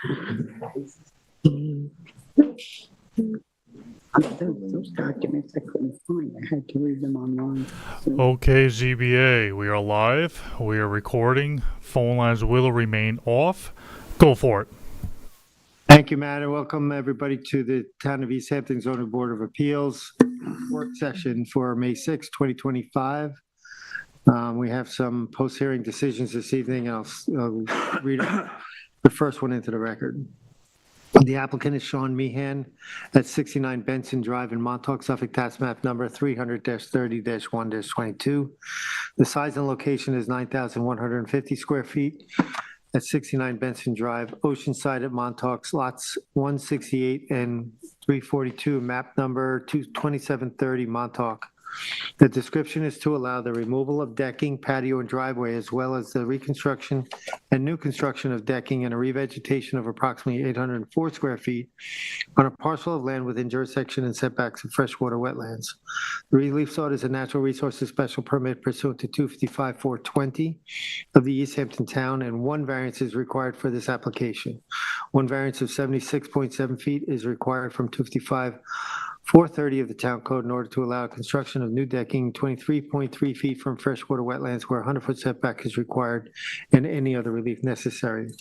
Those documents I couldn't find. I had to read them online. Okay, ZBA, we are live. We are recording. Phone lines will remain off. Go for it. Thank you, Matt, and welcome everybody to the Town of East Hampton Zoning Board of Appeals work session for May 6, 2025. We have some post-hearing decisions this evening, and I'll read the first one into the record. The applicant is Sean Meehan at 69 Benson Drive in Montauk, Suffolk, tax map number 300-30-1-22. The size and location is 9,150 square feet at 69 Benson Drive, Oceanside at Montauk, lots 168 and 342, map number 2730 Montauk. The description is to allow the removal of decking, patio, and driveway, as well as the reconstruction and new construction of decking and a revegetation of approximately 804 square feet on a parcel of land within jurisdiction and setbacks of freshwater wetlands. The relief sought is a natural resources special permit pursuant to 255-420 of the East Hampton Town, and one variance is required for this application. One variance of 76.7 feet is required from 255-430 of the Town Code in order to allow construction of new decking 23.3 feet from freshwater wetlands where 100-foot setback is required and any other relief necessary.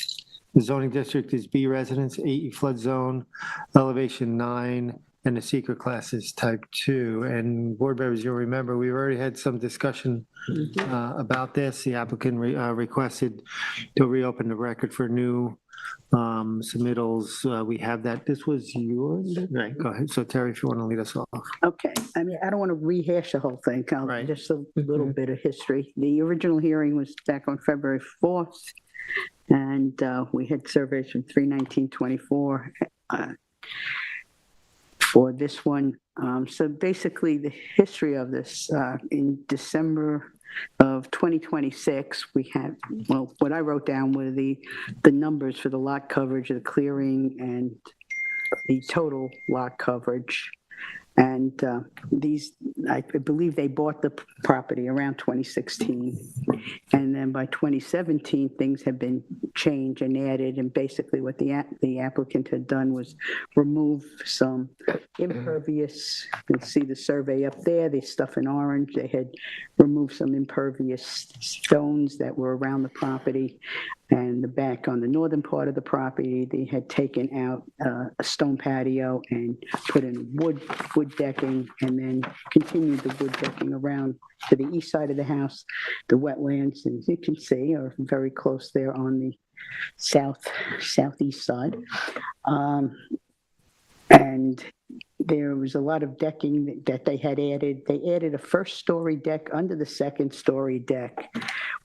The zoning district is B residence, AE flood zone, elevation 9, and the secret class is type 2. And board members, you'll remember, we already had some discussion about this. The applicant requested to reopen the record for new submittals. We have that. This was yours, right? Go ahead. So Terry, if you want to lead us off. Okay, I mean, I don't want to rehash the whole thing. Right. Just a little bit of history. The original hearing was back on February 4th, and we had surveys from 3/19/24 for this one. So basically, the history of this, in December of 2026, we had, well, what I wrote down were the numbers for the lot coverage, the clearing, and the total lot coverage. And these, I believe they bought the property around 2016. And then by 2017, things have been changed and added. And basically what the applicant had done was remove some impervious, you'll see the survey up there, the stuff in orange. They had removed some impervious stones that were around the property. And the back on the northern part of the property, they had taken out a stone patio and put in wood decking, and then continued the wood decking around to the east side of the house. The wetlands, as you can see, are very close there on the southeast side. And there was a lot of decking that they had added. They added a first-story deck under the second-story deck,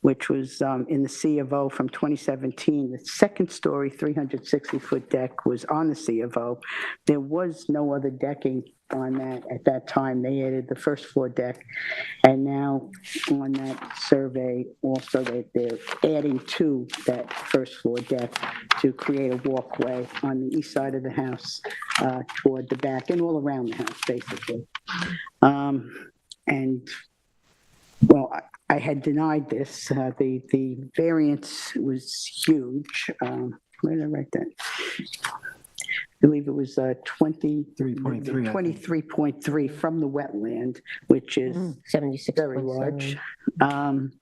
which was in the C of O from 2017. The second-story 360-foot deck was on the C of O. There was no other decking on that at that time. They added the first floor deck, and now on that survey also they're adding to that first floor deck to create a walkway on the east side of the house toward the back and all around the house basically. And well, I had denied this. The variance was huge. Where did I write that? I believe it was 23.3 from the wetland, which is 76 very large. And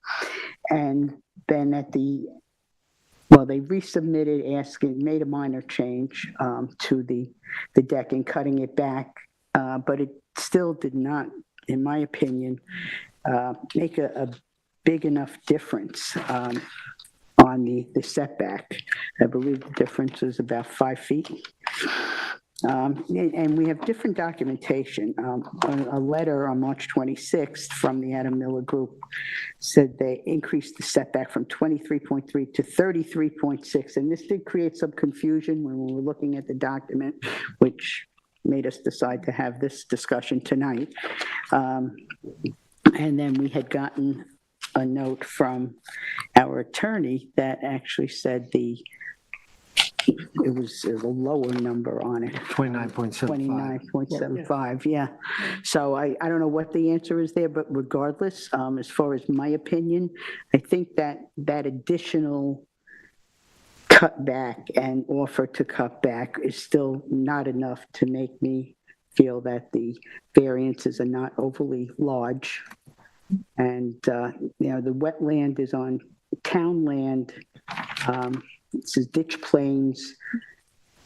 then they resubmitted, made a minor change to the decking, cutting it back, but it still did not, in my opinion, make a big enough difference on the setback. I believe the difference is about 5 feet. And we have different documentation. A letter on March 26th from the Adam Miller Group said they increased the setback from 23.3 to 33.6. And this did create some confusion when we were looking at the document, which made us decide to have this discussion tonight. And then we had gotten a note from our attorney that actually said it was a lower number on it. 29.75, yeah. So I don't know what the answer is there, but regardless, as far as my opinion, I think that additional cut back and offer to cut back is still not enough to make me feel that the variances are not overly large. And, the wetland is on town land. This is ditch plains.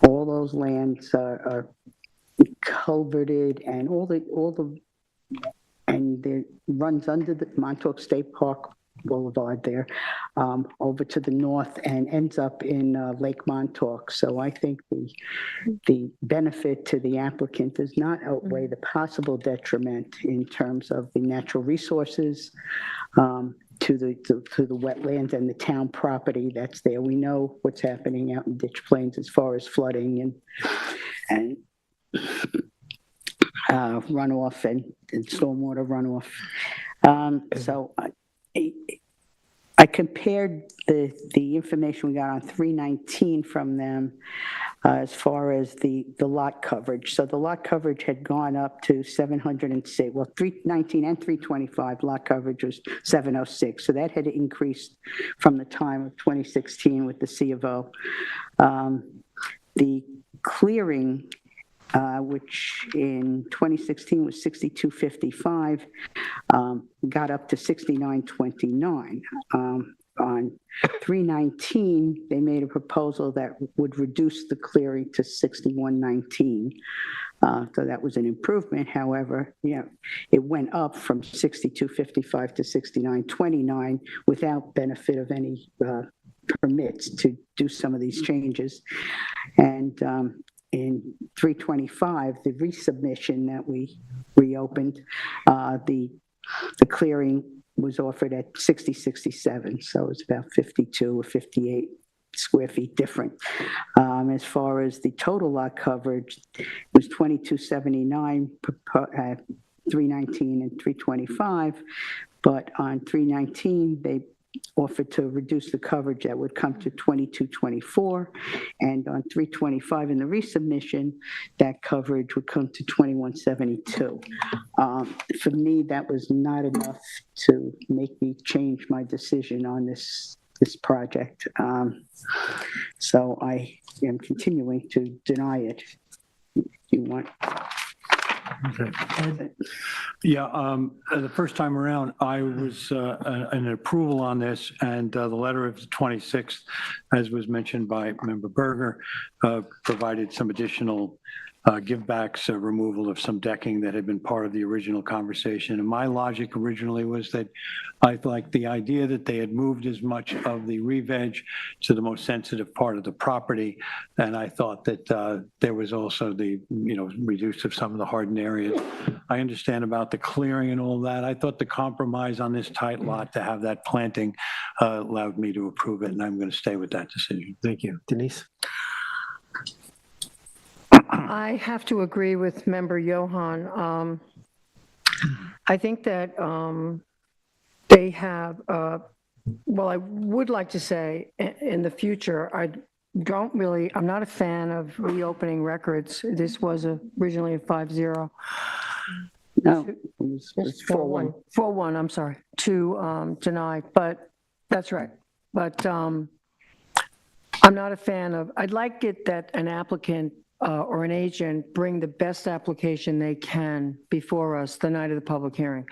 All those lands are culverted, and and it runs under the Montauk State Park Boulevard there, over to the north, and ends up in Lake Montauk. So I think the benefit to the applicant does not outweigh the possible detriment in terms of the natural resources, to the wetlands and the town property that's there. We know what's happening out in ditch plains as far as flooding and runoff and stormwater runoff. So I compared the information we got on 319 from them as far as the lot coverage. So the lot coverage had gone up to 706. Well, 319 and 325 lot coverage was 706. So that had increased from the time of 2016 with the C of O. The clearing, which in 2016 was 6255, got up to 6929. On 319, they made a proposal that would reduce the clearing to 6119. So that was an improvement. However, it went up from 6255 to 6929 without benefit of any permits to do some of these changes. And in 325, the resubmission that we reopened, the clearing was offered at 6067, so it's about 52 or 58 square feet different. As far as the total lot coverage, it was 2279 at 319 and 325, but on 319, they offered to reduce the coverage that would come to 2224, and on 325 in the resubmission, that coverage would come to 2172. For me, that was not enough to make me change my decision on this project. So I am continuing to deny it. If you want. Okay. Yeah, the first time around, I was an approval on this, and the letter of the 26th, as was mentioned by Member Berger, provided some additional givebacks, removal of some decking that had been part of the original conversation. And my logic originally was that I liked the idea that they had moved as much of the re-veg to the most sensitive part of the property. And I thought that there was also the, reduce of some of the hardened areas. I understand about the clearing and all that. I thought the compromise on this tight lot to have that planting allowed me to approve it, and I'm going to stay with that decision. Thank you. Denise? I have to agree with Member Johan. I think that they have, I would like to say in the future, I'm not a fan of reopening records. This was originally a 5-0. No, it was 4-1. 4-1, I'm sorry, to deny, but that's right. But I'm not a fan of, I'd like it that an applicant or an agent bring the best application they can before us the night of the public hearing.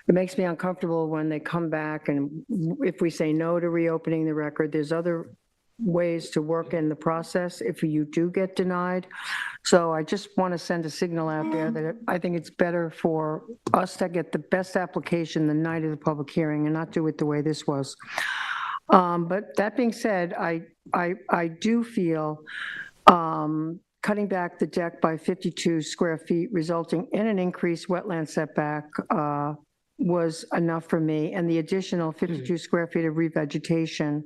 It makes me uncomfortable when they come back, and if we say no to reopening the record, there's other ways to work in the process if you do get denied. So I just want to send a signal out there that I think it's better for us to get the best application the night of the public hearing and not do it the way this was. But that being said, I do feel cutting back the deck by 52 square feet, resulting in an increased wetland setback, was enough for me. And the additional 52 square feet of revegetation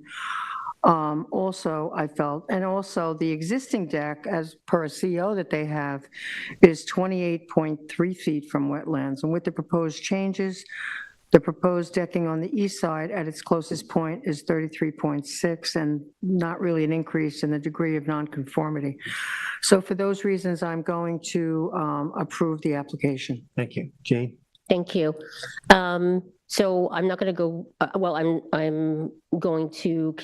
also I felt, and also the existing deck as per a CO that they have is 28.3 feet from wetlands. And with the proposed changes, the proposed decking on the east side at its closest point is 33.6, and not really an increase in the degree of nonconformity. So for those reasons, I'm going to approve the application. Thank you. Jane? Thank you. So I'm not going to go, I'm going to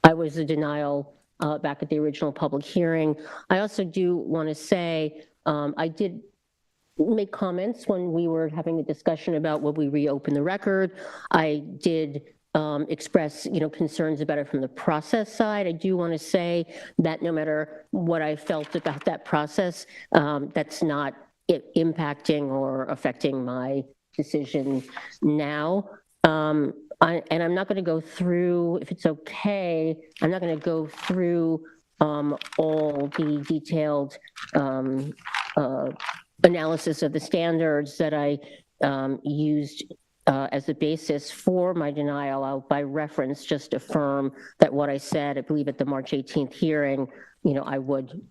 I was a denial back at the original public hearing. I also do want to say, I did make comments when we were having a discussion about would we reopen the record. I did express, concerns about it from the process side. I do want to say that no matter what I felt about that process, that's not impacting or affecting my decision now. And I'm not going to go through, if it's okay, I'm not going to go through all the detailed analysis of the standards that I used as a basis for my denial. I'll, by reference, just affirm that what I said, I believe at the March 18th hearing, I would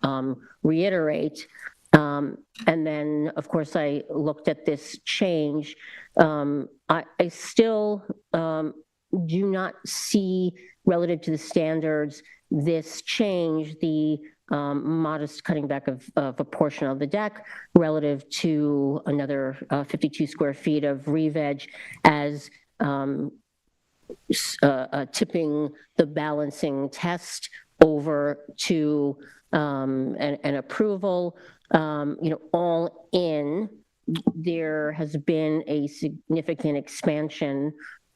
reiterate. And then, of course, I looked at this change. I still do not see, relative to the standards, this change, the modest cutting back of a portion of the deck relative to another 52 square feet of re-veg as tipping the balancing test over to an approval. All in, there has been a significant expansion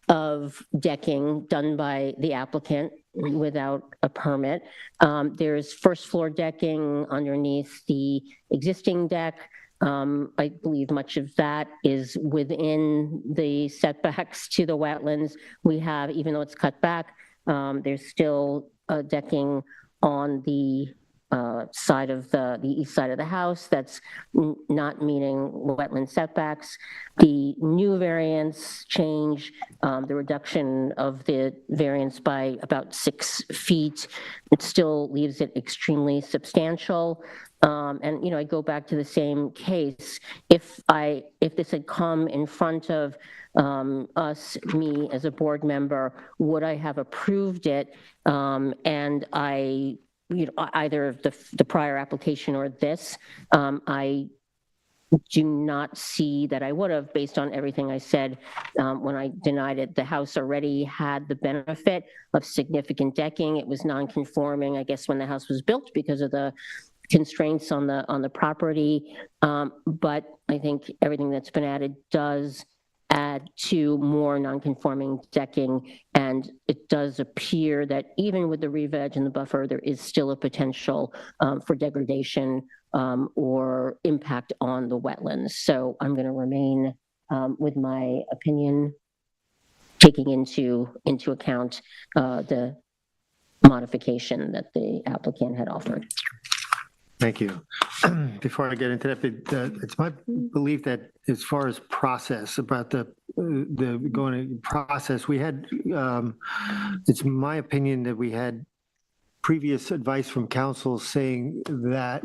of decking done by the applicant without a permit. There's first floor decking underneath the existing deck. I believe much of that is within the setbacks to the wetlands. We have, even though it's cut back, there's still decking on the side of the east side of the house that's not meeting wetland setbacks. The new variance change, the reduction of the variance by about 6 feet, it still leaves it extremely substantial. And I go back to the same case. If this had come in front of me as a board member, would I have approved it? And either the prior application or this, I do not see that I would have, based on everything I said when I denied it. The house already had the benefit of significant decking. It was non-conforming, I guess, when the house was built because of the constraints on the property. But I think everything that's been added does add to more non-conforming decking, and it does appear that even with the re-veg and the buffer, there is still a potential for degradation or impact on the wetlands. So I'm going to remain with my opinion, taking into account the modification that the applicant had offered. Thank you. Before I get into that, it's my belief that as far as process, about the going to process, we had, it's my opinion that we had previous advice from council saying that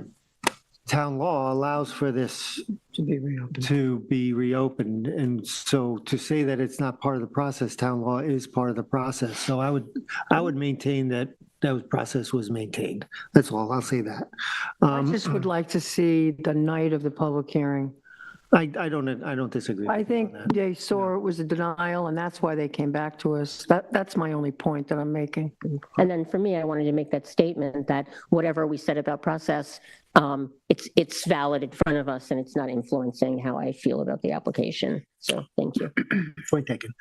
town law allows for this to be reopened. And so to say that it's not part of the process, town law is part of the process. So I would maintain that process was maintained. That's all. I'll say that. I just would like to see the night of the public hearing. I don't disagree. I think they saw it was a denial, and that's why they came back to us. That's my only point that I'm making. And then for me, I wanted to make that statement that whatever we said about process, it's valid in front of us, and it's not influencing how I feel about the application. So thank you. Point taken.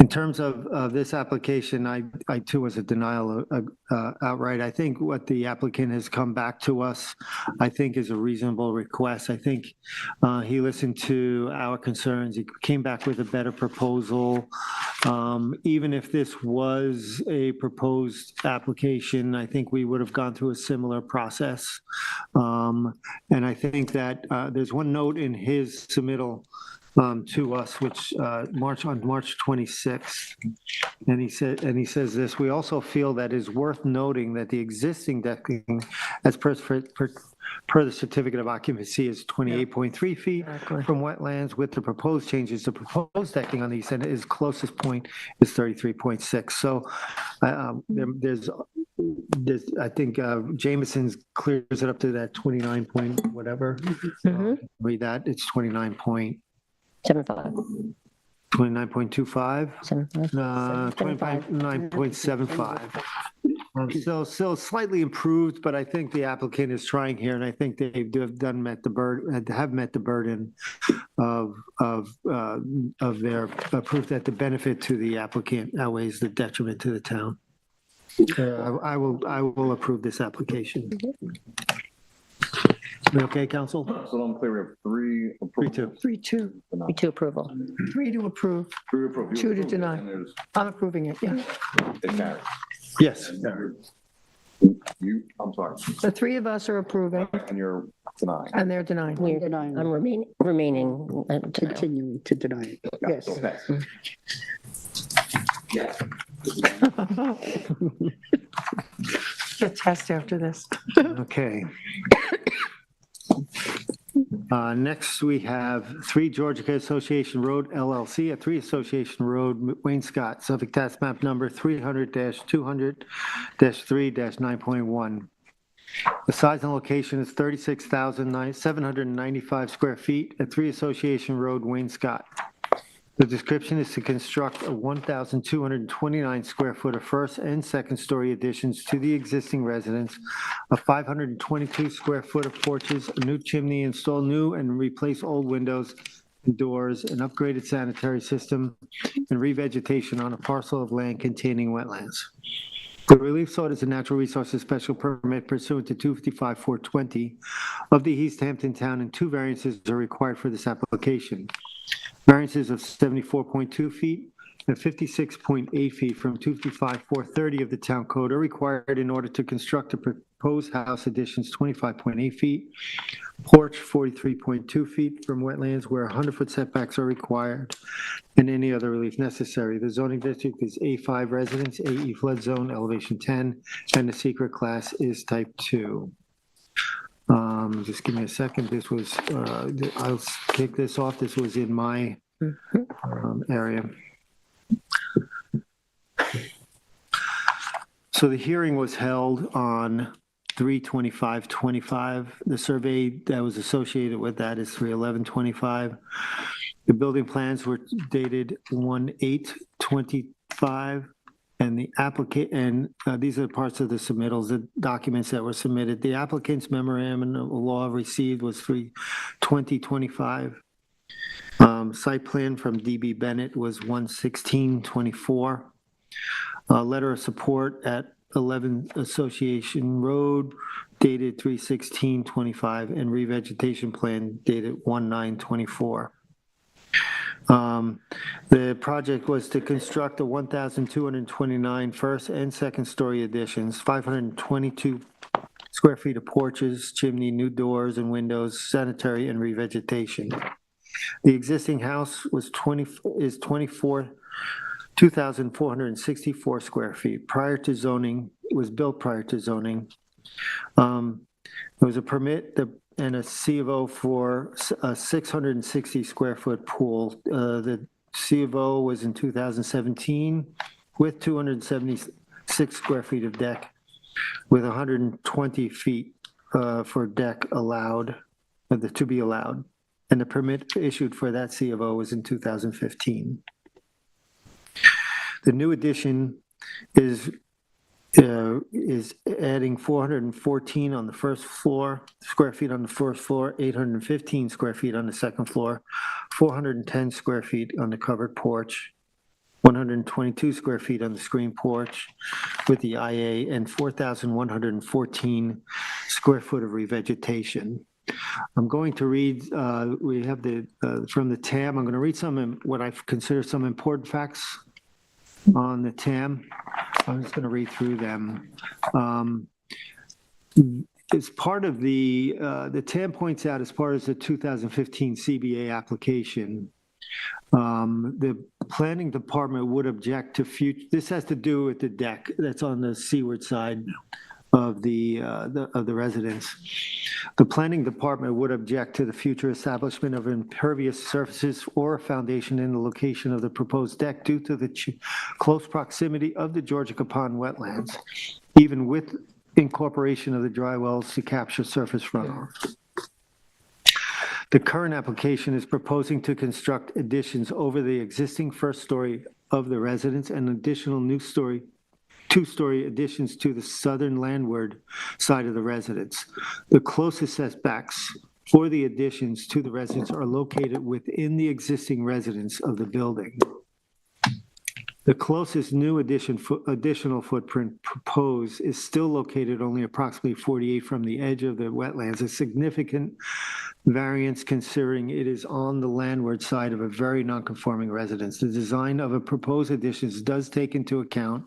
In terms of this application, I too was a denial outright. I think what the applicant has come back to us, I think, is a reasonable request. I think he listened to our concerns. He came back with a better proposal. Even if this was a proposed application, I think we would have gone through a similar process. And I think that there's one note in his submittal to us, which on March 26th, and he says this: we also feel that it is worth noting that the existing decking, as per the certificate of occupancy, is 28.3 feet from wetlands. With the proposed changes, the proposed decking on the east end, his closest point is 33.6. So there's I think Jameson's clears it up to that 29 point whatever. Read that, it's 29.75. 29.25, 29.75. Still slightly improved, but I think the applicant is trying here, and I think they have met the burden of their proof that the benefit to the applicant outweighs the detriment to the town. I will approve this application. We okay, council? So I'm clear, we have three. 3-2. 3-2. To approval. 3 to approve, Three approved. 2 to deny. I'm approving it, yeah. It carries. Yes. I'm sorry, The 3 of us are approving, and you're denying. and they're denying. Denying. I'm remaining. denial. Continuing to deny it. Yes. Okay. Yeah. Get test after this. Okay. Next, we have 3 Georgia Association Road LLC at 3 Association Road, Wayne Scott, Suffolk Tax Map Number 300-200-3-9.1. The size and location is 36,795 square feet at 3 Association Road, Wayne Scott. The description is to construct a 1,229 square foot of first and second story additions to the existing residence, a 522 square foot of porches, a new chimney, install new and replace old windows and doors, an upgraded sanitary system, and revegetation on a parcel of land containing wetlands. The relief sought is a natural resources special permit pursuant to 255-420 of the East Hampton Town, and 2 variances are required for this application. Variances of 74.2 feet and 56.8 feet from 255-430 of the town code are required in order to construct the proposed house additions 25.8 feet, porch 43.2 feet from wetlands where 100-foot setbacks are required, and any other relief necessary. The zoning district is A5 residence, AE flood zone, elevation 10, and the secret class is type 2. Just give me a second. This was, I'll kick this off. This was in my area. So the hearing was held on 3/25/25. The survey that was associated with that is 3/11/25. The building plans were dated 1/8/25. And the applicant, and these are parts of the submittals, the documents that were submitted. The applicant's memorandum of law received was 3/20/25. Site plan from DB Bennett was 1/16/24. Letter of support at 11 Association Road dated 3/16/25, and revegetation plan dated 1/9/24. The project was to construct a 1,229 first and second story additions, 522 square feet of porches, chimney, new doors and windows, sanitary and revegetation. The existing house is 2,464 square feet. Prior to zoning, it was built prior to zoning. There was a permit and a C of O for a 660 square foot pool. The C of O was in 2017 with 276 square feet of deck with 120 feet for deck allowed, to be allowed. And the permit issued for that C of O was in 2015. The new addition is adding 414 on the first floor, square feet on the first floor, 815 square feet on the second floor, 410 square feet on the covered porch, 122 square feet on the screen porch with the IA, and 4,114 square foot of revegetation. I'm going to read, we have from the TAM, I'm going to read what I consider some important facts on the TAM. I'm just going to read through them. As part of the TAM points out, as part of the 2015 ZBA application, the planning department would object to future, this has to do with the deck that's on the seaward side of the residence. The planning department would object to the future establishment of impervious surfaces or a foundation in the location of the proposed deck due to the close proximity of the Georgia Pond wetlands, even with incorporation of the dry wells to capture surface runoff. The current application is proposing to construct additions over the existing first story of the residence and additional two-story additions to the southern landward side of the residence. The closest setbacks for the additions to the residence are located within the existing residence of the building. The closest new additional footprint proposed is still located only approximately 48 from the edge of the wetlands, a significant variance considering it is on the landward side of a very non-conforming residence. The design of a proposed additions does take into account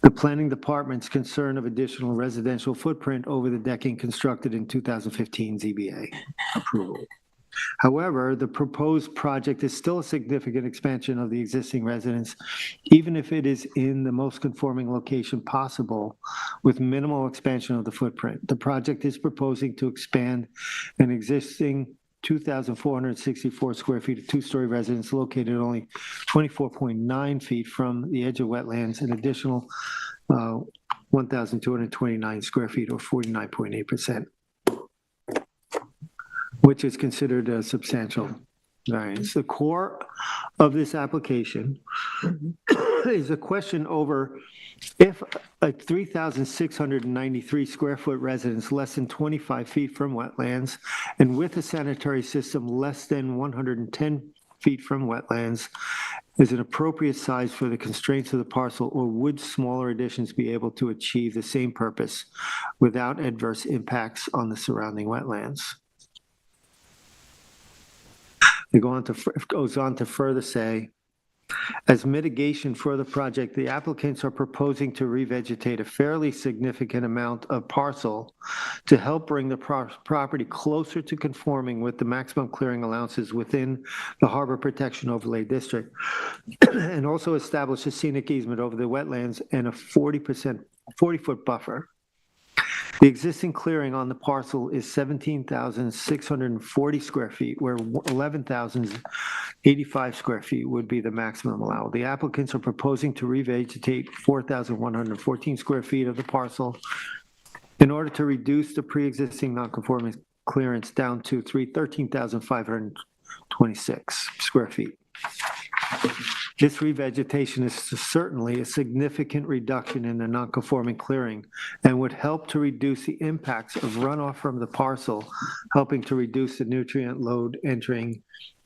the planning department's concern of additional residential footprint over the decking constructed in 2015 ZBA approval. However, the proposed project is still a significant expansion of the existing residence, even if it is in the most conforming location possible with minimal expansion of the footprint. The project is proposing to expand an existing 2,464 square feet of two-story residence located only 24.9 feet from the edge of wetlands, an additional 1,229 square feet or 49.8%. Which is considered a substantial variance. The core of this application is a question over if a 3,693 square foot residence less than 25 feet from wetlands and with a sanitary system less than 110 feet from wetlands is an appropriate size for the constraints of the parcel, or would smaller additions be able to achieve the same purpose without adverse impacts on the surrounding wetlands? It goes on to further say, as mitigation for the project, the applicants are proposing to revegetate a fairly significant amount of parcel to help bring the property closer to conforming with the maximum clearing allowances within the Harbor Protection Overlay District, and also establish a scenic easement over the wetlands and a 40-foot buffer. The existing clearing on the parcel is 17,640 square feet, where 11,085 square feet would be the maximum allowed. The applicants are proposing to revegetate 4,114 square feet of the parcel in order to reduce the pre-existing nonconforming clearance down to 13,526 square feet. This revegetation is certainly a significant reduction in the nonconforming clearing and would help to reduce the impacts of runoff from the parcel, helping to reduce the nutrient load entering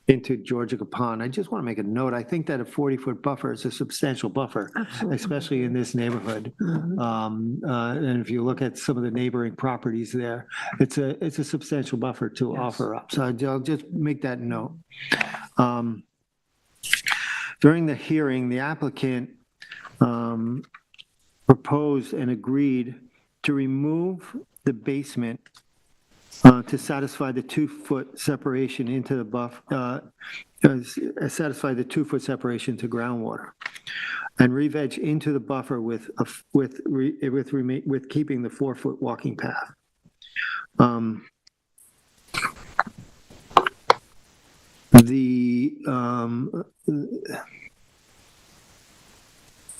into Georgia Pond. I just want to make a note. I think that a 40-foot buffer is a substantial buffer, especially in this neighborhood. And if you look at some of the neighboring properties there, it's a substantial buffer to offer up. So I'll just make that note. During the hearing, the applicant proposed and agreed to remove the basement to satisfy the 2-foot separation into the satisfy the 2-foot separation to groundwater, and re-veg into the buffer with keeping the 4-foot walking path.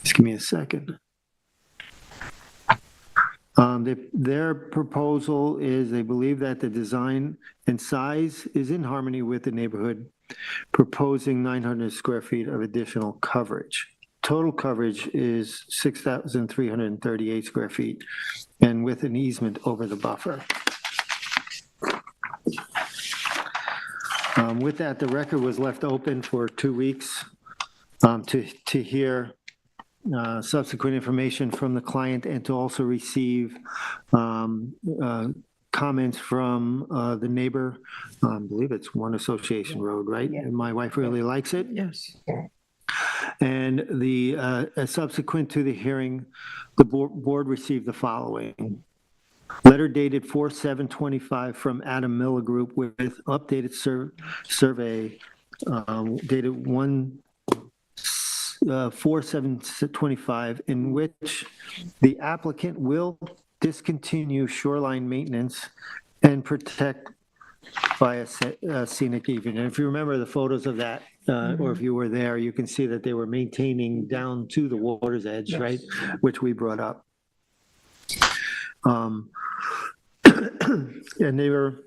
Just give me a second. Their proposal is they believe that the design and size is in harmony with the neighborhood, proposing 900 square feet of additional coverage. Total coverage is 6,338 square feet, and with an easement over the buffer. With that, the record was left open for 2 weeks to hear subsequent information from the client and to also receive comments from the neighbor. I believe it's One Association Road, right? Yeah. And my wife really likes it. Yes. And the subsequent to the hearing, the board received the following. Letter dated 4/7/25 from Adam Miller Group with updated survey dated 4/7/25, in which the applicant will discontinue shoreline maintenance and protect by a scenic easement. And if you remember the photos of that, or if you were there, you can see that they were maintaining down to the water's edge, yes, right? Which we brought up. And they were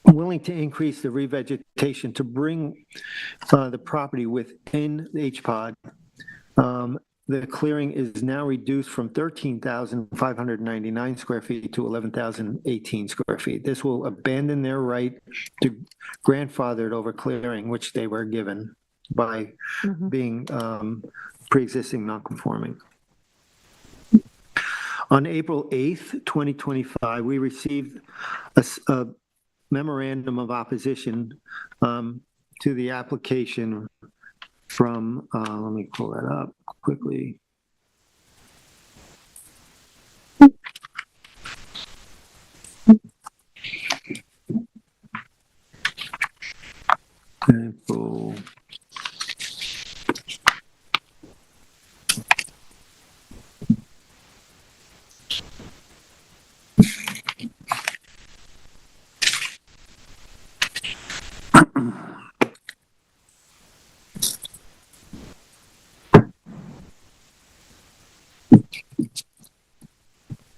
willing to increase the revegetation to bring the property within the HPOD. The clearing is now reduced from 13,599 square feet to 11,018 square feet. This will abandon their right to grandfathered over clearing, which they were given by being pre-existing non-conforming. On April 8th, 2025, we received a memorandum of opposition to the application from, let me pull that up quickly. April.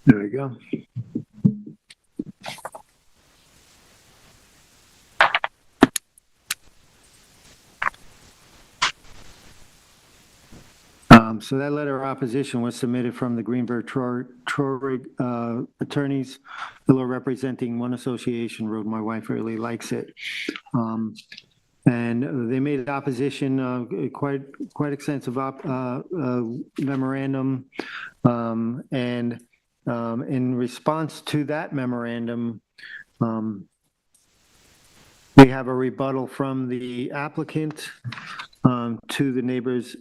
There we go. So that letter of opposition was submitted from the Greenberg Trorig attorneys, the law representing one association road. My wife really likes it. And they made opposition, quite extensive memorandum. And in response to that memorandum, we have a rebuttal from the applicant to the neighbors.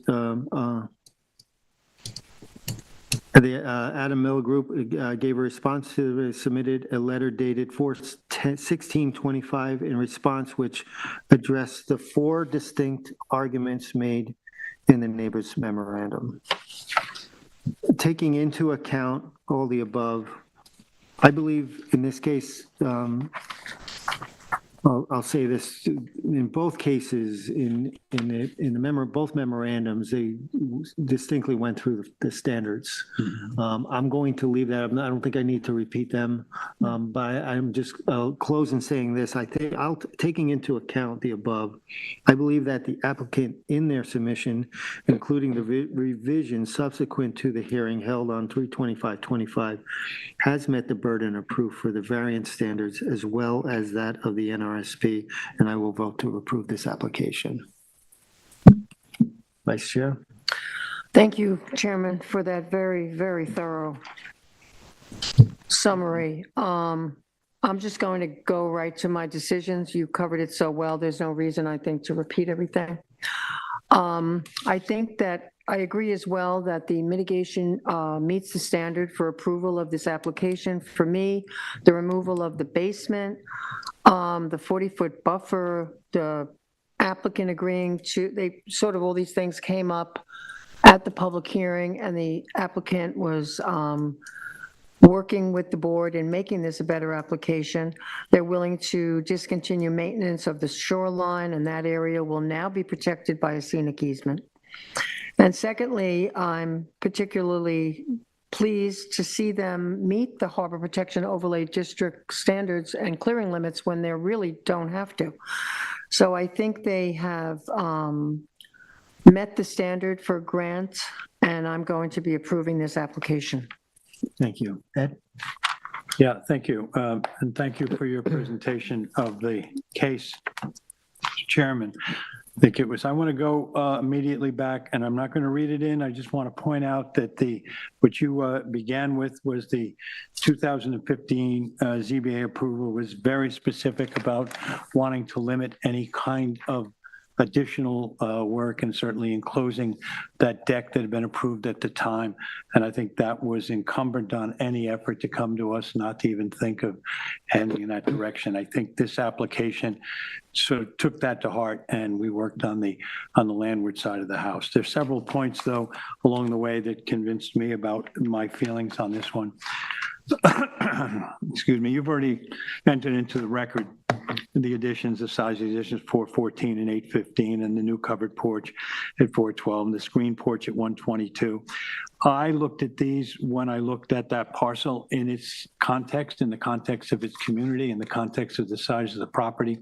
The Adam Mill Group gave a response to submitted a letter dated 4/16/25 in response, which addressed the 4 distinct arguments made in the neighbors memorandum. Taking into account all the above, I believe in this case, I'll say this, in both cases, both memorandums, they distinctly went through the standards. I'm going to leave that. I don't think I need to repeat them, but I'm just closing saying this. Taking into account the above, I believe that the applicant in their submission, including the revision subsequent to the hearing held on 3/25/25, has met the burden of proof for the variance standards as well as that of the NRSP, and I will vote to approve this application. Vice Chair. Thank you, Chairman, for that very, very thorough summary. I'm just going to go right to my decisions. You covered it so well. There's no reason, I think, to repeat everything. I think that I agree as well that the mitigation meets the standard for approval of this application. For me, the removal of the basement, the 40-foot buffer, the applicant agreeing to, all these things came up at the public hearing, and the applicant was working with the board in making this a better application. They're willing to discontinue maintenance of the shoreline, and that area will now be protected by a scenic easement. And secondly, I'm particularly pleased to see them meet the Harbor Protection Overlay District standards and clearing limits when they really don't have to. So I think they have met the standard for grant, and I'm going to be approving this application. Thank you. Ed? Yeah, thank you. And thank you for your presentation of the case, Chairman. I want to go immediately back, and I'm not going to read it in. I just want to point out that what you began with was the 2015 ZBA approval was very specific about wanting to limit any kind of additional work, and certainly enclosing that deck that had been approved at the time. And I think that was incumbent on any effort to come to us not to even think of heading in that direction. I think this application sort of took that to heart, and we worked on the landward side of the house. There's several points, though, along the way that convinced me about my feelings on this one. Excuse me, you've already entered into the record the additions, the size of the additions, 414 and 815, and the new covered porch at 412, and the screen porch at 122. I looked at these when I looked at that parcel in its context, in the context of its community, in the context of the size of the property,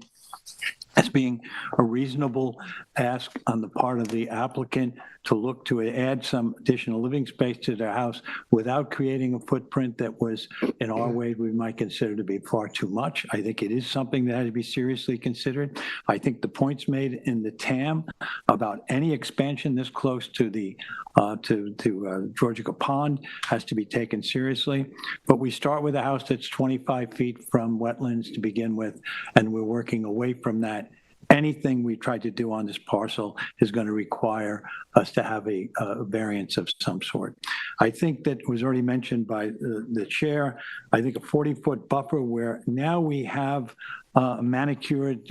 as being a reasonable ask on the part of the applicant to look to add some additional living space to their house without creating a footprint that was, in our way, we might consider to be far too much. I think it is something that had to be seriously considered. I think the points made in the TAM about any expansion this close to the Georgica Pond has to be taken seriously. But we start with a house that's 25 feet from wetlands to begin with, and we're working away from that. Anything we try to do on this parcel is going to require us to have a variance of some sort. I think that was already mentioned by the chair. I think a 40-foot buffer where now we have a manicured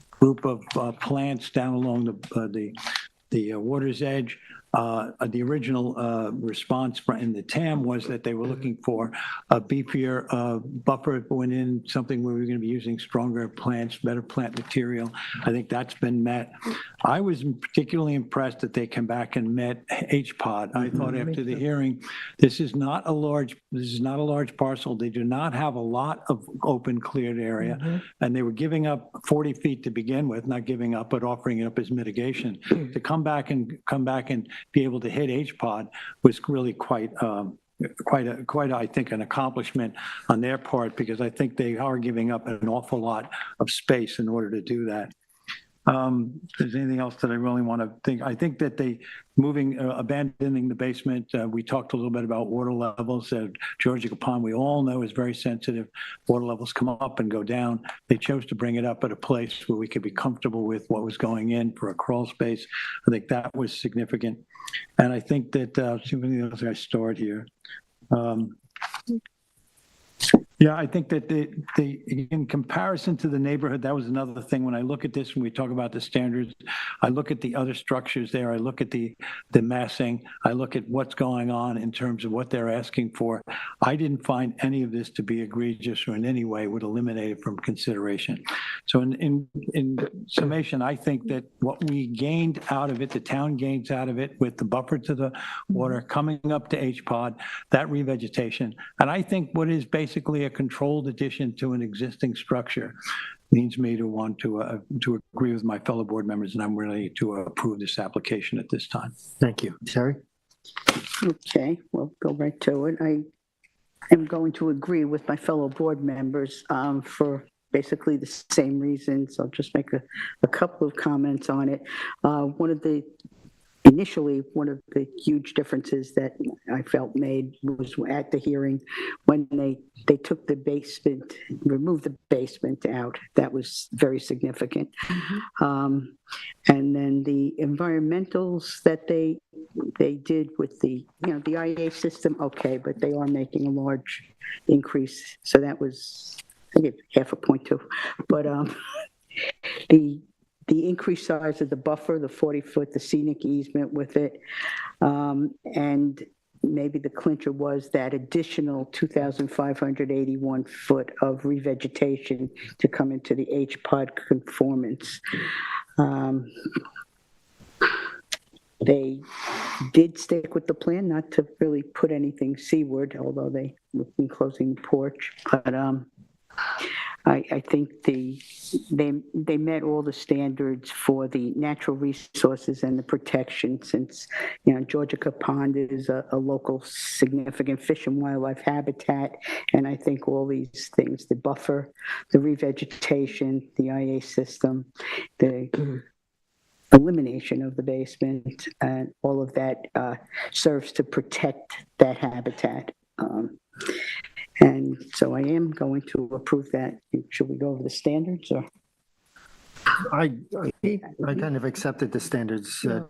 group of plants down along the water's edge. The original response in the TAM was that they were looking for a beefier buffer that went in, something where we were going to be using stronger plants, better plant material. I think that's been met. I was particularly impressed that they came back and met HPOD. I thought after the hearing, this is not a large parcel. They do not have a lot of open cleared area, and they were giving up 40 feet to begin with, not giving up, but offering it up as mitigation. To come back and be able to hit HPOD was really quite, I think, an accomplishment on their part, because I think they are giving up an awful lot of space in order to do that. If there's anything else that I really want to think, I think that abandoning the basement, we talked a little bit about water levels. Georgica Pond, we all know, is very sensitive. Water levels come up and go down. They chose to bring it up at a place where we could be comfortable with what was going in for a crawl space. I think that was significant. And I think that, see what else I stored here. Yeah, I think that in comparison to the neighborhood, that was another thing. When I look at this, when we talk about the standards, I look at the other structures there. I look at the massing. I look at what's going on in terms of what they're asking for. I didn't find any of this to be egregious or in any way would eliminate it from consideration. So in summation, I think that what we gained out of it, the town gains out of it with the buffer to the water coming up to HPOD, that revegetation. And I think what is basically a controlled addition to an existing structure leads me to want to agree with my fellow board members, and I'm ready to approve this application at this time. Thank you. Sherry? Okay, we'll go right to it. I am going to agree with my fellow board members for basically the same reasons. I'll just make a couple of comments on it. Initially, one of the huge differences that I felt made was at the hearing when they took the basement, removed the basement out. That was very significant. And then the environmentals that they did with the IA system, okay, but they are making a large increase. So that was, I give half a point too. But the increased size of the buffer, the 40-foot, the scenic easement with it, and maybe the clincher was that additional 2,581 foot of revegetation to come into the HPOD conformance. They did stick with the plan not to really put anything seaward, although they would be closing the porch, but I think they met all the standards for the natural resources and the protection, since Georgica Pond is a local significant fish and wildlife habitat, and I think all these things, the buffer, the revegetation, the IA system, the elimination of the basement, and all of that serves to protect that habitat. And so I am going to approve that. Should we go over the standards or? I kind of accepted the standards. I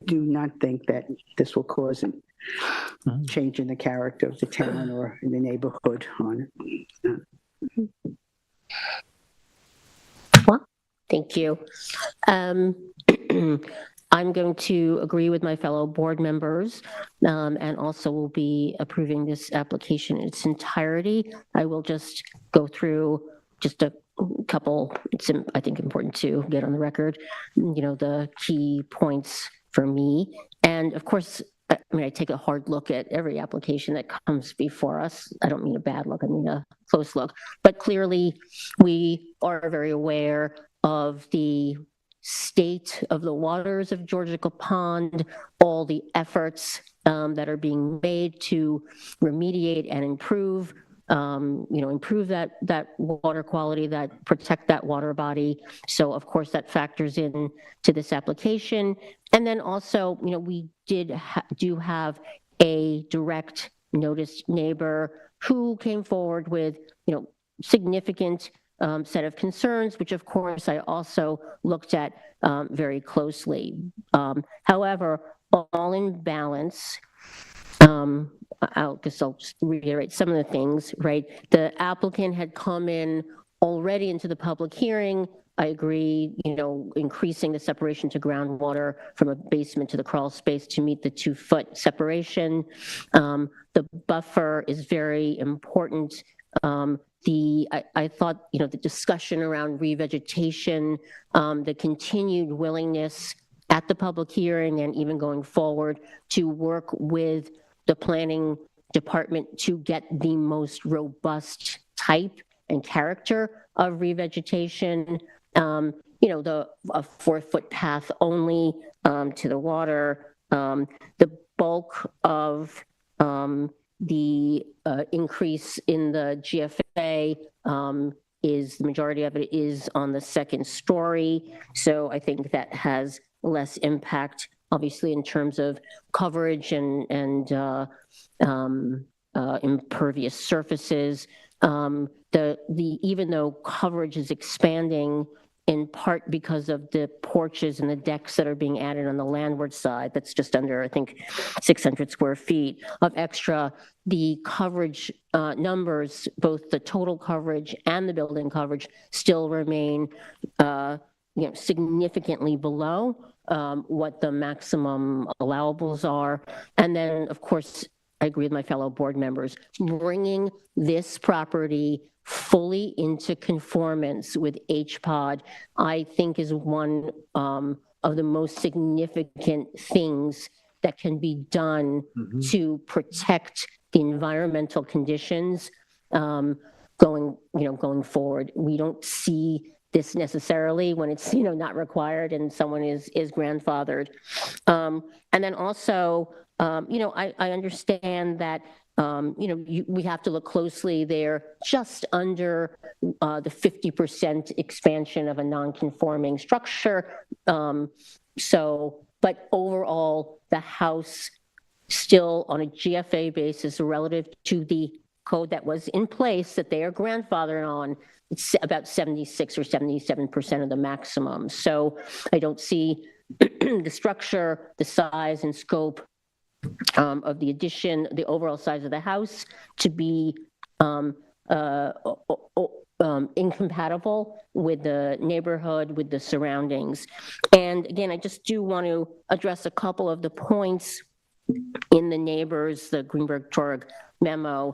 do not think that this will cause a change in the character of the town or in the neighborhood on it. Well, thank you. I'm going to agree with my fellow board members and also will be approving this application in its entirety. I will just go through just a couple, it's, I think, important to get on the record, the key points for me. And of course, I mean, I take a hard look at every application that comes before us. I don't mean a bad look, I mean a close look. But clearly, we are very aware of the state of the waters of Georgica Pond, all the efforts that are being made to remediate and improve improve that water quality, that protect that water body. So of course that factors in to this application. And then also, we do have a direct notice neighbor who came forward with, significant set of concerns, which of course I also looked at very closely. However, all in balance, I'll just reiterate some of the things, right? The applicant had come in already into the public hearing. I agree, increasing the separation to groundwater from a basement to the crawl space to meet the 2-foot separation. The buffer is very important. I thought, the discussion around revegetation, the continued willingness at the public hearing and even going forward to work with the planning department to get the most robust type and character of revegetation. The 4-foot path only to the water. The bulk of the increase in the GFA is, the majority of it is on the 2nd story. So I think that has less impact, obviously, in terms of coverage and impervious surfaces. Even though coverage is expanding in part because of the porches and the decks that are being added on the landward side, that's just under, I think, 600 square feet of extra, the coverage numbers, both the total coverage and the building coverage, still remain significantly below what the maximum allowables are. And then, of course, I agree with my fellow board members, bringing this property fully into conformance with HPOD, I think is one of the most significant things that can be done to protect the environmental conditions going forward. We don't see this necessarily when it's not required and someone is grandfathered. And then also, I understand that we have to look closely there, just under the 50% expansion of a non-conforming structure. But overall, the house still on a GFA basis relative to the code that was in place that they are grandfathered on, it's about 76 or 77% of the maximum. So I don't see the structure, the size and scope of the addition, the overall size of the house to be incompatible with the neighborhood, with the surroundings. And again, I just do want to address a couple of the points in the neighbors, the Greenberg-Torg memo.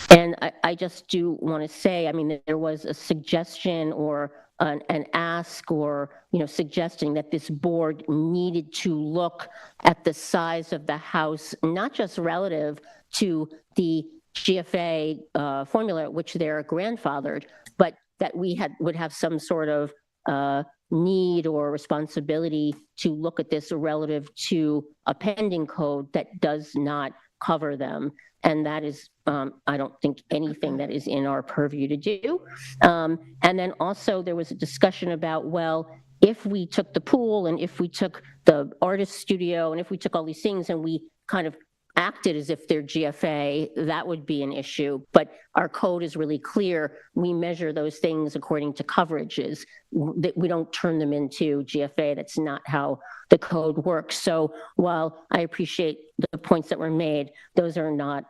And I just do want to say, I mean, there was a suggestion or an ask or, suggesting that this board needed to look at the size of the house, not just relative to the GFA formula, which they're grandfathered, but that we would have some sort of need or responsibility to look at this relative to a pending code that does not cover them. And that is, I don't think, anything that is in our purview to do. And then also there was a discussion about, well, if we took the pool and if we took the artist studio and if we took all these things and we kind of acted as if they're GFA, that would be an issue. But our code is really clear. We measure those things according to coverages. That we don't turn them into GFA. That's not how the code works. So while I appreciate the points that were made, those are not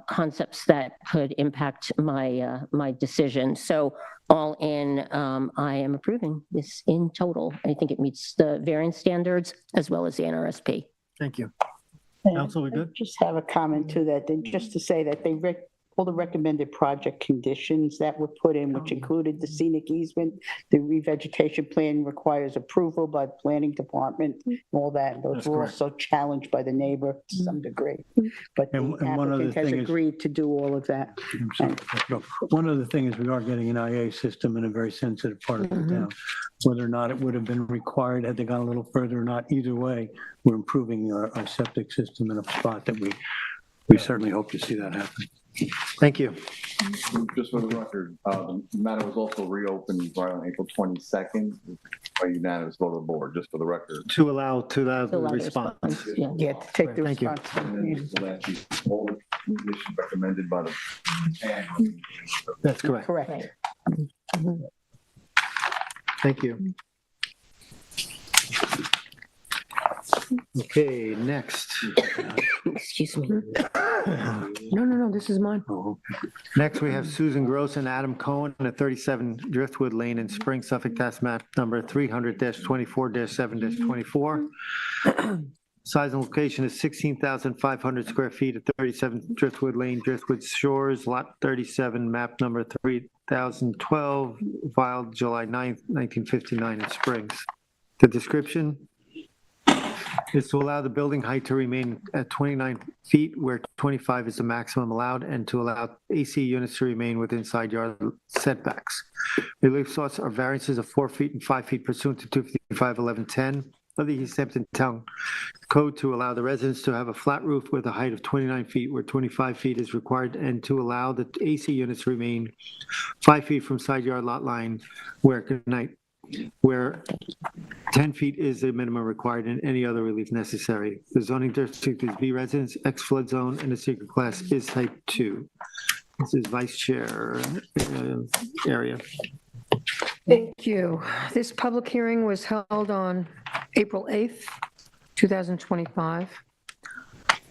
concepts that could impact my decision. So all in, I am approving this in total. I think it meets the variance standards as well as the NRSP. Thank you. And Council, we I good? just have a comment to that, then just to say that all the recommended project conditions that were put in, which included the scenic easement, the revegetation plan requires approval by the planning department, and all that. Those That's were correct. also challenged by the neighbor to some degree. But And the one other applicant has thing is- agreed to do all of that. I'm sorry. No, one other thing is we are getting an IA system in a very sensitive part of the town. Whether or not it would have been required had they gone a little further or not, either way, we're improving our septic system in a spot that we certainly hope to see that happen. Thank you. Just for the record, the matter was also reopened on April 22nd by unanimous vote of the board, just for the record. To allow the Allow the response. Yeah. Yeah, to take the Thank you. And responsibility. then the last piece, all the conditions recommended by the. That's correct. Correct. Thank you. Okay, next. Excuse me. No, this is mine. Oh, Next, we have Susan Gross and Adam Cohen at 37 Driftwood Lane in Spring, Suffolk, tax map number 300-24-7-24. Size and location is 16,500 square feet at 37 Driftwood Lane, Driftwood Shores, lot 37, map number 3012, filed July 9th, 1959 in Springs. The description is to allow the building height to remain at 29 feet where 25 is the maximum allowed, and to allow AC units to remain within side yard setbacks. Relief sought are variances of 4 feet and 5 feet pursuant to 255-1110 of the East Hampton Town Code, to allow the residents to have a flat roof with a height of 29 feet where 25 feet is required, and to allow the AC units to remain 5 feet from side yard lot line where 10 feet is the minimum required, and any other relief necessary. The zoning district is B residence, X flood zone, and the secret class is type 2. This is Vice Chair area. Thank you. This public hearing was held on April 8th, 2025.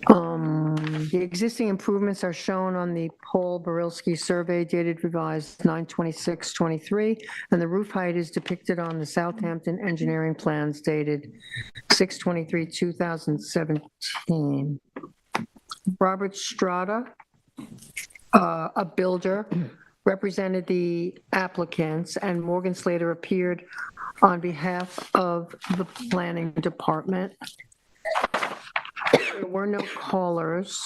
The existing improvements are shown on the Paul Barilski survey dated revised 9/26/23, and the roof height is depicted on the Southampton engineering plans dated 6/23/2017. Robert Strada, a builder, represented the applicants, and Morgan Slater appeared on behalf of the planning department. There were no callers,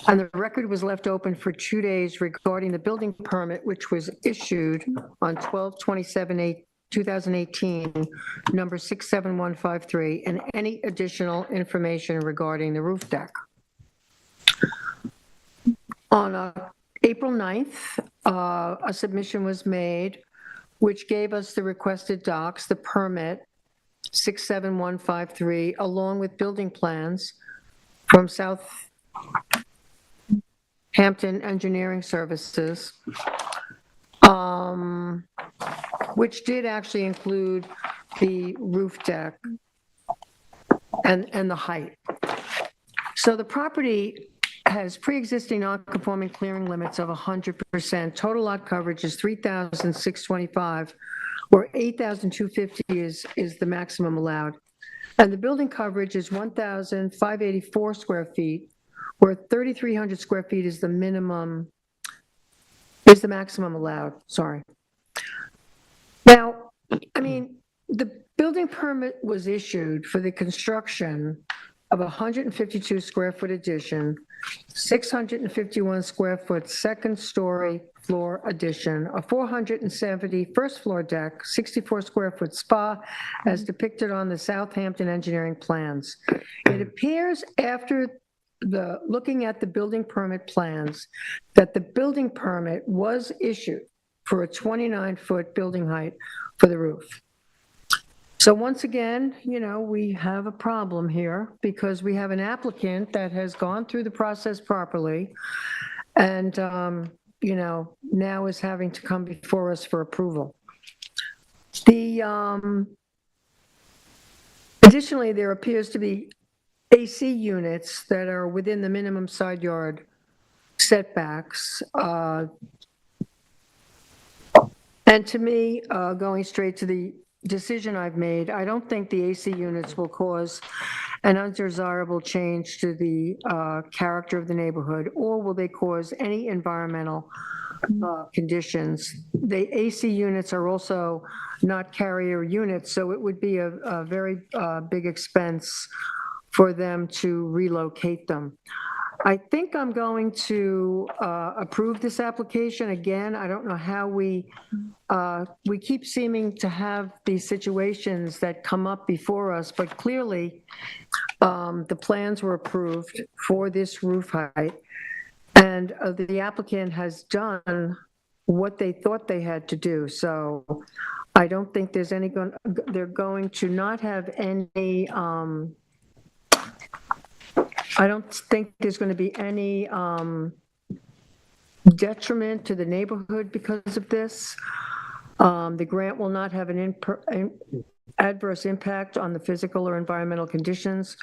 and the record was left open for 2 days regarding the building permit, which was issued on 12/27/2018, number 67153, and any additional information regarding the roof deck. On April 9th, a submission was made, which gave us the requested docs, the permit, 67153, along with building plans from Hampton Engineering Services, which did actually include the roof deck and the height. So the property has pre-existing non-conforming clearing limits of 100%. Total lot coverage is 3,625, where 8,250 is the maximum allowed. And the building coverage is 1,584 square feet, where 3,300 square feet is the maximum allowed, sorry. Now, I mean, the building permit was issued for the construction of a 152 square foot addition, 651 square foot second story floor addition, a 470 first floor deck, 64 square foot spa, as depicted on the Southampton engineering plans. It appears after looking at the building permit plans that the building permit was issued for a 29 foot building height for the roof. So once again, we have a problem here because we have an applicant that has gone through the process properly and, now is having to come before us for approval. Additionally, there appears to be AC units that are within the minimum side yard setbacks. And to me, going straight to the decision I've made, I don't think the AC units will cause an undesirable change to the character of the neighborhood, or will they cause any environmental conditions. The AC units are also not carrier units, so it would be a very big expense for them to relocate them. I think I'm going to approve this application. Again, I don't know how we keep seeming to have these situations that come up before us, but clearly the plans were approved for this roof height, and the applicant has done what they thought they had to do. So I don't think there's they're going to not have any, I don't think there's going to be any detriment to the neighborhood because of this. The grant will not have an adverse impact on the physical or environmental conditions.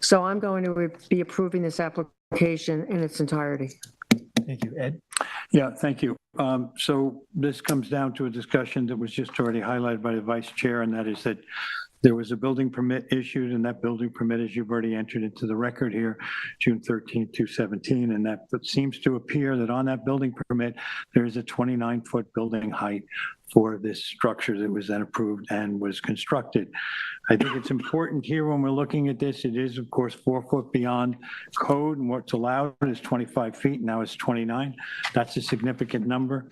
So I'm going to be approving this application in its entirety. Thank you. Ed? Yeah, thank you. So this comes down to a discussion that was just already highlighted by the vice chair, and that is that there was a building permit issued, and that building permit, as you've already entered into the record here, June 13th, 2017, and that it seems to appear that on that building permit, there is a 29-foot building height for this structure that was then approved and was constructed. I think it's important here when we're looking at this, it is of course 4 foot beyond code, and what's allowed is 25 feet, now it's 29. That's a significant number.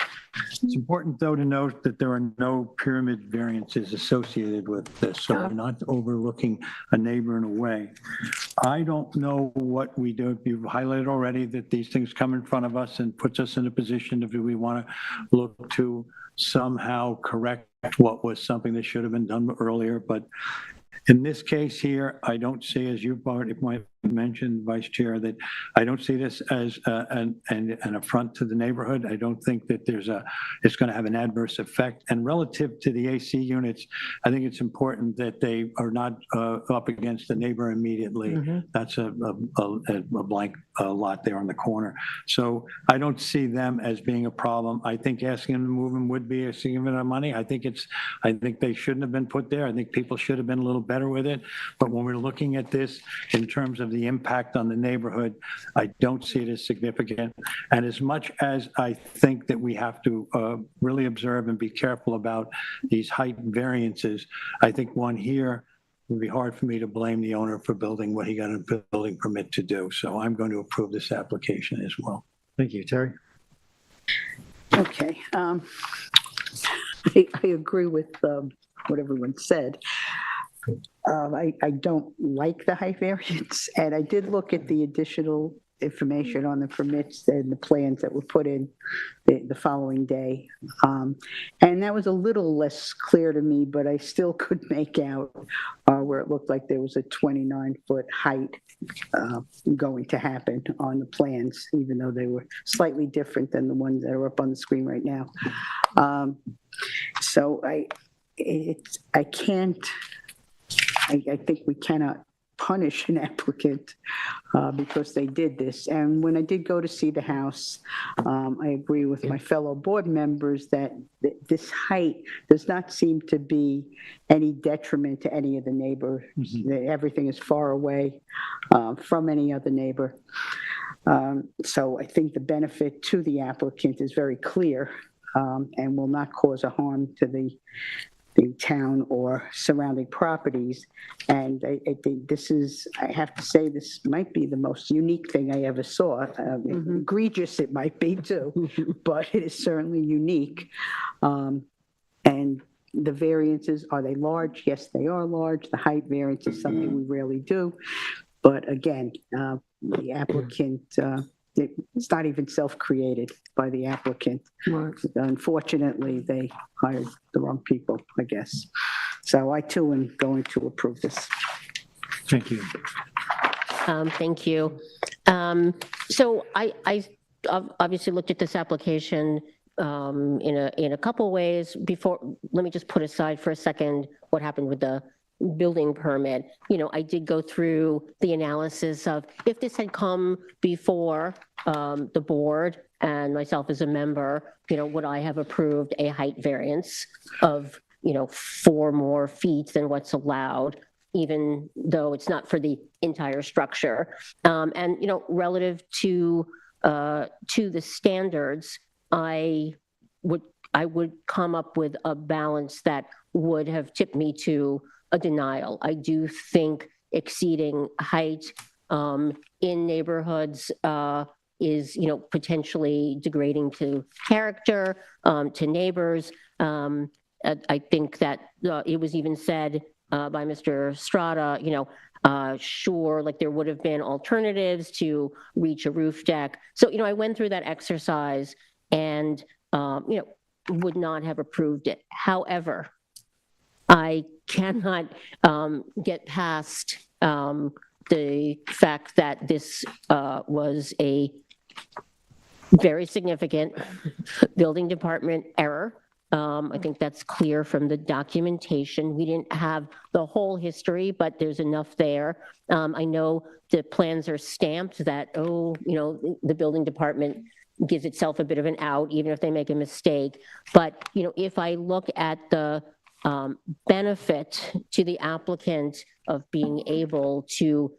It's important though to note that there are no pyramid variances associated with this, so we're not overlooking a neighbor in a way. I don't know what we do. You've highlighted already that these things come in front of us and puts us in a position of do we want to look to somehow correct what was something that should have been done earlier. But in this case here, I don't see, as you've already mentioned, Vice Chair, that I don't see this as an affront to the neighborhood. I don't think that it's going to have an adverse effect. And relative to the AC units, I think it's important that they are not up against the neighbor immediately. Mm-hmm. That's a blank lot there on the corner. So I don't see them as being a problem. I think asking them to move them would be a significant amount of money. I think they shouldn't have been put there. I think people should have been a little better with it. But when we're looking at this in terms of the impact on the neighborhood, I don't see it as significant. And as much as I think that we have to really observe and be careful about these height variances, I think one here it would be hard for me to blame the owner for building what he got a building permit to do. So I'm going to approve this application as well. Thank you. Terry? Okay. I agree with what everyone said. I don't like the height variance, and I did look at the additional information on the permits and the plans that were put in the following day. And that was a little less clear to me, but I still could make out where it looked like there was a 29-foot height going to happen on the plans, even though they were slightly different than the ones that are up on the screen right now. So I think we cannot punish an applicant because they did this. And when I did go to see the house, I agree with my fellow board members that this height does not seem to be any detriment to any of the neighbors. Mm-hmm. Everything is far away from any other neighbor. So I think the benefit to the applicant is very clear and will not cause a harm to the town or surrounding properties. And I think this is, I have to say, this might be the most unique thing I ever saw. Mm-hmm. Egregious it might be too, but it is certainly unique. And the variances, are they large? Yes, they are large. The height variance is something we rarely do. But again, the applicant, it's not even self-created by the applicant. Right. Unfortunately, they hired the wrong people, I guess. So I too am going to approve this. Thank you. Thank you. So I obviously looked at this application in a couple ways. Before, let me just put aside for a second what happened with the building permit. I did go through the analysis of if this had come before the board and myself as a member, would I have approved a height variance of 4 more feet than what's allowed, even though it's not for the entire structure. And relative to the standards, I would come up with a balance that would have tipped me to a denial. I do think exceeding height in neighborhoods is, potentially degrading to character, to neighbors. I think that it was even said by Mr. Strada, sure, like there would have been alternatives to reach a roof deck. So, I went through that exercise and, would not have approved it. However, I cannot get past the fact that this was a very significant building department error. I think that's clear from the documentation. We didn't have the whole history, but there's enough there. I know the plans are stamped that, the building department gives itself a bit of an out, even if they make a mistake. But, if I look at the benefit to the applicant of being able to,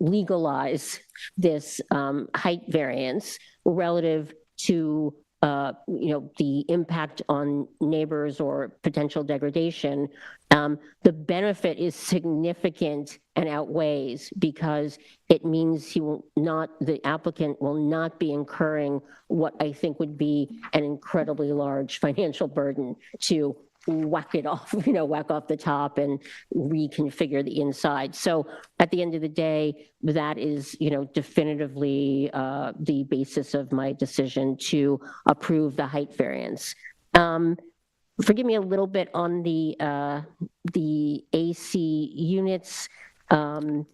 legalize this height variance relative to the impact on neighbors or potential degradation, the benefit is significant and outweighs, because it means the applicant will not be incurring what I think would be an incredibly large financial burden to whack off the top and reconfigure the inside. So at the end of the day, that is, definitively the basis of my decision to approve the height variance. Forgive me a little bit on the AC units. To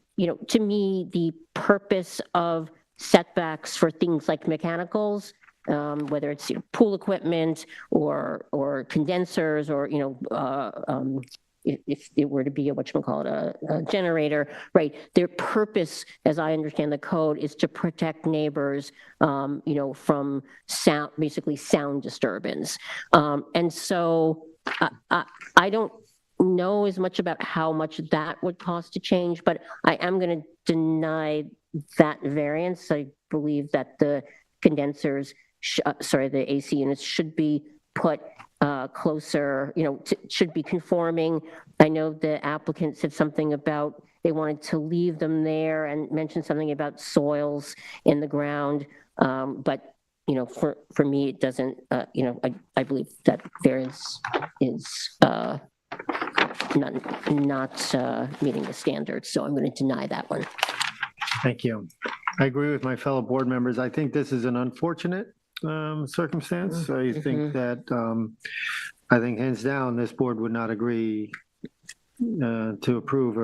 me, the purpose of setbacks for things like mechanicals, whether it's pool equipment or condensers, or if it were to be a generator, right? Their purpose, as I understand the code, is to protect neighbors, from sound, basically sound disturbance. And so I don't know as much about how much that would cost to change, but I am going to deny that variance. I believe that the condensers, the AC units should be put closer, should be conforming. I know the applicant said something about they wanted to leave them there and mentioned something about soils in the ground. But, for me, it doesn't, I believe that variance is not meeting the standards. So I'm going to deny that one. Thank you. I agree with my fellow board members. I think this is an unfortunate circumstance. I think that, I think hands down, this board would not agree to approve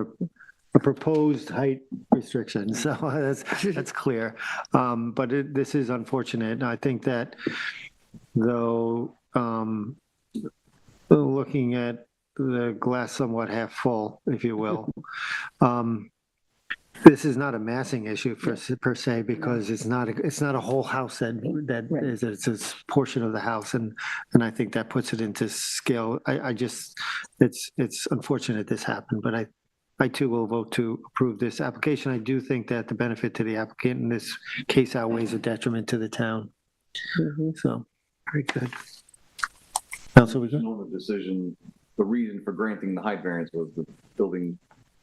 a proposed height restriction. So that's clear. But this is unfortunate. And I think that, though, looking at the glass somewhat half full, if you will, this is not a massing issue per se, because it's not a whole house that Right. it's a portion of the house, and I think that puts it into scale. It's unfortunate this happened, but I too will vote to approve this application. I do think that the benefit to the applicant in this case outweighs the detriment to the town. So, very good. Councilor, we good? The decision, the reason for granting the height variance was the building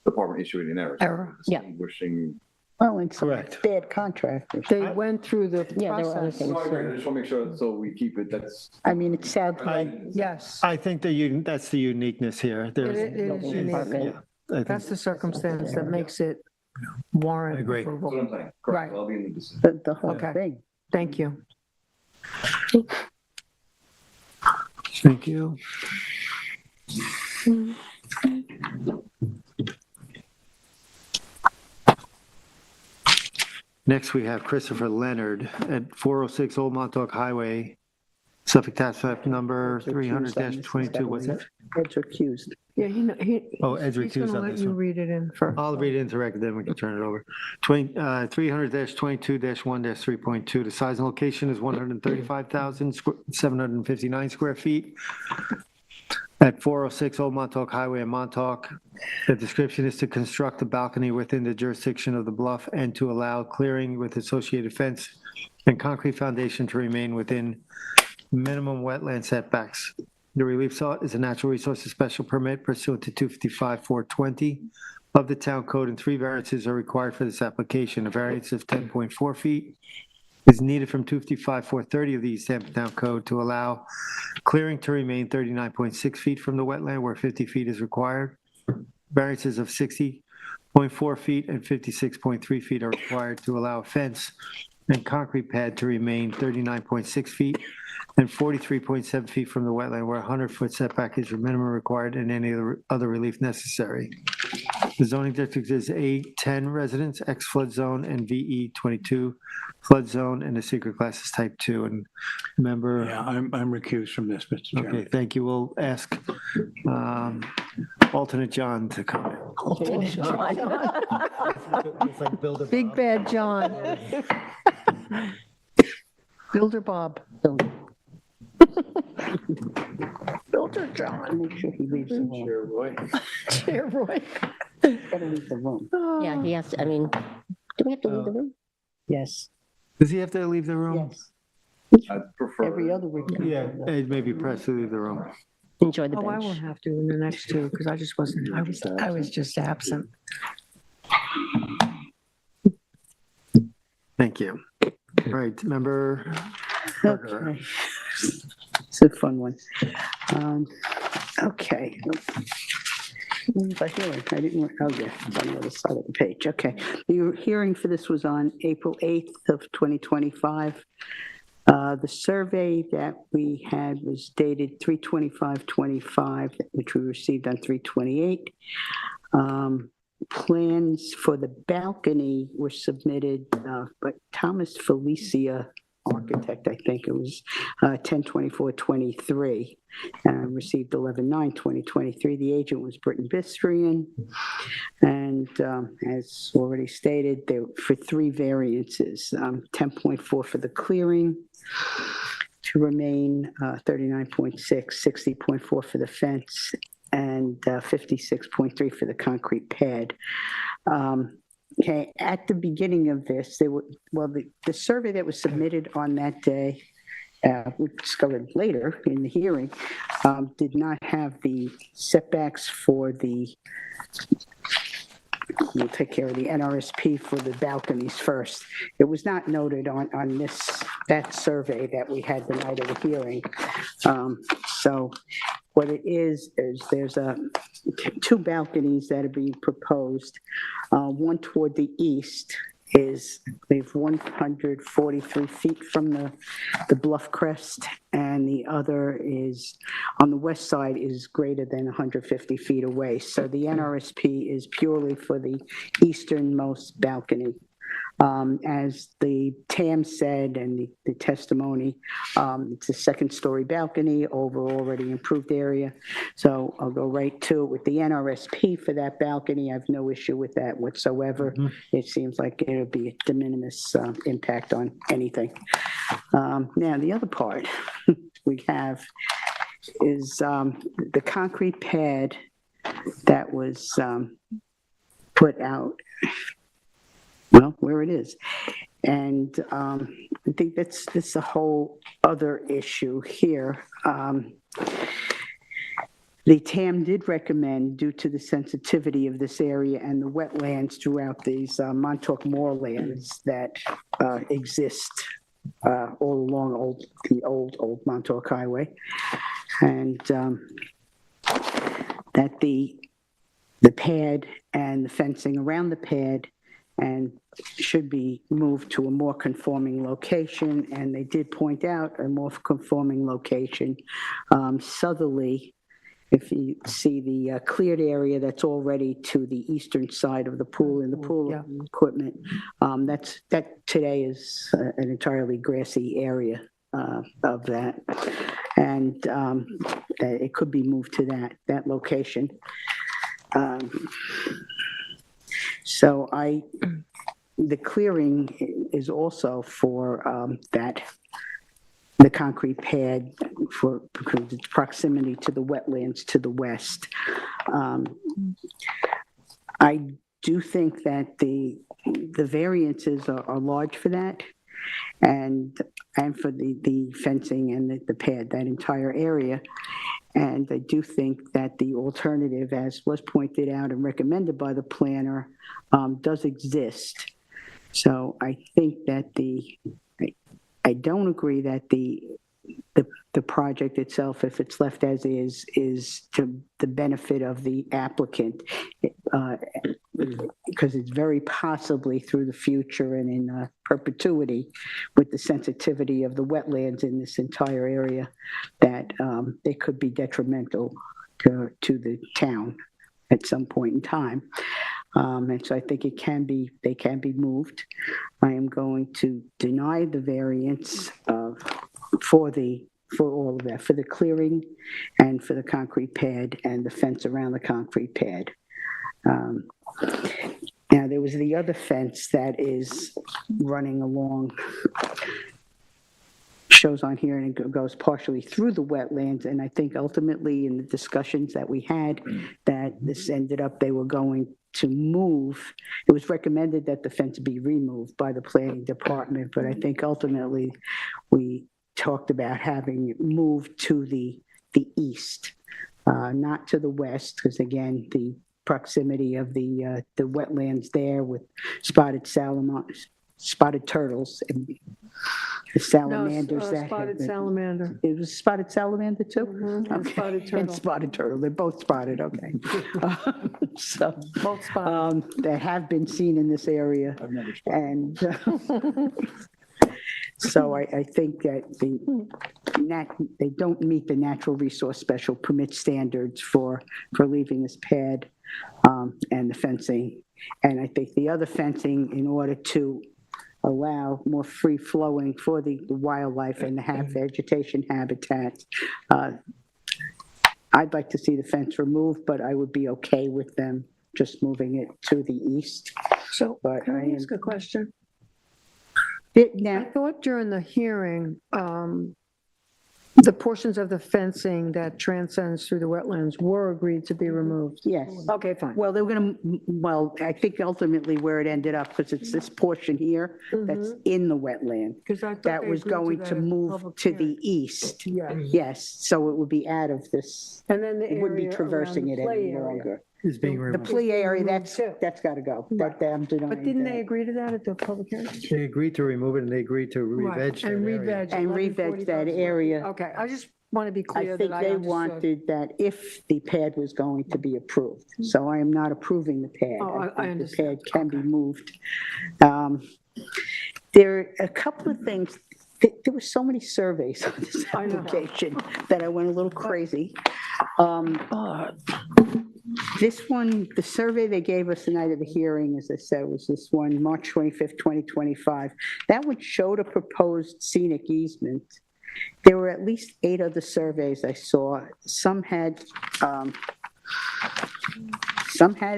department issuing an error. Yeah. Distinguishing. Well, it's Correct. bad contractors. They went through the Yeah, there were other process. things. No, I agree. I just want to make sure, so we keep it, that's. I mean, it sounds like, Yes, I think that's the uniqueness here. it There's, is Building unique. department. yeah, I think- That's the circumstance that makes it warrant I agree. That's what approval. I'm saying. Correct. Right. I'll be in the decision. the whole Okay. thing. Thank you. Thank you. Next, we have Christopher Leonard at 406 Old Montauk Highway, Suffolk Tax Map number 300-22. What's that? Ed's accused. Yeah, Oh, Ed's he's recused going to on let this you one. read it in first. I'll read it into record, then we can turn it over. 300-22-1-3.2, the size and location is 135,759 square feet at 406 Old Montauk Highway in Montauk. The description is to construct a balcony within the jurisdiction of the bluff and to allow clearing with associated fence and concrete foundation to remain within minimum wetland setbacks. The relief sought is a natural resources special permit pursuant to 255-420 of the town code, and 3 variances are required for this application. A variance of 10.4 feet is needed from 255-430 of the East Hampton Town Code to allow clearing to remain 39.6 feet from the wetland where 50 feet is required. Variances of 60.4 feet and 56.3 feet are required to allow a fence and concrete pad to remain 39.6 feet and 43.7 feet from the wetland where 100-foot setback is the minimum required and any other relief necessary. The zoning district is A10 residence, X flood zone, and VE 22 flood zone, and the secret class is type 2. And member. Yeah, I'm recused from this, Mr. Chairman. Okay, thank you. We'll ask alternate John to comment. Big bad John. Builder Bob. Builder John. Make sure he leaves the room. Sure, Roy. Chair Roy. Gotta leave the room. Yeah, he has to, I mean, do we have to leave the room? Yes, Does he have to leave the room? yes. I'd prefer. Every other recusal. Yeah, Ed may be pressed to leave the room. Enjoy the Oh, I won't bench. have to in the next two because I just wasn't, I was just absent. Thank you. All right, member Berger. Okay. It's a fun one. Okay. By hearing, I didn't, oh yeah, it's on the other side of the page. Okay. The hearing for this was on April 8th of 2025. The survey that we had was dated 3/25/25, which we received on 3/28. Plans for the balcony were submitted by Thomas Felicia Architect, I think it was 10/24/23, and received 11/9/2023. The agent was Britton Bistrian, and as already stated, there for 3 variances: 10.4 for the clearing to remain 39.6, 60.4 for the fence, and 56.3 for the concrete pad. Okay, at the beginning of this, the survey that was submitted on that day, we discovered later in the hearing, did not have the setbacks for we'll take care of the NRSP for the balconies first. It was not noted on that survey that we had the night of the hearing. So what it is there's 2 balconies that are being proposed. One toward the east is, I believe, 143 feet from the bluff crest, and the other is, on the west side, is greater than 150 feet away. So the NRSP is purely for the easternmost balcony. As the TAM said, and the testimony, it's a 2nd-story balcony over already improved area. So I'll go right to it with the NRSP for that balcony. I have no issue with that whatsoever. It seems like it'll be a de minimis impact on anything. Now, the other part we have is the concrete pad that was put out. Well, where it is. And I think that's a whole other issue here. The TAM did recommend, due to the sensitivity of this area and the wetlands throughout these Montauk moorlands that exist all along the old Montauk Highway, and that the pad and the fencing around the pad and should be moved to a more conforming location, and they did point out a more conforming location southerly if you see the cleared area that's already to the eastern side of the pool and the pool Yeah. equipment, that today is an entirely grassy area of that. And that it could be moved to that location. So the clearing is also for the concrete pad because its proximity to the wetlands to the west. I do think that the variances are large for that and for the fencing and the pad, that entire area. And I do think that the alternative, as was pointed out and recommended by the planner, does exist. So I think that I don't agree that the project itself, if it's left as is to the benefit of the applicant, because it's very possibly through the future and in perpetuity with the sensitivity of the wetlands in this entire area, that they could be detrimental to the town at some point in time. And so I think they can be moved. I am going to deny the variance for all of that, for the clearing and for the concrete pad and the fence around the concrete pad. Now, there was the other fence that is running along, shows on here, and it goes partially through the wetlands. And I think ultimately in the discussions that we had, that this ended up, they were going to move. It was recommended that the fence be removed by the planning department, but I think ultimately we talked about having it moved to the east, not to the west, because again, the proximity of the wetlands there with spotted turtles and the salamanders. No, spotted salamander. It was spotted salamander too? Mhm, and Okay. spotted turtle. And spotted turtle, they're both spotted, okay. So, Both spotted. that have been seen in this area. I've never spotted. And so I think that they don't meet the natural resource special permit standards for leaving this pad and the fencing. And I think the other fencing, in order to allow more free flowing for the wildlife and the vegetation habitat, I'd like to see the fence removed, but I would be okay with them just moving it to the east. So But can I I am- ask a question? I Now, thought during the hearing, the portions of the fencing that transcends through the wetlands were agreed to be removed. yes. Okay, fine. Well, they were going to, well, I think ultimately where it ended up, because it's this portion here that's in the wetland, Because I thought that they was agreed going that to at the move public to hearing. the east. Yeah. Yes, so it would be out of this, And then the it wouldn't be area traversing around it the play any area. longer. Is being The removed. plea area, removed too. that's got to go. That I'm denying But didn't they that. agree to that at the public hearing? They agreed to remove it and they agreed to Right, re-veg that and area. re-veg. And re-veg 1145 that square feet. area. Okay, I just want to be I clear think that I they understood. wanted that if the pad was going to be approved. So I am not approving the pad. Oh, I think the understand. pad can be Okay. moved. There are a couple of things. There were so many surveys on this I know. application that I went a little crazy. This one, the survey they gave us the night of the hearing, as I said, was this one, March 25th, 2025. That one showed a proposed scenic easement. There were at least 8 other surveys I saw. Some had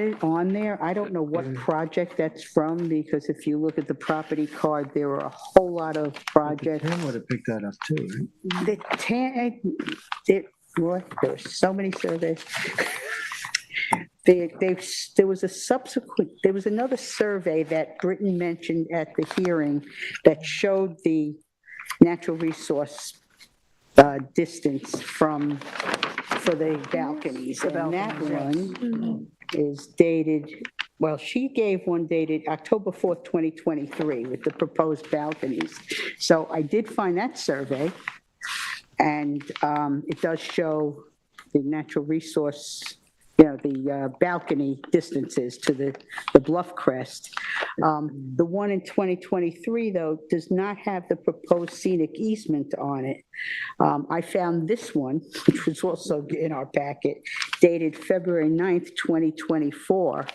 it on there. I don't know what project that's from, because if you look at the property card, there were a whole lot of projects. Tim would have picked that up too, right? There were so many surveys. There was another survey that Britton mentioned at the hearing that showed the natural resource distance for the balconies. And that one is dated, well, she gave one dated October 4th, 2023 with the proposed balconies. So I did find that survey, and it does show the natural resource the balcony distances to the bluff crest. The one in 2023, though, does not have the proposed scenic easement on it. I found this one, which was also in our packet, dated February 9th, 2024,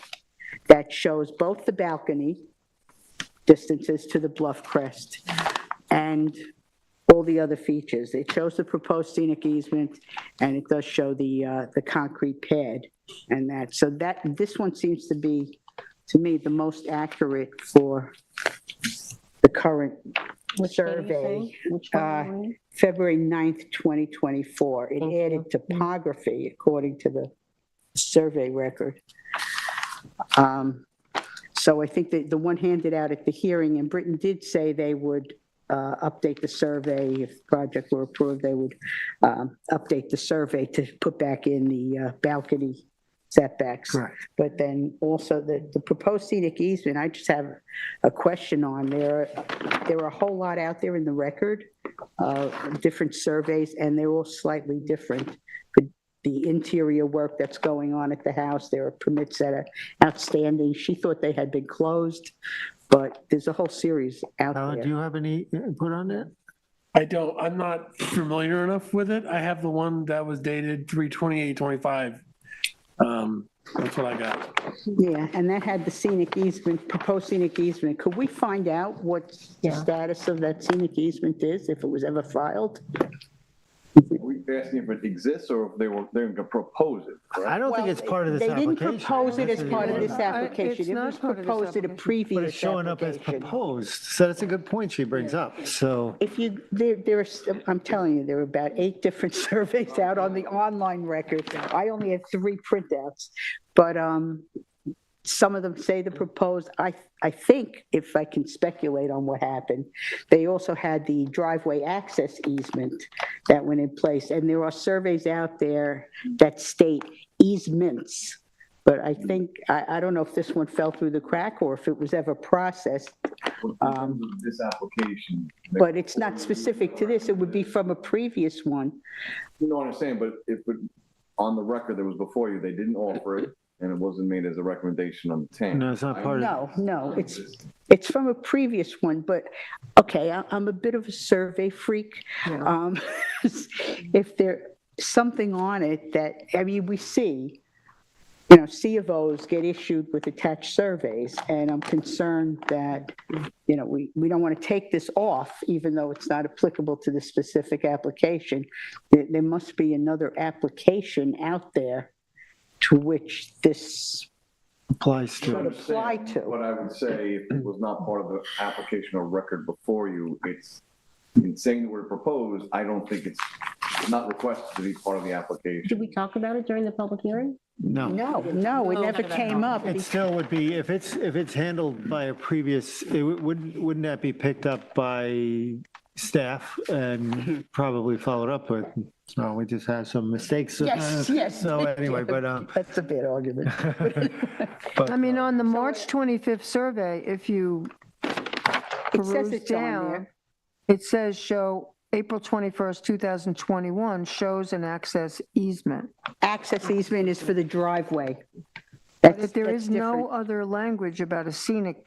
that shows both the balcony distances to the bluff crest and all the other features. It shows the proposed scenic easement, and it does show the concrete pad and that. So this one seems to be, to me, the most accurate for the current Which day are you survey. saying? Which one are you on? February 9th, 2024. It Thank you. added topography according to the survey record. So I think that the one handed out at the hearing, and Britain did say they would update the survey. If the project were approved, they would update the survey to put back in the balcony setbacks. Correct. But then also the proposed scenic easement, I just have a question on. There are a whole lot out there in the record, different surveys, and they're all slightly different. The interior work that's going on at the house, there are permits that are outstanding. She thought they had been closed, but there's a whole series out Alan, do there. you have any input on that? I'm not familiar enough with it. I have the one that was dated 3/28/25. That's what I got. Yeah, and that had the scenic easement, proposed scenic easement. Could we find out what the status of that scenic easement is, if it was ever filed? We asking if it exists or if they're going to propose it, correct? I don't think it's part of this They application. didn't propose it as part of this It's application. It not was part of this proposed at a application. But previous it's showing up as application. proposed, so that's a good point she brings up, so. If you, I'm telling you, there are about 8 different surveys out on the online record. I only had 3 printouts, but some of them say the proposed, I think, if I can speculate on what happened, they also had the driveway access easement that went in place, and there are surveys out there that state easements. But I think, I don't know if this one fell through the crack or if it was ever processed. This application. But it's not specific to this. It would be from a previous one. You know what I'm saying, but if it, on the record that was before you, they didn't offer it and it wasn't made as a recommendation on the 10th. No, it's not part of. No, it's from a previous one, but, okay, I'm a bit of a survey freak. If there's something on it that, I mean, we see, C of Os get issued with attached surveys, and I'm concerned that, we don't want to take this off, even though it's not applicable to the specific application. There must be another application out there to which this Applies should to. apply to. But I would say if it was not part of the application or record before you, it's, in saying the word proposed, I don't think it's not requested to be part of the application. Did we talk about it during the public hearing? No. No, it never came up. It still would be, if it's handled by a previous, wouldn't that be picked up by staff and probably followed up with? No, we just had some mistakes. Yes. So anyway, but, That's a bad argument. I mean, on the March 25th survey, if you It says peruse it's on down, there. it says show April 21st, 2021 shows an access easement. Access easement is for the driveway. But there is that's no different. other language about a scenic,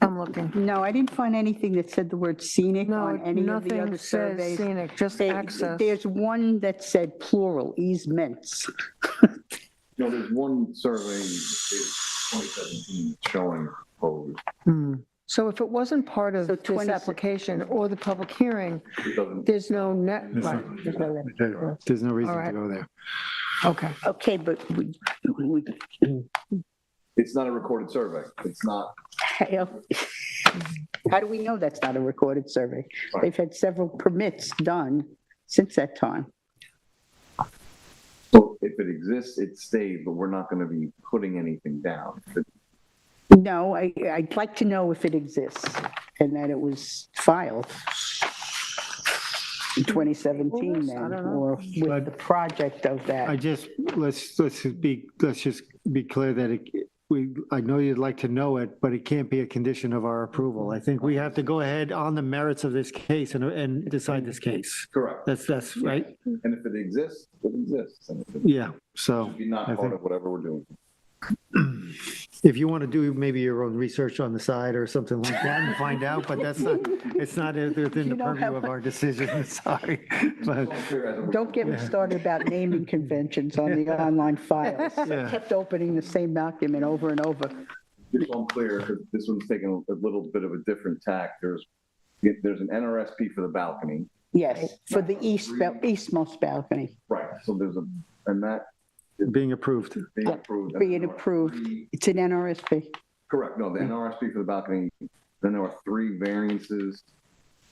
I'm looking. No, I didn't find anything that said the word scenic No, on any of the nothing other says surveys. scenic, just access. There's one that said plural, easements. There's one survey, it's 2017, showing proposed. So if it wasn't part of So this 26 application or the public hearing, It doesn't, there's no net, right, there's no net. there's no reason All to right. go there. Okay. Okay, but it's not a recorded survey. It's not, how do we know that's not a recorded survey? Right. They've had several permits done since that time. so if it exists, it stays, but we're not going to be putting anything down. No, I'd like to know if it exists and that it was filed in 2017 then, or with the project of that. I just, let's just be clear that I know you'd like to know it, but it can't be a condition of our approval. I think we have to go ahead on the merits of this case and decide this case. Correct. That's right? And if it exists, it exists. And if it- Yeah, So Should be not I part think of whatever we're doing. if you want to do maybe your own research on the side or something like that and find out, but that's not, it's not within the don't have- purview of our decision, sorry. But Don't get me started about naming conventions on the online files. I Yeah. kept opening the same document over and over. Just so I'm clear, because this one's taking a little bit of a different tack. There's an NRSP for the balcony. Yes, for the eastmost balcony, Right. So and that being approved. being approved. being approved. It's an NRSP. Correct. No, the NRSP for the balcony, then there are 3 variances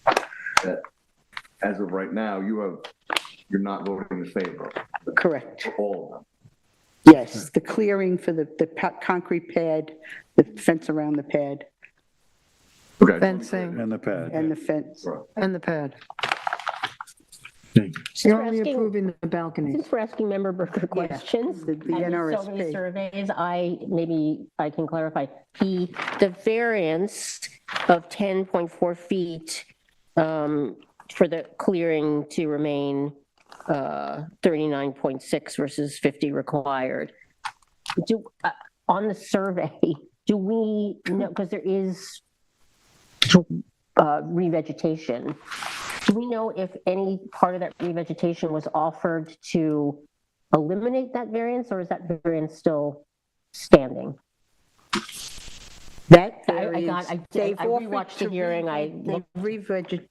that, as of right now, you're not voting in favor of. Correct. For all of them. Yes, the clearing for the concrete pad, the fence around the pad, Okay. Fencing And the pad. and the fence. Right. and the pad. Since You're we're only asking- approving the balconies. Since we're asking member Berger questions, the and there's so many NRSP. surveys, maybe I can clarify. The variance of 10.4 feet for the clearing to remain 39.6 versus 50 required. On the survey, do we know, because there is revegetation, do we know if any part of that revegetation was offered to eliminate that variance, or is that variance still standing? That I variance, they've rewatched offered the to hearing,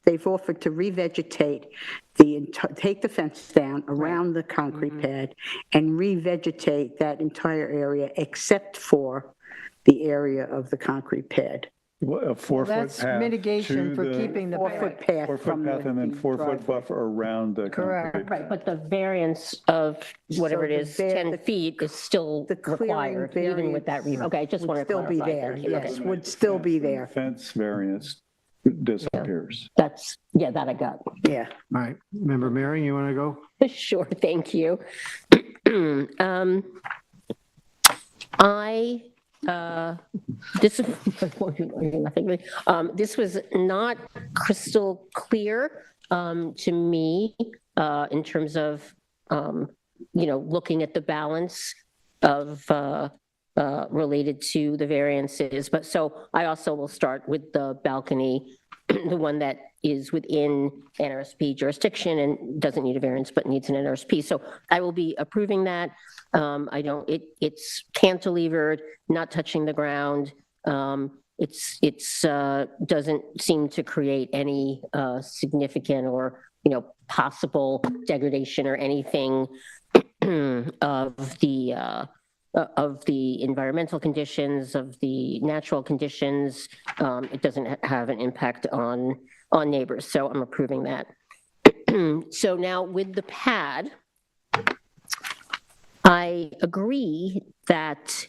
they've offered to revegetate take the fence down around the concrete pad and revegetate that entire area except for the area of the concrete pad. A 4-foot That's path mitigation to for the keeping the 4-foot pad. path 4-foot from path and then the 4-foot driveway. buffer around the Correct. concrete. Right, but the variance of whatever it So is, 10 feet is still the clearing required, even with that. variance Okay, I just want Would to still be clarify. there, Thank you. yes, Okay. would still be there, Fence variance disappears. That I got. yeah. All right, Member Mary, you want to go? Sure, thank you. This this was not crystal clear to me in terms of looking at the balance of related to the variances. But so I also will start with the balcony, the one that is within NRSP jurisdiction and doesn't need a variance, but needs an NRSP. So I will be approving that. It's cantilevered, not touching the ground. It's doesn't seem to create any significant or, possible degradation or anything of the environmental conditions, of the natural conditions. It doesn't have an impact on neighbors, so I'm approving that. So now with the pad, I agree that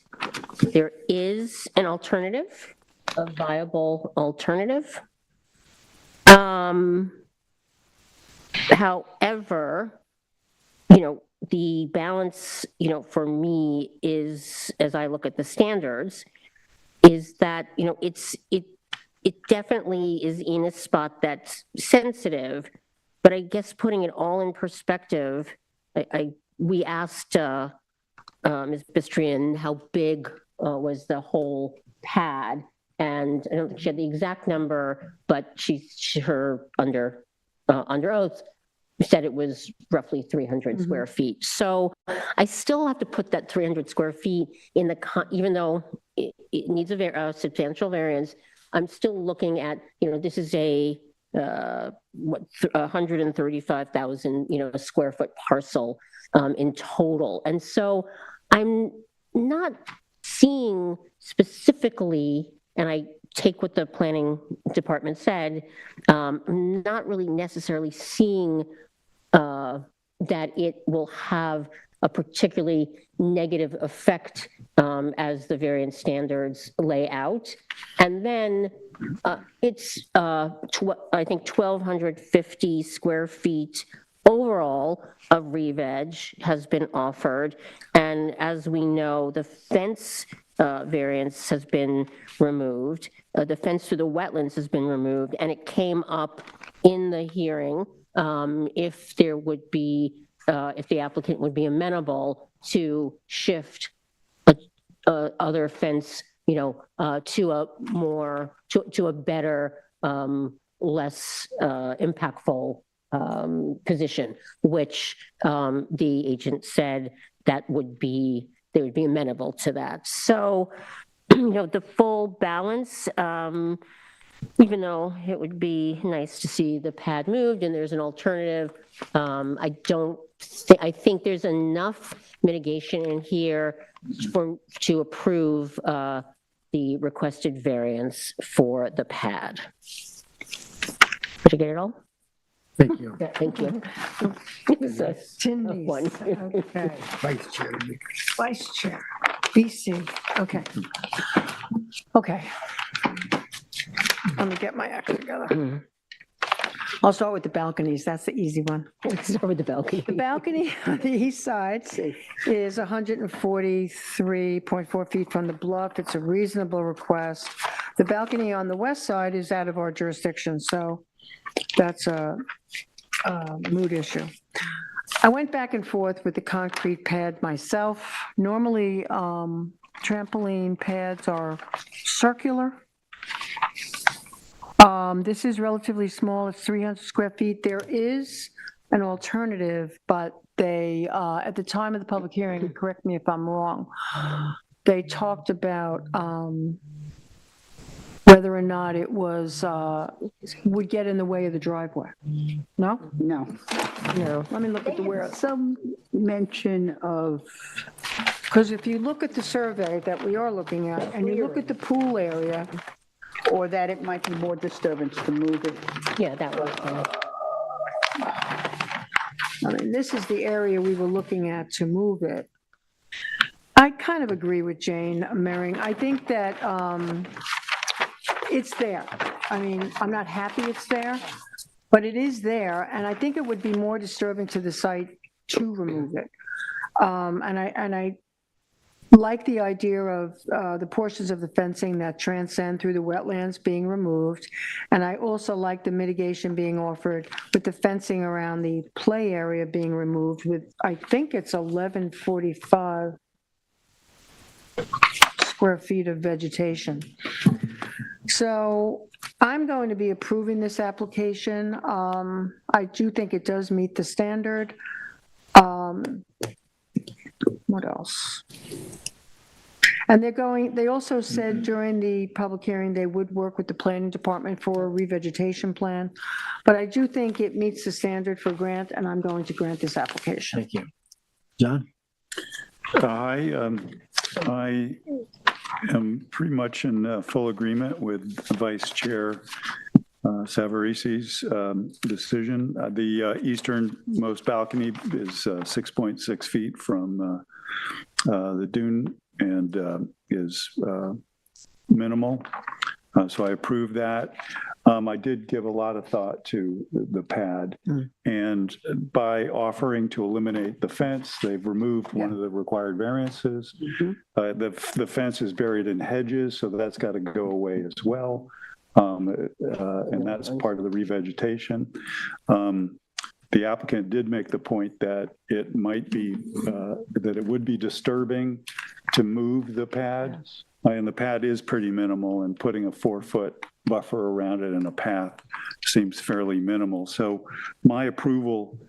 there is an alternative, a viable alternative. However, the balance, for me is, as I look at the standards, is that, it definitely is in a spot that's sensitive, but I guess putting it all in perspective, we asked Ms. Bistrian how big was the whole pad, and I don't think she had the exact number, but her under oath said it was roughly 300 square feet. So I still have to put that 300 square feet in even though it needs a substantial variance, I'm still looking at, this is a 135,000, square foot parcel in total. And so I'm not seeing specifically, and I take what the planning department said, not really necessarily seeing that it will have a particularly negative effect as the variance standards lay out. And then it's, I think, 1,250 square feet overall of re-veg has been offered. And as we know, the fence variance has been removed. The fence to the wetlands has been removed, and it came up in the hearing if there would be, if the applicant would be amenable to shift other fence, to a more, to a better, less impactful position, which the agent said that they would be amenable to that. So, the full balance, even though it would be nice to see the pad moved and there's an alternative, I think there's enough mitigation in here to approve the requested variance for the pad. Did you get it all? Thank you. Yeah, thank you. It's a Denise, one. okay. Vice Chair. Vice Chair, BC, okay. Okay. Let me get my act together. I'll start with the balconies, that's the easy one. Let's start with the balcony. The balcony on the east side is 143.4 feet from the bluff. It's a reasonable request. The balcony on the west side is out of our jurisdiction, so that's a moot issue. I went back and forth with the concrete pad myself. Normally, trampoline pads are circular. This is relatively small, it's 300 square feet. There is an alternative, but they, at the time of the public hearing, correct me if I'm wrong, they talked about whether or not it was, would get in the way of the driveway. No? No. No. Let me look at the where. Some mention of, Because if you look at the survey that we are looking at, and you look at the pool area, or that it might be more disturbance to move it. Yeah, that one. I mean, this is the area we were looking at to move it. I kind of agree with Jane Mering. I think that it's there. I mean, I'm not happy it's there, but it is there, and I think it would be more disturbing to the site to remove it. And I like the idea of the portions of the fencing that transcend through the wetlands being removed. And I also like the mitigation being offered with the fencing around the play area being removed with, I think it's 1145 square feet of vegetation. So I'm going to be approving this application. I do think it does meet the standard. What else? And they also said during the public hearing, they would work with the planning department for a revegetation plan. But I do think it meets the standard for grant, and I'm going to grant this application. Thank you. John? I am pretty much in full agreement with Vice Chair Savaresi's decision. The easternmost balcony is 6.6 feet from the dune and is minimal. So I approve that. I did give a lot of thought to the pad, and by offering to eliminate the fence, they've removed one of the required variances. The fence is buried in hedges, so that's got to go away as well. And that's part of the revegetation. The applicant did make the point that it might be, that it would be disturbing to move the pad. And the pad is pretty minimal, and putting a 4-foot buffer around it in a path seems fairly minimal. So my approval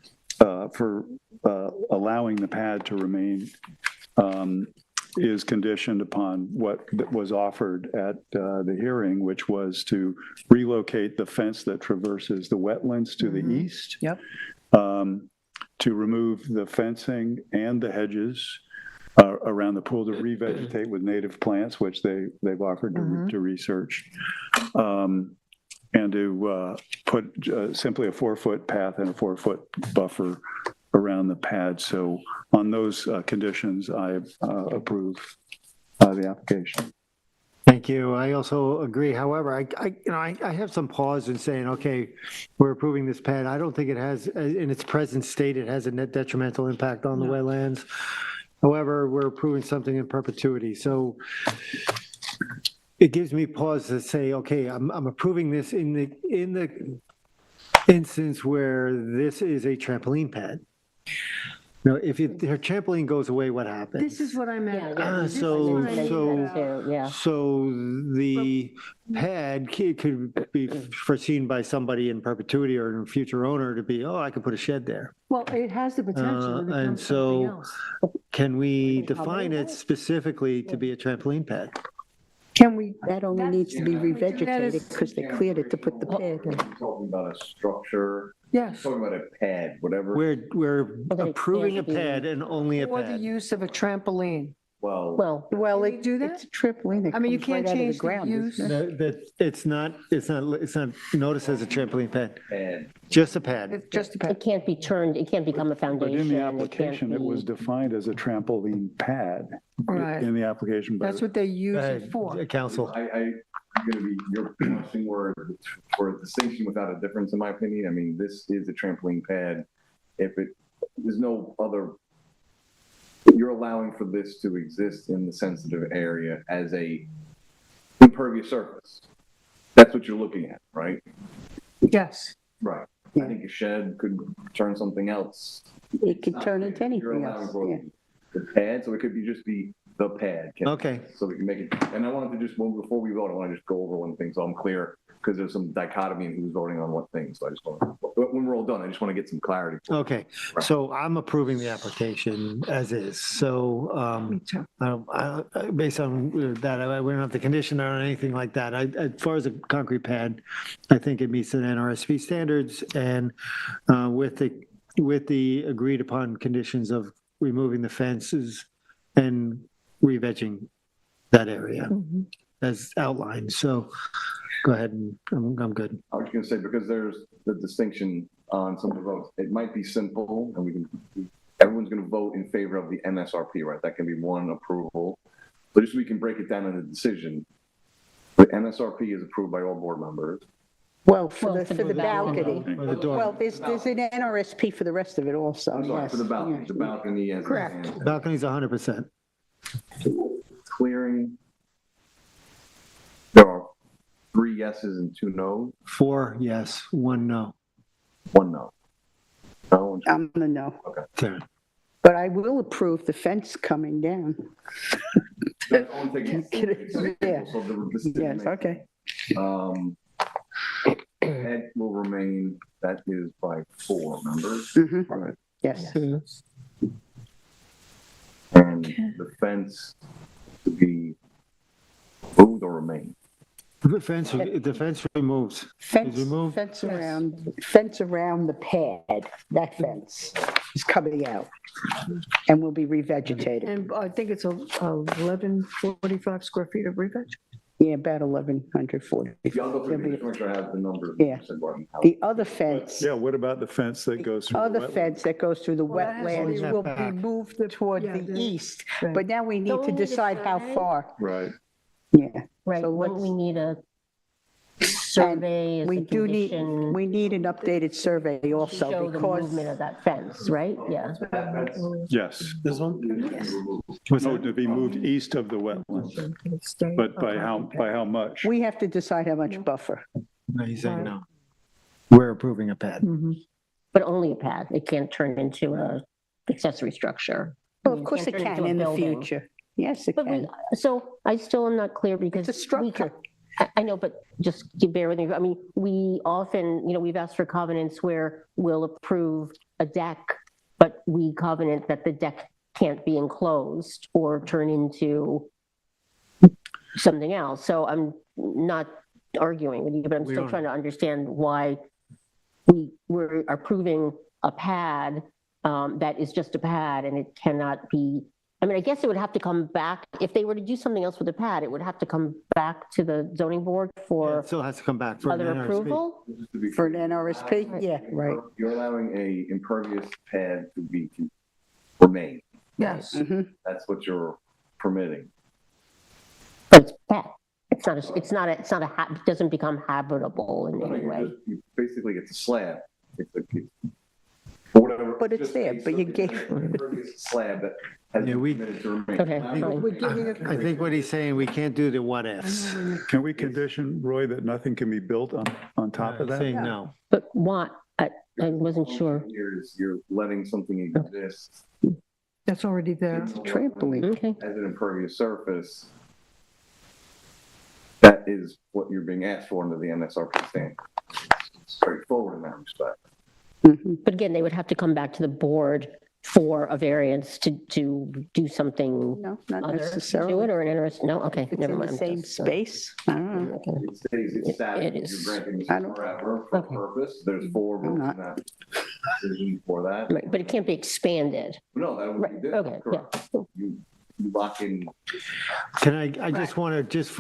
for allowing the pad to remain is conditioned upon what was offered at the hearing, which was to relocate the fence that traverses the wetlands to the east. Yep. To remove the fencing and the hedges around the pool to revegetate with native plants, which they've offered to research, and to put simply a 4-foot path and a 4-foot buffer around the pad. So on those conditions, I approve the application. Thank you. I also agree. However, I have some pause in saying, okay, we're approving this pad. I don't think it has, in its present state, it has a net detrimental impact on the wetlands. However, we're approving something in perpetuity. So it gives me pause to say, okay, I'm approving this in the instance where this is a trampoline pad. No, if her trampoline goes away, what happens? This is what I meant. Yeah, This is so- what I meant. so- Yeah. So the pad could be foreseen by somebody in perpetuity or a future owner to be, oh, I could put a shed there. Well, it has the potential to And become something so else. can we define it specifically to be a trampoline pad? Can we? That only needs to be Can we do that revegetated as- because they cleared it to put the pad in. You're talking about a structure, Yes. talking about a pad, whatever. We're Okay, approving a can't be- pad and only a Or the pad. use of a trampoline. Well, Well, Well, Can we do that? it's a trampoline that I mean, you comes right can't out of change the the ground. use. isn't it? That it's not noticed as a trampoline pad, pad. just a pad. It's just a it pad. can't be turned, it can't become a But foundation. in the can't application, it was be- defined as a trampoline pad Right. in the application. but That's what they use it for. Council. I'm gonna be, you're pushing word for a distinction without a difference, in my opinion. I mean, this is a trampoline pad. There's no other, you're allowing for this to exist in the sensitive area as a impervious surface. That's what you're looking at, right? Yes. Right. I think a shed could turn something else. It could turn into You're anything allowing else, for yeah. the pad, so it could be just be the pad. Okay. So we can make it, and I wanted to just, well, before we vote, I want to just go over one thing so I'm clear, because there's some dichotomy in who's voting on what things. So I just want to, when we're all done, I just want to get some clarity. Okay, so I'm approving the application as is. So Me too. based on that, we don't have to condition it or anything like that. As far as a concrete pad, I think it meets the NRSP standards and with the agreed upon conditions of removing the fences and re-vegging that area as outlined. So go ahead and I'm good. I was going to say, because there's the distinction on some of the votes, it might be simple and everyone's going to vote in favor of the MSRP, right? That can be one approval. But just so we can break it down in a decision, the MSRP is approved by all board members. Well, Well, for the balcony. For the door. Well, there's an NRSP for the rest of it also, I'm sorry, yes. for the balcony, yeah. the balcony as. Correct. Balcony's 100%. Clearing. There are 3 yeses and 2 noes, 4 yes, 1 no. 1 no. No, and I'm gonna no, Karen. but I will approve the fence coming down. that's only taking. Yeah. So the decision Yes, making. okay. Ed will remain, that is by 4 members. Mhm. Yes. And the fence to be moved or remain. The fence removes. Fence, removed? fence around the pad, that fence is coming out and will be revegetated. And I think it's 1145 square feet of re-veg. Yeah, about 1,140. Yeah, I'll go through, just make sure I have the numbers. Yeah. Said what and how. The other fence, Yeah, what about the fence that goes through? the other wetland? fence that goes through the Well, that has to wetlands be will be back. moved toward Yeah, the the- east. right. But now we need Don't to we need a decide how survey? far. Right. Yeah. Right, So wouldn't we let's- need a survey as We a do need, condition we need an updated survey to also show the movement because, of that fence, right? Yeah. Yes. This one? No, to be moved east of the wetland, but by how much? we have to decide how much buffer. No, he's saying no. We're approving a pad. But only a pad. It can't turn into a accessory structure. Well, of course it turn into can a in the building. future. Yes, it But can. so I still am not clear because. It's a structure. I know, but just you bear with me. I mean, we often, we've asked for covenants where we'll approve a deck, but we covenant that the deck can't be enclosed or turn into something else. So I'm not arguing with you, but I'm We still don't- trying to understand why we're approving a pad that is just a pad and it cannot be. I mean, I guess it would have to come back, if they were to do something else with the pad, it would have to come back to the zoning board It for still has to come back for an other NRSP. approval? Just to be For an clear, NRSP, yeah, right. You're allowing a impervious pad to remain. Yes. Mhm. That's what you're permitting. But it's pad. It doesn't become habitable in any way. Basically, it's a slab. For whatever. But it's just there, a but you surface, gave- impervious slab that has Yeah, been we- permitted to remain. Okay, Now, fine. I think what he's saying, we can't do the what ifs. Can we condition, Roy, that nothing can be built on top of Saying that? no. But why? I wasn't sure. You're letting something exist That's already there. Trampoline. Okay, as an impervious surface. That is what you're being asked for under the MSRP standard. Straightforward in that respect. but again, they would have to come back to the board for a variance to do something No, not other to do necessarily. it, or an interest, no, okay, It's never in the mind. same That's, space. I don't know. okay. It stays, it's static, It is. you're granting this I don't- forever for a Okay. purpose. There's 4 votes in not. that decision for that. Right, but it can't be expanded. No, that would Right, be okay, different, correct. You lock in, Can I just want to, just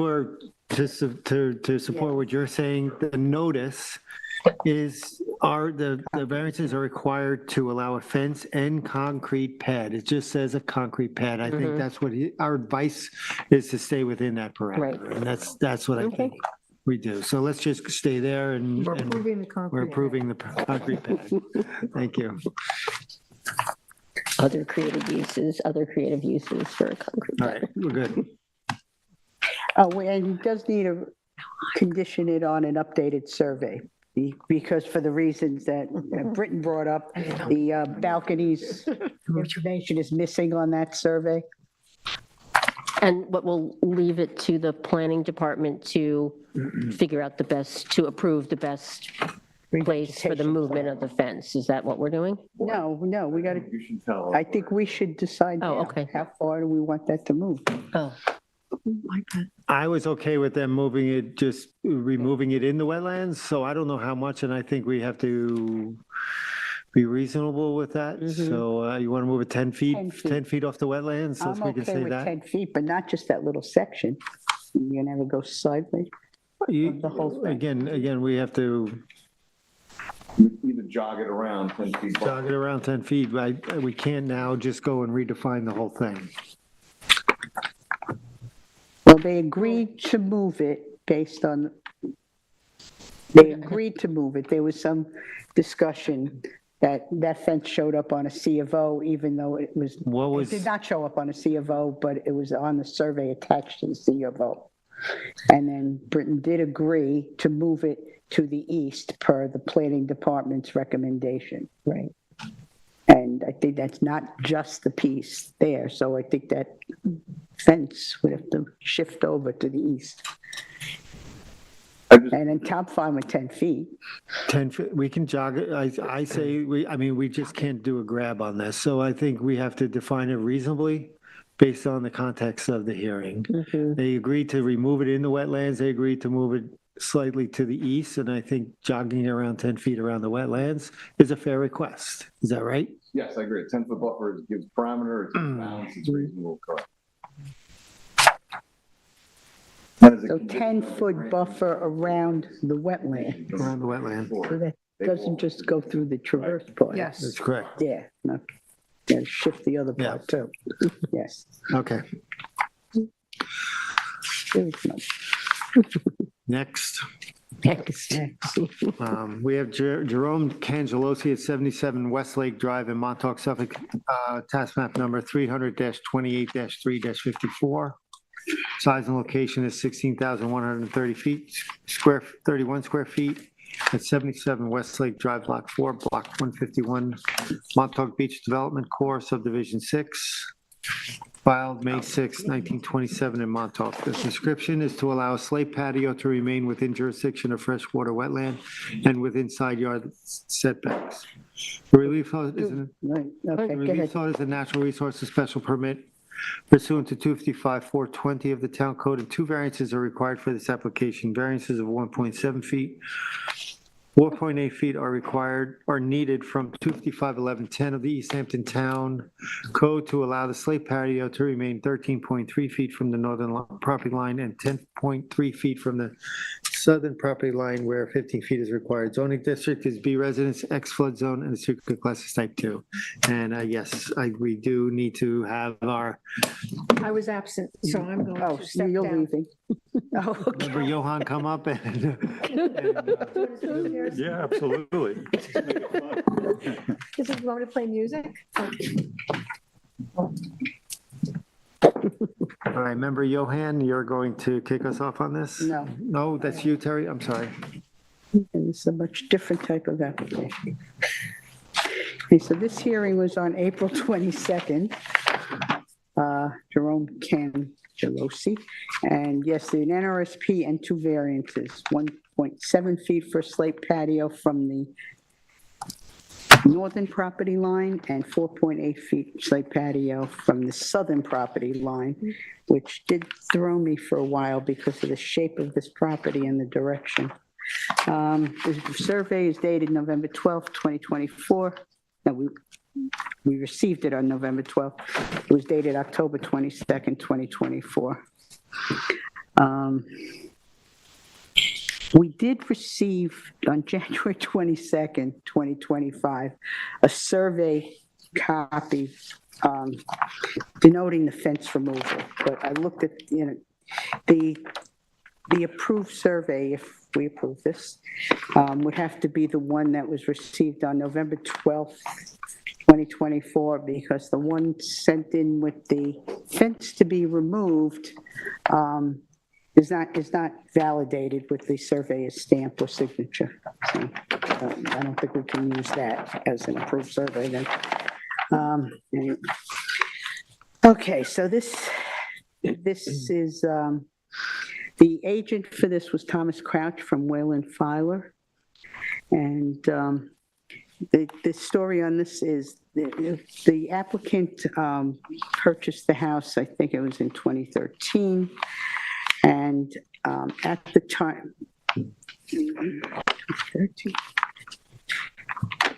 to support what you're saying, the notice is, the variances are required to allow a fence and concrete pad. It just says a concrete pad. I think that's what, our advice is to stay within that Right. parameter. And that's what I Okay. think we do. So let's just stay there and We're and approving the concrete. we're approving the concrete pad. Thank you. Other creative uses for a concrete All pad. right, we're good. Oh, and he does need to condition it on an updated survey, because for the reasons that Britton brought up, the balconies information is missing on that survey. And what we'll leave it to the planning department to figure out to approve the best place for the movement of the fence. Is that what we're doing? No, we got to, you should tell. I think we should decide Oh, now, okay. how far do we want that to move? Oh, I was okay with them moving it, just removing it in the wetlands, so I don't know how much, and I think we have to be reasonable with that. So you want to move it 10 feet, 10 feet. 10 feet off the wetlands, so I'm we can okay say with that? 10 feet, but not just that little section. You never go sideways. the whole thing. Again, we have to Either jog it around 10 feet. jog it around 10 feet, right? We can't now just go and redefine the whole thing. Well, they agreed to move it based on, they agreed to move it. There was some discussion that that fence showed up on a C of O, even though it was, What it was, did not show up on a C of O, but it was on the survey attached to the C of O. And then Britton did agree to move it to the east per the planning department's recommendation. Right. And I think that's not just the piece there, so I think that fence would have to shift over to the east. And then top fine with 10 feet. 10 feet, we can jog it, I say, we just can't do a grab on this, so I think we have to define it reasonably based on the context of the hearing. They agreed to remove it in the wetlands, they agreed to move it slightly to the east, and I think jogging around 10 feet around the wetlands is a fair request. Is that right? Yes, I agree. A 10-foot buffer gives parameter, it's balance, it's reasonable, correct. So 10-foot buffer around the wetland. Around the wetland. So that doesn't just go through the traverse part. Yes. That's correct. Yeah, no, yeah, shift the other part too. Yes. Okay, next. We have Jerome Cangelosi at 77 Westlake Drive in Montauk, Suffolk, task map number 300-28-3-54. Size and location is 16,130 feet, 31 square feet at 77 Westlake Drive, Block 4, Block 151, Montauk Beach Development Corps, Subdivision 6. Filed May 6, 1927 in Montauk. The description is to allow a slate patio to remain within jurisdiction of freshwater wetland and within side yard setbacks. The relief sought is Right, okay, go ahead. a natural resources special permit pursuant to 255-420 of the town code, and 2 variances are required for this application. Variances of 1.7 feet, 4.8 feet are needed from 255-1110 of the East Hampton Town Code to allow the slate patio to remain 13.3 feet from the northern property line and 10.3 feet from the southern property line where 15 feet is required. Zoning district is B residence, X flood zone, and the secret class is type 2. And yes, we do need to have our, I was absent, so I'm going Oh, to step you're down. leaving. Oh, okay. remember Johan come up and Yeah, absolutely. Does it want to play music? all right, member Johan, you're going to kick us off on this? No. No, that's you, Terry? I'm sorry. And it's a much different type of application. Okay, so this hearing was on April 22nd. Jerome Cangelosi. And yes, an NRSP and 2 variances, 1.7 feet for slate patio from the northern property line and 4.8 feet slate patio from the southern property line, which did throw me for a while because of the shape of this property and the direction. The survey is dated November 12th, 2024. Now, we received it on November 12th. It was dated October 22nd, 2024. We did receive on January 22nd, 2025, a survey copy denoting the fence removal. But I looked at, the approved survey, if we approve this, would have to be the one that was received on November 12th, 2024, because the one sent in with the fence to be removed is not validated with the surveyor's stamp or signature. So I don't think we can use that as an approved survey then. Anyway. Okay, so this is, the agent for this was Thomas Crouch from Wayland Filer. And the story on this is the applicant purchased the house, I think it was in 2013. And at the time, 2013.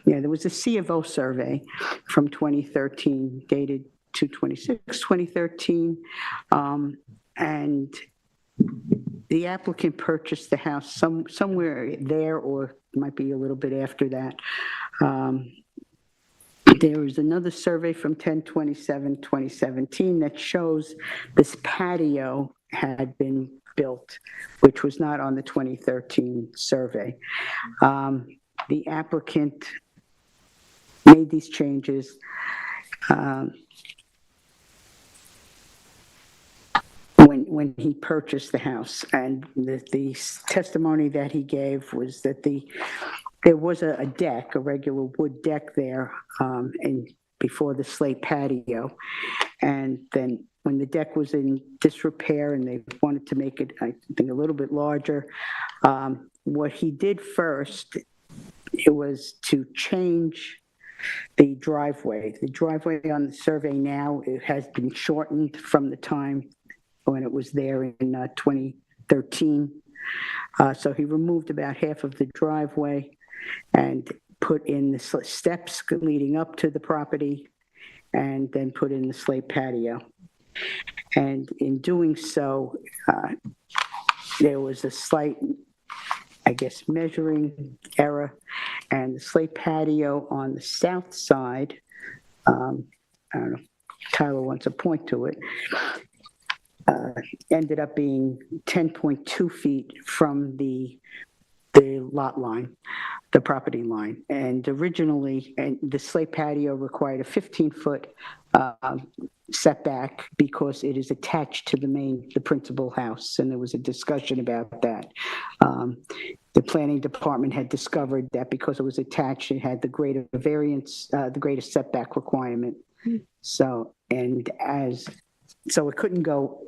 Yeah, there was a C of O survey from 2013 dated 2/26/2013. And the applicant purchased the house somewhere there, or might be a little bit after that. There was another survey from 10/27/2017 that shows this patio had been built, which was not on the 2013 survey. The applicant made these changes. When he purchased the house, and the testimony that he gave was that there was a deck, a regular wood deck there, and before the slate patio, and then when the deck was in disrepair and they wanted to make it, I think, a little bit larger, what he did first, it was to change the driveway. The driveway on the survey now, it has been shortened from the time when it was there in 2013. So he removed about half of the driveway and put in the steps leading up to the property, and then put in the slate patio. And in doing so, there was a slight, I guess, measuring error, and the slate patio on the south side, I don't know, Tyler wants to point to it, ended up being 10.2 feet from the lot line, the property line. And originally, the slate patio required a 15-foot setback because it is attached to the principal house, and there was a discussion about that. The planning department had discovered that because it was attached, it had the greater variance, the greatest setback requirement. So it couldn't go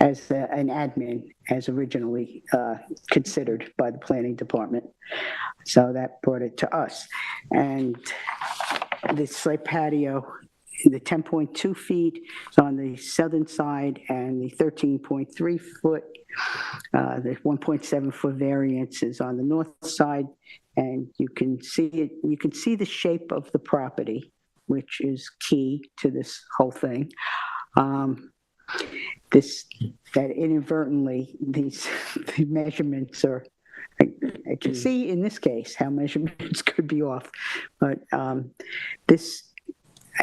as an admin as originally considered by the planning department. So that brought it to us. And the slate patio, the 10.2 feet is on the southern side, and the 13.3 foot, the 1.7 foot variance is on the north side. And you can see it, you can see the shape of the property, which is key to this whole thing. That inadvertently, the measurements are, I can see in this case how measurements could be off, but I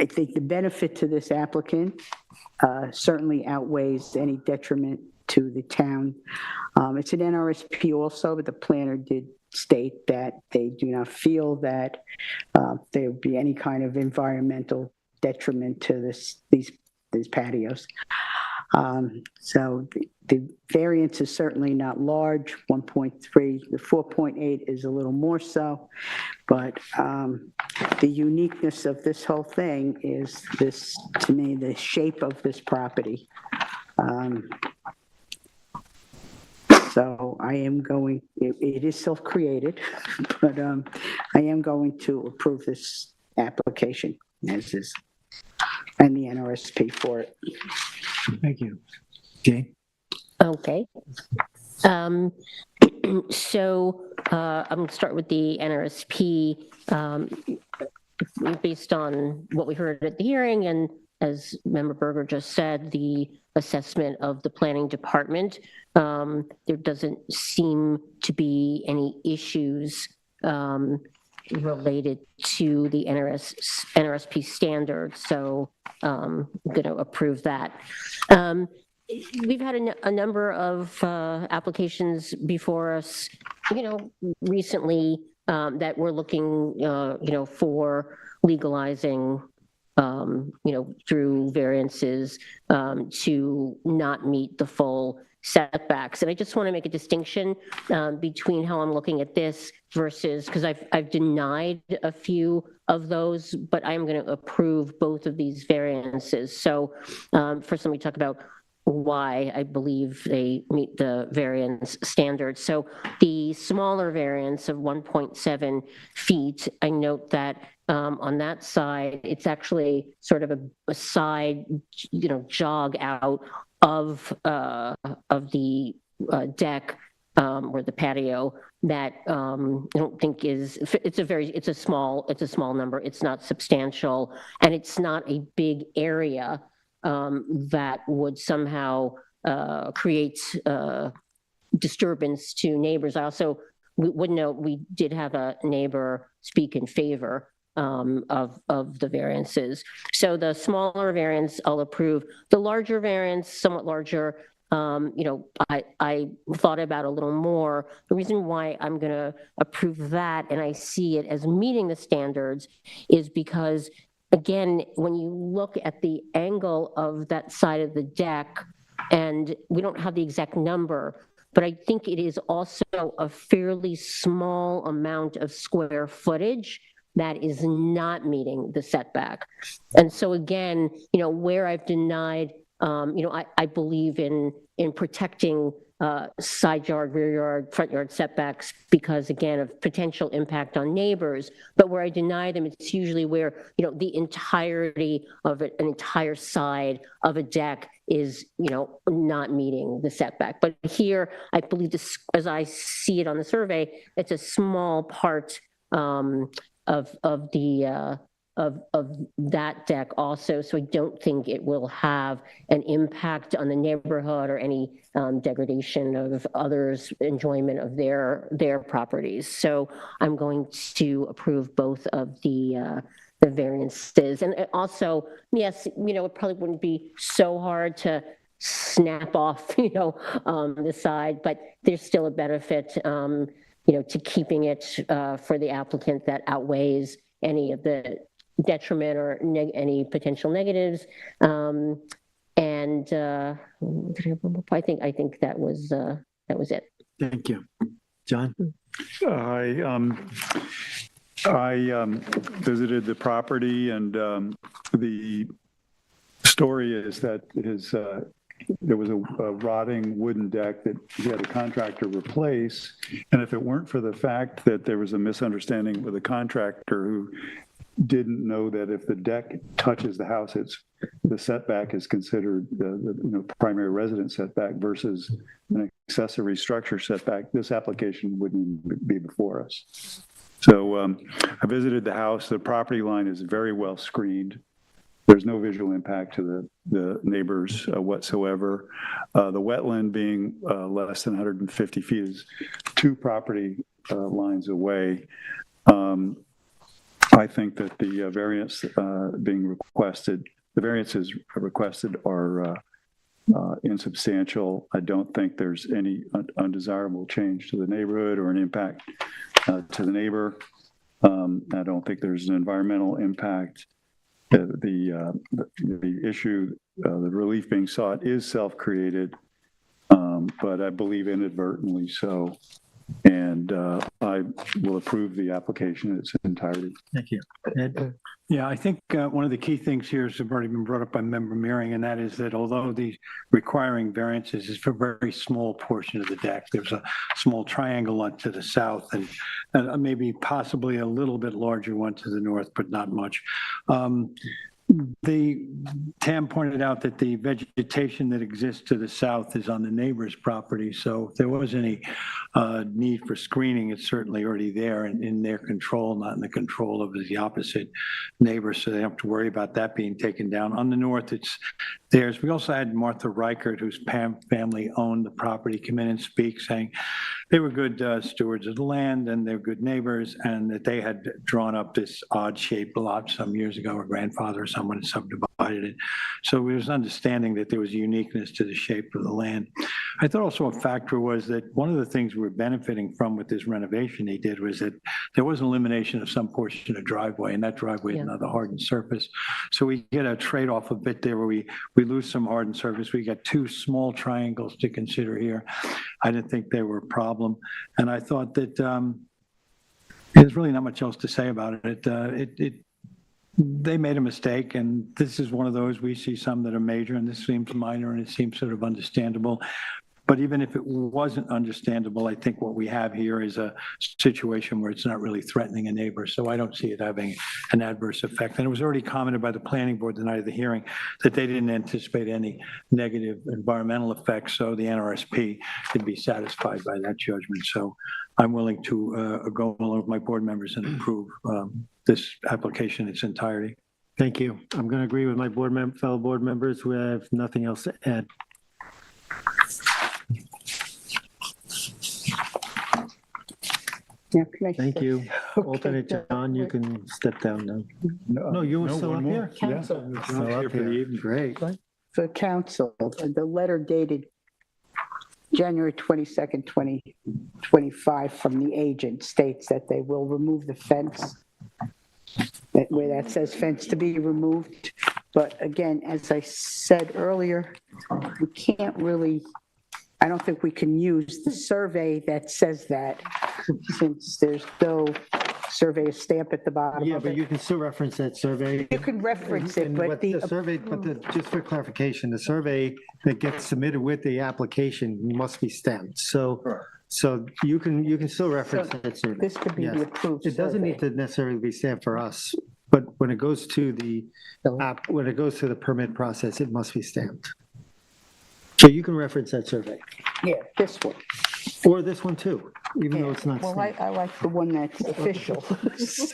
think the benefit to this applicant certainly outweighs any detriment to the town. It's an NRSP also, but the planner did state that they do not feel that there would be any kind of environmental detriment to these patios. So the variance is certainly not large, 1.3. The 4.8 is a little more so, but the uniqueness of this whole thing is this, to me, the shape of this property. So I am going, it is self-created, but I am going to approve this application as is, and the NRSP for it. Thank you. Jane? Okay. So I'm going to start with the NRSP. Based on what we heard at the hearing, and as Member Berger just said, the assessment of the planning department, there doesn't seem to be any issues related to the NRSP standard, so I'm going to approve that. We've had a number of applications before us, recently that we're looking, for legalizing, through variances to not meet the full setbacks. And I just want to make a distinction between how I'm looking at this versus, because I've denied a few of those, but I'm going to approve both of these variances. So first, let me talk about why I believe they meet the variance standards. So the smaller variance of 1.7 feet, I note that on that side, it's actually sort of a side, jog out of the deck or the patio that I don't think is, it's a small number. It's not substantial, and it's not a big area that would somehow create disturbance to neighbors. I also would note we did have a neighbor speak in favor of the variances. So the smaller variance I'll approve. The larger variance, somewhat larger, I thought about a little more. The reason why I'm going to approve that, and I see it as meeting the standards, is because, again, when you look at the angle of that side of the deck, and we don't have the exact number, but I think it is also a fairly small amount of square footage that is not meeting the setback. And so again, where I've denied, I believe in protecting side yard, rear yard, front yard setbacks because, again, of potential impact on neighbors. But where I deny them, it's usually where, the entirety of an entire side of a deck is, not meeting the setback. But here, I believe this, as I see it on the survey, it's a small part of that deck also, so I don't think it will have an impact on the neighborhood or any degradation of others' enjoyment of their properties. So I'm going to approve both of the variances. And also, yes, it probably wouldn't be so hard to snap off, the side, but there's still a benefit, to keeping it for the applicant that outweighs any of the detriment or any potential negatives. And I think that was it. Thank you. John? I visited the property, and the story is that there was a rotting wooden deck that he had a contractor replace, and if it weren't for the fact that there was a misunderstanding with a contractor who didn't know that if the deck touches the house, the setback is considered the primary residence setback versus an accessory structure setback, this application wouldn't even be before us. So I visited the house. The property line is very well screened. There's no visual impact to the neighbors whatsoever. The wetland being less than 150 feet is 2 property lines away. I think that the variances requested are insubstantial. I don't think there's any undesirable change to the neighborhood or an impact to the neighbor. I don't think there's an environmental impact. The issue the relief being sought is self-created, but I believe inadvertently so. And I will approve the application in its entirety. Thank you. Ed? Yeah, I think one of the key things here has already been brought up by Member Mearing, and that is that although the requiring variances is for a very small portion of the deck, there's a small triangle on to the south and maybe possibly a little bit larger one to the north, but not much. Tam pointed out that the vegetation that exists to the south is on the neighbor's property, so if there was any need for screening, it's certainly already there and in their control, not in the control of the opposite neighbor, so they don't have to worry about that being taken down. On the north, it's theirs. We also had Martha Reichert, whose family owned the property, come in and speak, saying they were good stewards of the land and they're good neighbors, and that they had drawn up this odd-shaped lot some years ago. Her grandfather or someone had subdivided it. So there was understanding that there was a uniqueness to the shape of the land. I thought also a factor was that one of the things we were benefiting from with this renovation they did was that there was an elimination of some portion of driveway, and that driveway is another hardened surface. So we get a trade-off a bit there where we lose some hardened surface. We got two small triangles to consider here. I didn't think they were a problem. And I thought that there's really not much else to say about it. They made a mistake, and this is one of those, we see some that are major, and this seems minor, and it seems sort of understandable. But even if it wasn't understandable, I think what we have here is a situation where it's not really threatening a neighbor. So I don't see it having an adverse effect. And it was already commented by the planning board the night of the hearing that they didn't anticipate any negative environmental effects. So the NRSP could be satisfied by that judgment. So I'm willing to go along with my board members and approve this application in its entirety. Thank you. I'm going to agree with my fellow board members who have nothing else to add. Yeah, can I Thank say- you. Okay, Alternate John, you can step down now. No, you were still one up more. here? Yeah. Still up here. Great. For council, the letter dated January 22nd, 2025 from the agent states that they will remove the fence, where that says fence to be removed. But again, as I said earlier, we can't really, I don't think we can use the survey that says that, since there's no survey stamp at the bottom Yeah, of but it. you can still reference that survey. You can reference it, And but what the, survey, just for clarification, the survey that gets submitted with the application must be stamped. So you can still reference that survey. this could be Yes. the approved It doesn't survey. need to necessarily be stamped for us, but when it goes to the when it goes to the permit process, it must be stamped. So you can reference that survey, Yeah, this one. or this one too, even though it's not Well, stamped. I like the one that's official. As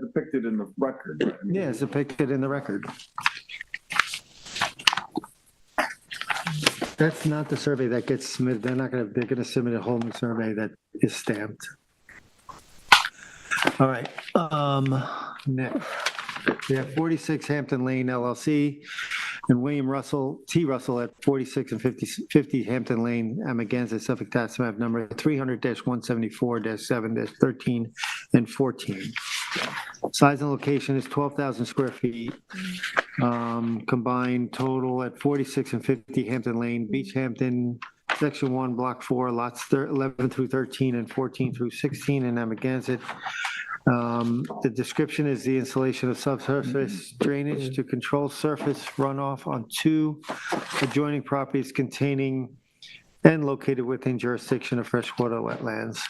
depicted in the record. Right? I mean, Yeah, it's depicted in the record. That's not the survey that gets submitted. They're gonna submit a whole new survey that is stamped. All right, next. We have 46 Hampton Lane LLC and William T. Russell at 46 and 50 Hampton Lane, Amagansett, Suffolk Tax Map number 300-174-7-13 and 14. Size and location is 12,000 square feet. Combined total at 46 and 50 Hampton Lane, Beach Hampton, Section 1, Block 4, lots 11 through 13 and 14 through 16 in Amagansett. The description is the installation of subsurface drainage to control surface runoff on 2 adjoining properties containing and located within jurisdiction of freshwater wetlands.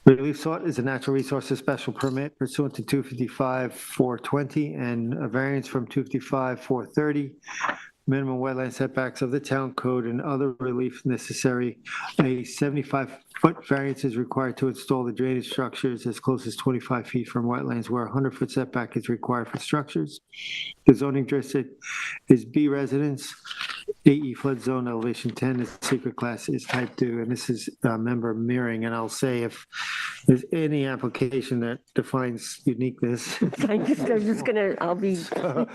Relief sought is a natural resources special permit pursuant to 255-420 and a variance from 255-430. Minimum wetland setbacks of the town code and other relief necessary. A 75-foot variance is required to install the drainage structures as close as 25 feet from wetlands where a 100-foot setback is required for structures. The zoning district is B residence, AE flood zone, elevation 10, the secret class is type 2, and this is member Mearing, and I'll say if there's any application that defines uniqueness. I'm just gonna, I'll be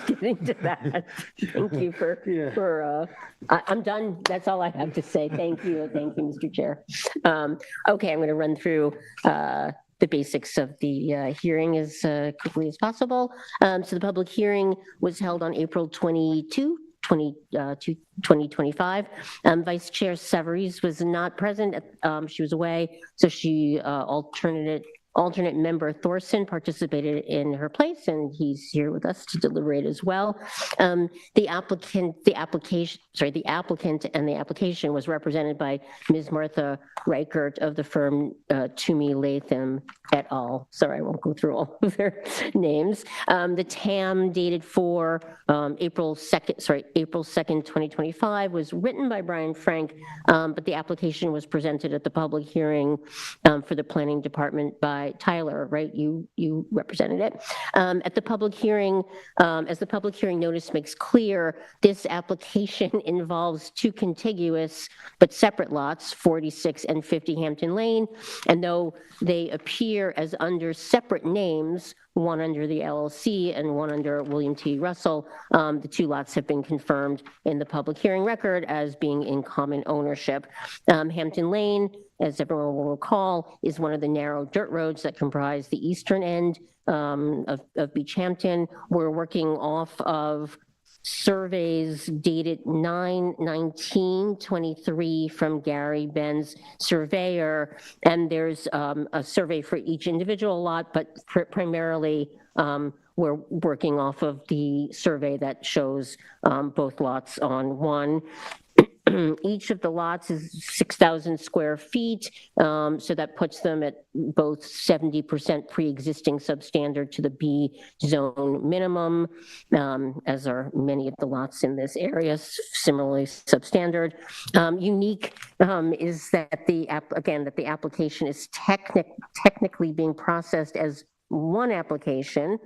getting to that. Thank you I'm done. That's all I have to say. Thank you, Mr. Chair. Okay, I'm gonna run through the basics of the hearing as quickly as possible. So the public hearing was held on April 22, 2025. Vice Chair Severies was not present. She was away, so she alternate member Thorson participated in her place, and he's here with us to deliberate as well. The applicant and the application was represented by Ms. Martha Reichert of the firm Toomey Latham et al. Sorry, I won't go through all of their names. The TAM dated for April 2nd, 2025 was written by Brian Frank, but the application was presented at the public hearing for the planning department by Tyler, right? You represented it. At the public hearing, as the public hearing notice makes clear, this application involves two contiguous but separate lots, 46 and 50 Hampton Lane, and though they appear as under separate names, one under the LLC and one under William T. Russell, the two lots have been confirmed in the public hearing record as being in common ownership. Hampton Lane, as everyone will recall, is one of the narrow dirt roads that comprise the eastern end of Beach Hampton. We're working off of surveys dated 9/19/23 from Gary Benz surveyor, and there's a survey for each individual lot, but primarily we're working off of the survey that shows both lots on one. Each of the lots is 6,000 square feet, so that puts them at both 70% pre-existing substandard to the B zone minimum, as are many of the lots in this area, similarly substandard. Unique is that the application is technically being processed as one application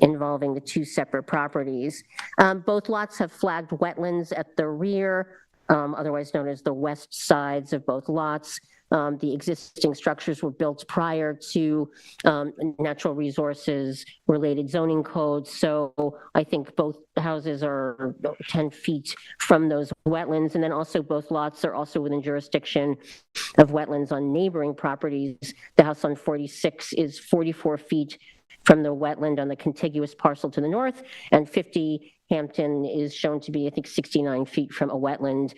involving the two separate properties. Both lots have flagged wetlands at the rear, otherwise known as the west sides of both lots. The existing structures were built prior to natural resources related zoning codes. So I think both houses are 10 feet from those wetlands. And then also both lots are also within jurisdiction of wetlands on neighboring properties. The house on 46 is 44 feet from the wetland on the contiguous parcel to the north, and 50 Hampton is shown to be, I think, 69 feet from a wetland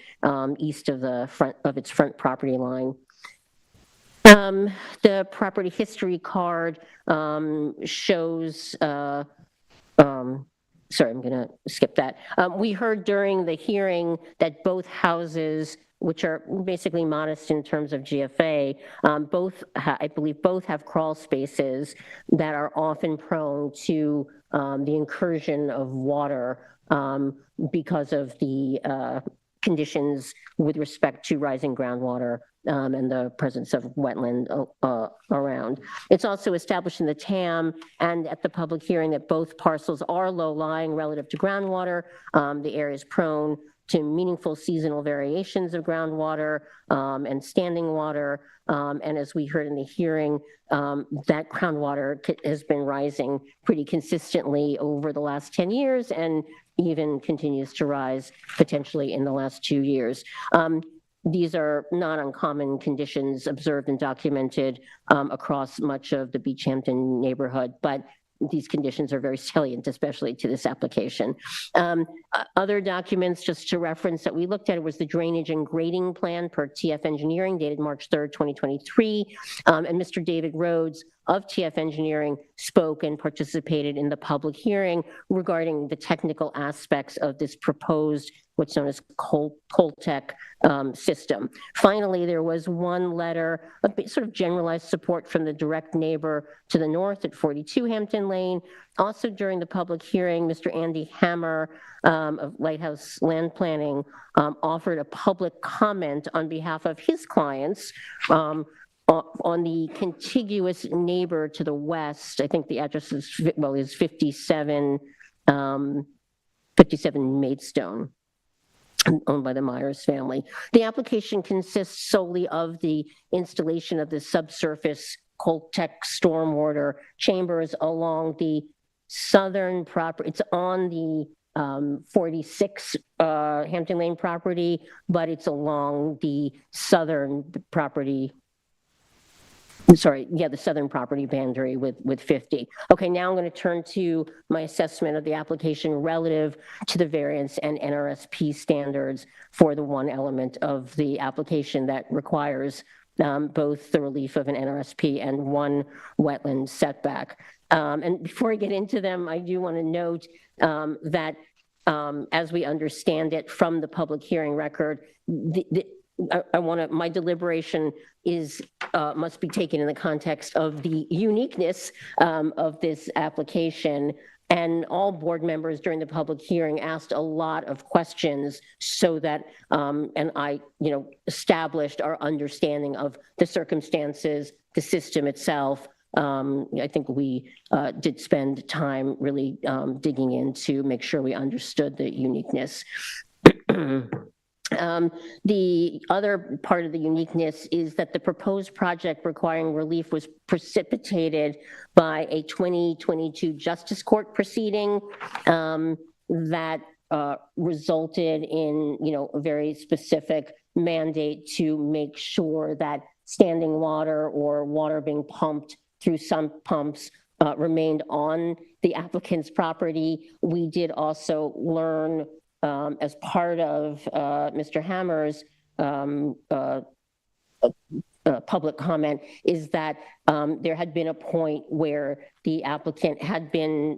east of the its front property line. The property history card shows, sorry, I'm gonna skip that. We heard during the hearing that both houses, which are basically modest in terms of GFA, I believe both have crawl spaces that are often prone to the incursion of water because of the conditions with respect to rising groundwater and the presence of wetland around. It's also established in the TAM and at the public hearing that both parcels are low-lying relative to groundwater. The area is prone to meaningful seasonal variations of groundwater and standing water. And as we heard in the hearing, that groundwater has been rising pretty consistently over the last 10 years and even continues to rise potentially in the last 2 years. These are not uncommon conditions observed and documented across much of the Beach Hampton neighborhood, but these conditions are very salient, especially to this application. Other documents just to reference that we looked at was the drainage and grading plan per TF Engineering dated March 3rd, 2023. And Mr. David Rhodes of TF Engineering spoke and participated in the public hearing regarding the technical aspects of this proposed, what's known as Coltech system. Finally, there was one letter of sort of generalized support from the direct neighbor to the north at 42 Hampton Lane. Also during the public hearing, Mr. Andy Hammer of Lighthouse Land Planning offered a public comment on behalf of his clients on the contiguous neighbor to the west. I think the address is 57 Maidstone, owned by the Myers family. The application consists solely of the installation of the subsurface Coltech stormwater chambers along the southern property. It's on the 46 Hampton Lane property, but it's along the southern property sorry, yeah, the southern property boundary with 50. Okay, now I'm going to turn to my assessment of the application relative to the variance and NRSP standards for the one element of the application that requires both the relief of an NRSP and one wetland setback. And before I get into them, I do want to note that as we understand it from the public hearing record, my deliberation is, must be taken in the context of the uniqueness of this application. And all board members during the public hearing asked a lot of questions so that, and I, established our understanding of the circumstances, the system itself. I think we did spend time really digging in to make sure we understood the uniqueness. The other part of the uniqueness is that the proposed project requiring relief was precipitated by a 2022 Justice Court proceeding that resulted in, a very specific mandate to make sure that standing water or water being pumped through sump pumps remained on the applicant's property. We did also learn as part of Mr. Hammer's public comment is that there had been a point where the applicant had been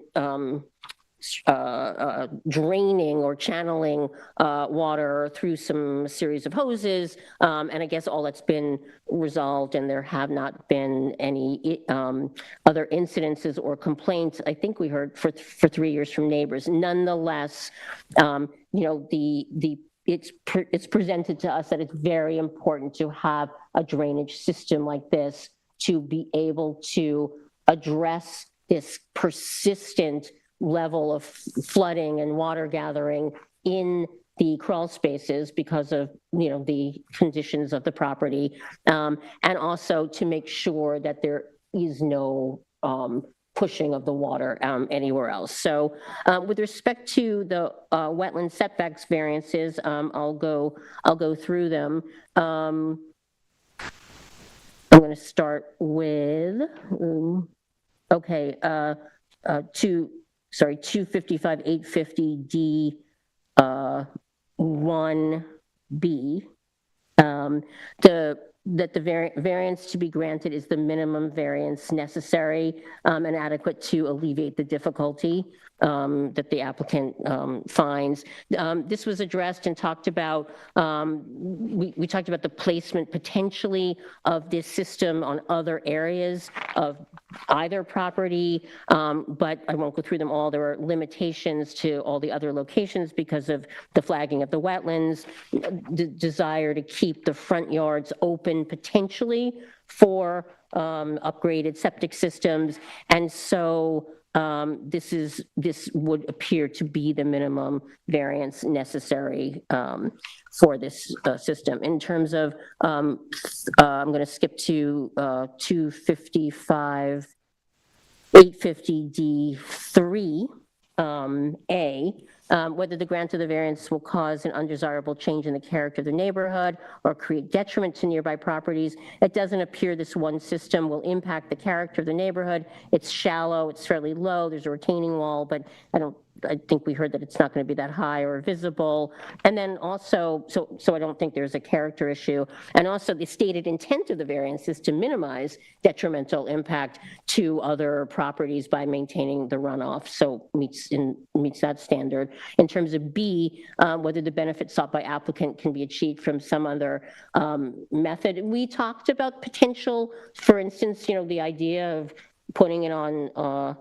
draining or channeling water through some series of hoses. And I guess all that's been resolved and there have not been any other incidences or complaints. I think we heard for 3 years from neighbors. Nonetheless, it's presented to us that it's very important to have a drainage system like this to be able to address this persistent level of flooding and water gathering in the crawl spaces because of the conditions of the property, and also to make sure that there is no pushing of the water anywhere else. So with respect to the wetland setbacks variances, I'll go through them. I'm going to start with 255-850 D1B. That the variance to be granted is the minimum variance necessary and adequate to alleviate the difficulty that the applicant finds. This was addressed and talked about, we talked about the placement potentially of this system on other areas of either property, but I won't go through them all. There are limitations to all the other locations because of the flagging of the wetlands, the desire to keep the front yards open potentially for upgraded septic systems. And so this would appear to be the minimum variance necessary for this system. In terms of, I'm going to skip to 255-850 D3A. Whether the grant of the variance will cause an undesirable change in the character of the neighborhood or create detriment to nearby properties. It doesn't appear this one system will impact the character of the neighborhood. It's shallow, it's fairly low, there's a retaining wall, but I think we heard that it's not going to be that high or visible. And then also, so I don't think there's a character issue. And also the stated intent of the variance is to minimize detrimental impact to other properties by maintaining the runoff. So meets that standard. In terms of B, whether the benefit sought by applicant can be achieved from some other method. We talked about potential, for instance, the idea of putting it on, on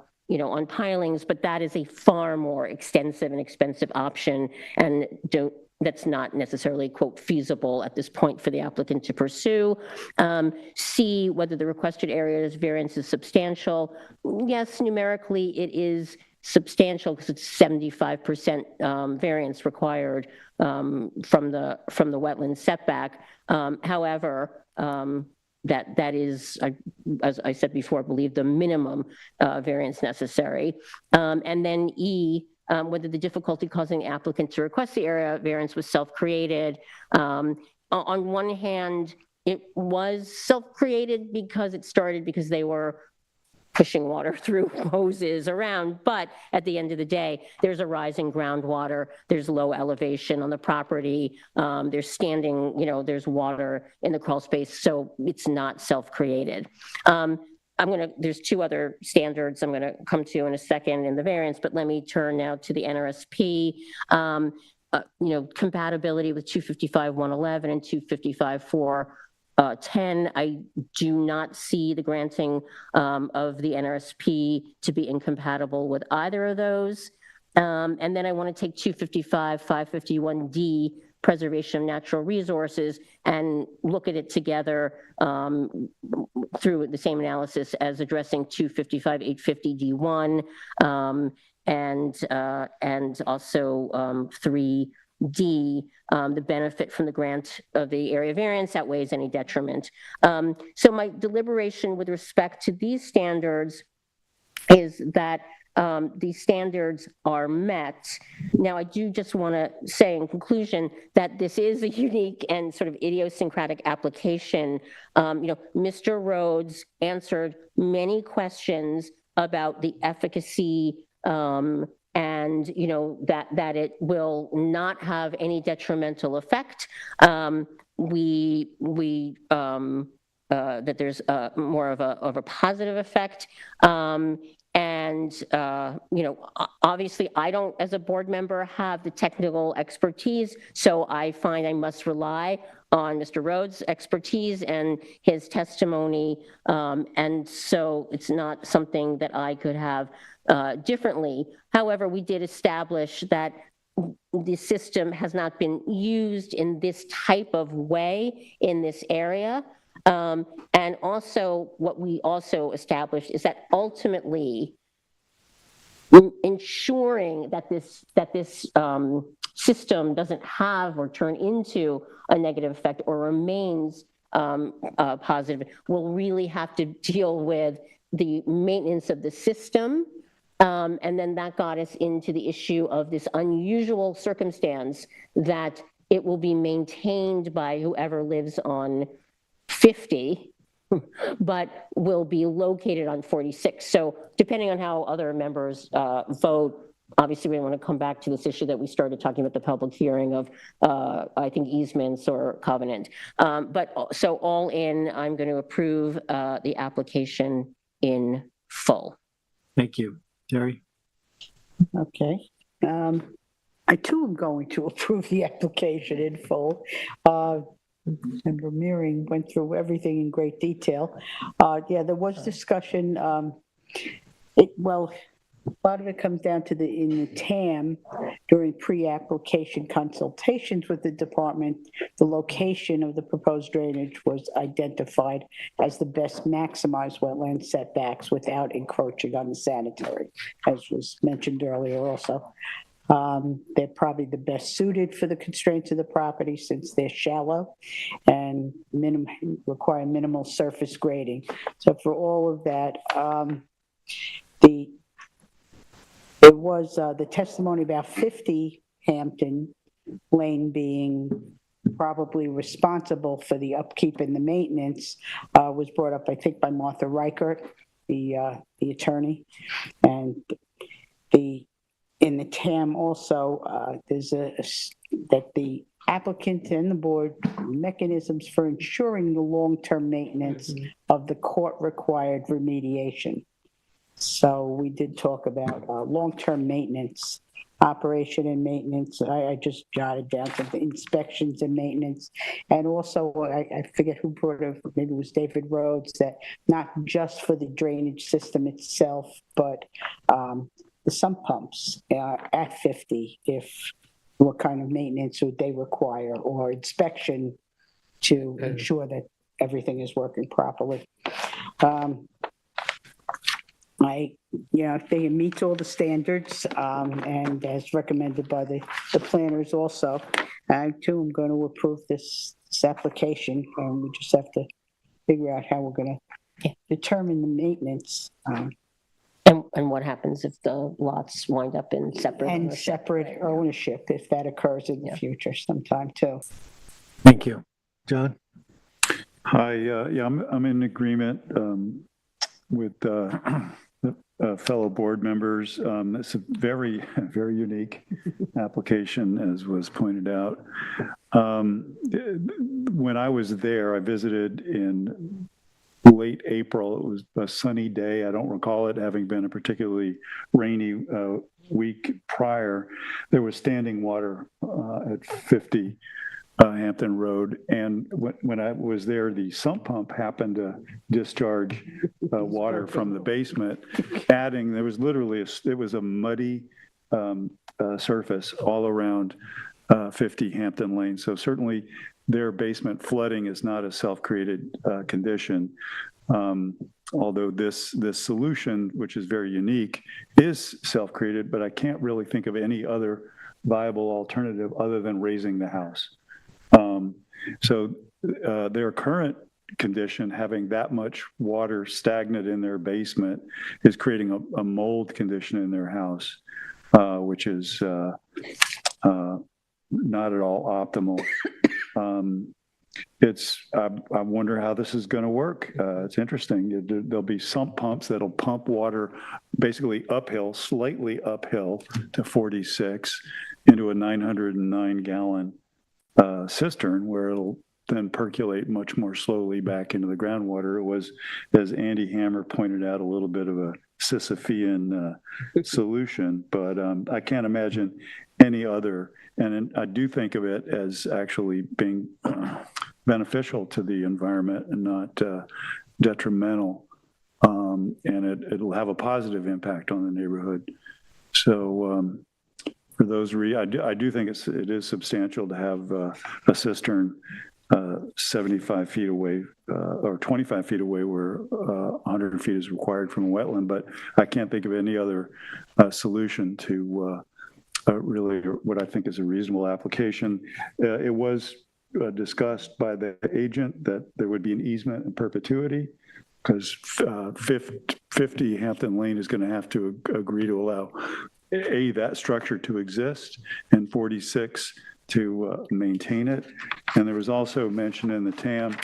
pilings, but that is a far more extensive and expensive option, and that's not necessarily, quote, feasible at this point for the applicant to pursue. C, whether the requested area's variance is substantial. Yes, numerically it is substantial because it's 75% variance required from the wetland setback. However, that is, as I said before, I believe the minimum variance necessary. And then E, whether the difficulty causing the applicant to request the area variance was self-created. On one hand, it was self-created because it started because they were pushing water through hoses around, but at the end of the day, there's a rising groundwater, there's low elevation on the property, there's standing, there's water in the crawl space, so it's not self-created. There's two other standards I'm gonna come to in a second in the variance, but let me turn now to the NRSP. Compatibility with 255-111 and 255-410. I do not see the granting of the NRSP to be incompatible with either of those. And then I want to take 255-551D, preservation of natural resources, and look at it together through the same analysis as addressing 255-850D1 and also 3D, the benefit from the grant of the area variance outweighs any detriment. So my deliberation with respect to these standards is that these standards are met. Now, I do just want to say in conclusion that this is a unique and sort of idiosyncratic application. Mr. Rhodes answered many questions about the efficacy and that it will not have any detrimental effect. That there's more of a positive effect. Obviously I don't, as a board member, have the technical expertise, so I find I must rely on Mr. Rhodes' expertise and his testimony, and so it's not something that I could have differently. However, we did establish that the system has not been used in this type of way in this area. And also, what we also established is that ultimately, ensuring that this system doesn't have or turn into a negative effect or remains positive will really have to deal with the maintenance of the system. And then that got us into the issue of this unusual circumstance that it will be maintained by whoever lives on 50, but will be located on 46. So depending on how other members vote, obviously we want to come back to this issue that we started talking about the public hearing of, I think, easements or covenant. But so all in, I'm going to approve the application in full. Thank you. Jerry? Okay. I too am going to approve the application in full. Member Mearing went through everything in great detail. Yeah, there was discussion. Well, a lot of it comes down to in the TAM during pre-application consultations with the department, the location of the proposed drainage was identified as the best maximized wetland setbacks without encroaching on the sanitary, as was mentioned earlier also. They're probably the best suited for the constraints of the property since they're shallow and require minimal surface grading. So for all of that, it was the testimony about 50 Hampton Lane being probably responsible for the upkeep and the maintenance was brought up, I think, by Martha Reichert, the attorney, and in the TAM also, there's that the applicant and the board mechanisms for ensuring the long-term maintenance of the court-required remediation. So we did talk about long-term maintenance, operation and maintenance. I just jotted down some inspections and maintenance. And also, I forget who brought it, maybe it was David Rhodes, that not just for the drainage system itself, but the sump pumps at 50, what kind of maintenance would they require or inspection to ensure that everything is working properly. If they meet all the standards and as recommended by the planners also, I too am going to approve this application, and we just have to figure out how we're going to determine the maintenance. And what happens if the lots wind up in separate and ownership? Separate ownership, if that occurs in the future sometime too. Thank you. John? Hi, yeah, I'm in agreement with fellow board members. It's a very, very unique application, as was pointed out. When I was there, I visited in late April. It was a sunny day. I don't recall it having been a particularly rainy week prior. There was standing water at 50 Hampton Road. And when I was there, the sump pump happened to discharge water from the basement, adding, there was literally, it was a muddy surface all around 50 Hampton Lane. So certainly their basement flooding is not a self-created condition. Although this solution, which is very unique, is self-created, but I can't really think of any other viable alternative other than raising the house. So their current condition, having that much water stagnant in their basement, is creating a mold condition in their house, which is not at all optimal. I wonder how this is going to work. It's interesting. There'll be sump pumps that'll pump water basically uphill, slightly uphill to 46 into a 909-gallon cistern, where it'll then percolate much more slowly back into the groundwater. It was, as Andy Hammer pointed out, a little bit of a Sisyphean solution, but I can't imagine any other. And I do think of it as actually being beneficial to the environment and not detrimental. And it'll have a positive impact on the neighborhood. So for those reasons, I do think it is substantial to have a cistern 75 feet away or 25 feet away where 100 feet is required from a wetland. But I can't think of any other solution to really what I think is a reasonable application. It was discussed by the agent that there would be an easement in perpetuity, because 50 Hampton Lane is going to have to agree to allow that structure to exist, and 46 to maintain it. And there was also mention in the TAM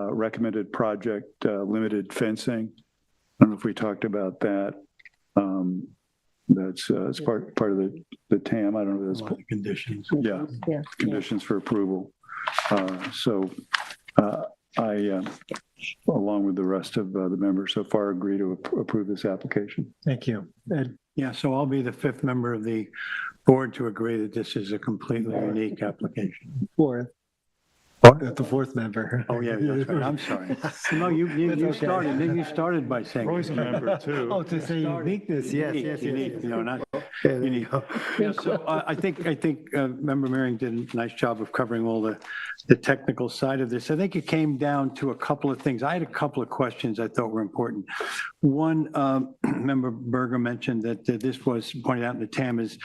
recommended project limited fencing. I don't know if we talked about that. That's it's part of the TAM. I don't know if that's Conditions. Yeah. conditions for approval. So I, along with the rest of the members so far, agree to approve this application. Thank you. Ed? Yeah, so I'll be the fifth member of the board to agree that this is a completely unique application. Fourth. The fourth member. Oh, yeah, that's right. I'm sorry. No, you started by saying. Roy's a member too. Oh, to say uniqueness, yes. Unique, not unique. Yeah, so I think Member Merring did a nice job of covering all the technical side of this. I think it came down to a couple of things. I had a couple of questions I thought were important. One, Member Berger mentioned that this was pointed out in the TAM is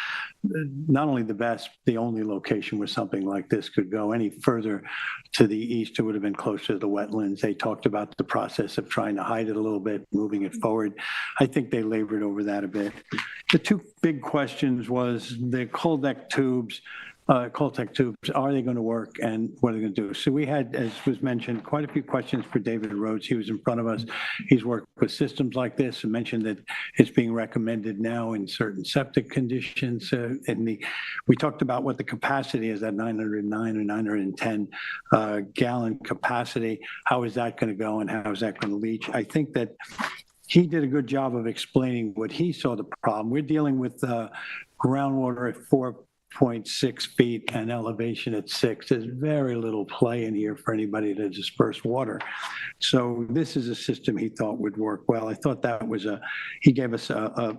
not only the best, the only location where something like this could go. Any further to the east, it would have been closer to the wetlands. They talked about the process of trying to hide it a little bit, moving it forward. I think they labored over that a bit. The two big questions was the Coltec tubes, are they going to work and what are they going to do? So we had, as was mentioned, quite a few questions for David Rhodes. He was in front of us. He's worked with systems like this and mentioned that it's being recommended now in certain septic conditions. We talked about what the capacity is, that 909 or 910 gallon capacity. How is that going to go and how is that going to leach? I think that he did a good job of explaining what he saw the problem. We're dealing with groundwater at 4.6 feet and elevation at 6. There's very little play in here for anybody to disperse water. So this is a system he thought would work well. I thought that was he gave us a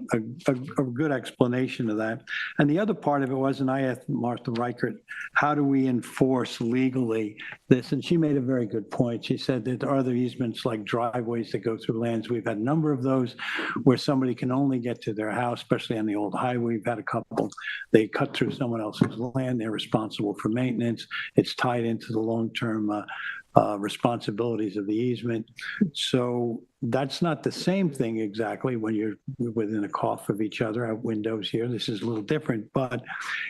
good explanation of that. And the other part of it was, and I asked Martha Reichert, how do we enforce legally this? And she made a very good point. She said that there are other easements like driveways that go through lands. We've had a number of those where somebody can only get to their house, especially on the old highway. We've had a couple. They cut through someone else's land. They're responsible for maintenance. It's tied into the long-term responsibilities of the easement. So that's not the same thing exactly when you're within a cough of each other. I have windows here. This is a little different, but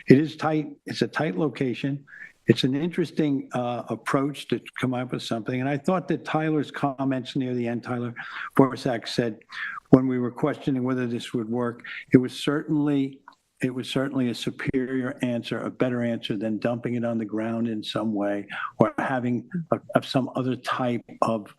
it is tight. It's a tight location. it's an interesting approach to come up with something. And I thought that Tyler's comments near the end, Tyler Borsak said, when we were questioning whether this would work, it was certainly a superior answer, a better answer than dumping it on the ground in some way or having some other type of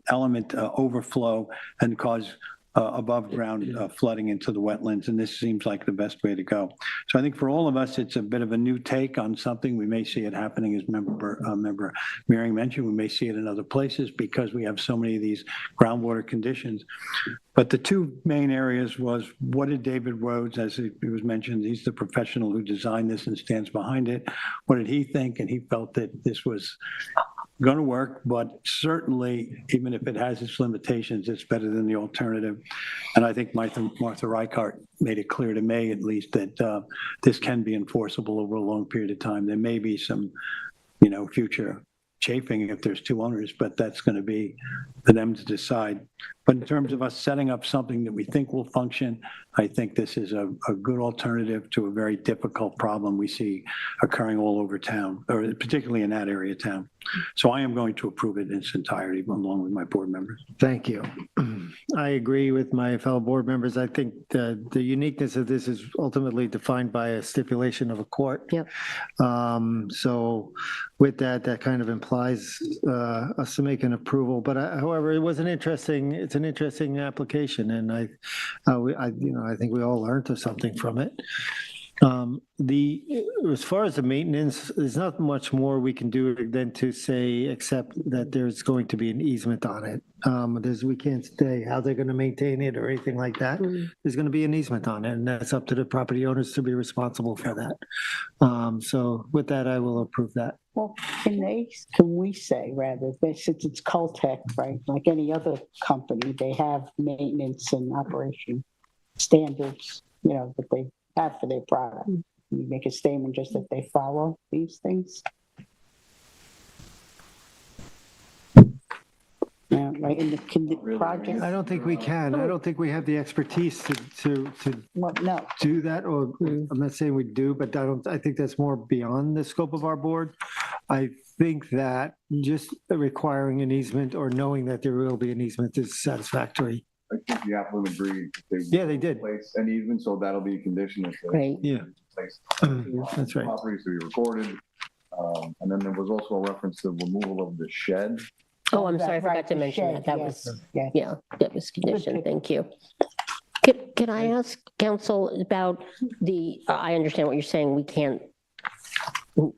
element overflow and cause above ground flooding into the wetlands. And this seems like the best way to go. So I think for all of us, it's a bit of a new take on something. We may see it happening, as member Mary mentioned. We may see it in other places because we have so many of these groundwater conditions. But the two main areas was, what did David Rhodes, as it was mentioned, he's the professional who designed this and stands behind it. What did he think? And he felt that this was going to work, but certainly, even if it has its limitations, it's better than the alternative. And I think Martha Reichart made it clear to me, at least, that this can be enforceable over a long period of time. There may be some, future chafing if there's two owners, but that's going to be for them to decide. But in terms of us setting up something that we think will function, I think this is a good alternative to a very difficult problem we see occurring all over town, or particularly in that area of town. So I am going to approve it in its entirety, along with my board members. Thank you. I agree with my fellow board members. I think the uniqueness of this is ultimately defined by a stipulation of a court. Yep. So with that kind of implies us to make an approval. But however, it's an interesting application, and I think we all learned something from it. As far as the maintenance, there's not much more we can do than to say, except that there's going to be an easement on it. We can't say how they're going to maintain it or anything like that. There's going to be an easement on it, and that's up to the property owners to be responsible for that. So with that, I will approve that. Well, can we say, rather, that since it's Coltech, right, like any other company, they have maintenance and operation standards, that they have for their product. You make a statement just that they follow these things. Yeah, right in the project. I don't think we can. I don't think we have the expertise to Well, no. do that, or I'm not saying we do, but I think that's more beyond the scope of our board. I think that just requiring an easement or knowing that there will be an easement is satisfactory. I think the applicant agreed. Yeah, they did. Place an easement, so that'll be a condition. Right. Yeah. Place That's right. properties to be recorded. And then there was also a reference to removal of the shed. Oh, I'm sorry, I forgot Right, to the mention shed, that. That yes, was, yes. yeah, that was conditioned. Thank you. Can I ask counsel about I understand what you're saying. We can't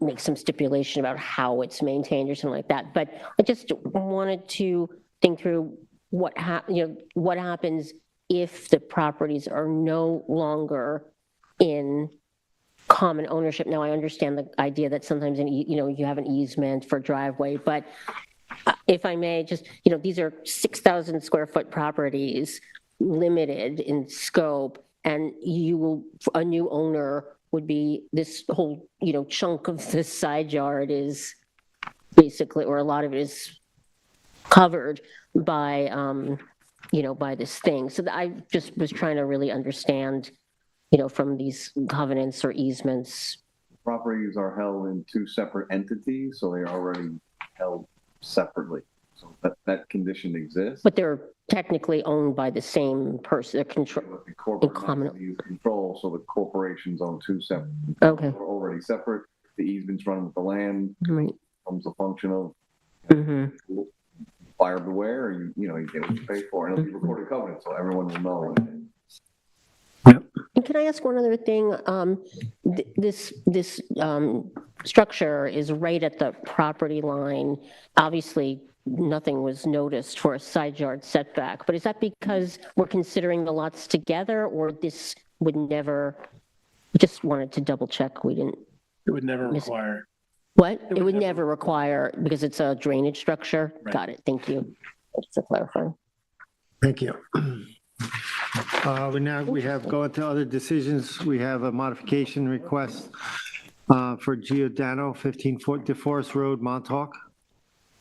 make some stipulation about how it's maintained or something like that, but I just wanted to think through what happens if the properties are no longer in common ownership. Now, I understand the idea that sometimes you have an easement for driveway, but if I may, just, these are 6,000 square foot properties, limited in scope, and a new owner would be this whole, chunk of this side yard is basically, or a lot of it is covered by, by this thing. So I just was trying to really understand, from these covenants or easements. Properties are held in two separate entities, so they are already held separately. So that condition exists. But they're technically owned by the same person, The corporate common- entities control, so the corporations own two separate. Okay. They're already separate. The easements run with the land. Right. Becomes a function of Mm-hmm. buyer beware, you get what you pay for, and it'll be recorded covenant, so everyone will know. And can I ask one other thing? This structure is right at the property line. Obviously, nothing was noticed for a side yard setback, but is that because we're considering the lots together, or this would never, just wanted to double check we didn't. It would never require. What? It would never require, because it's a drainage structure? Right. Got it, thank you. Just to clarify. Thank you. We have going to other decisions. We have a modification request for Giordano, 15 DeForest Road, Montauk.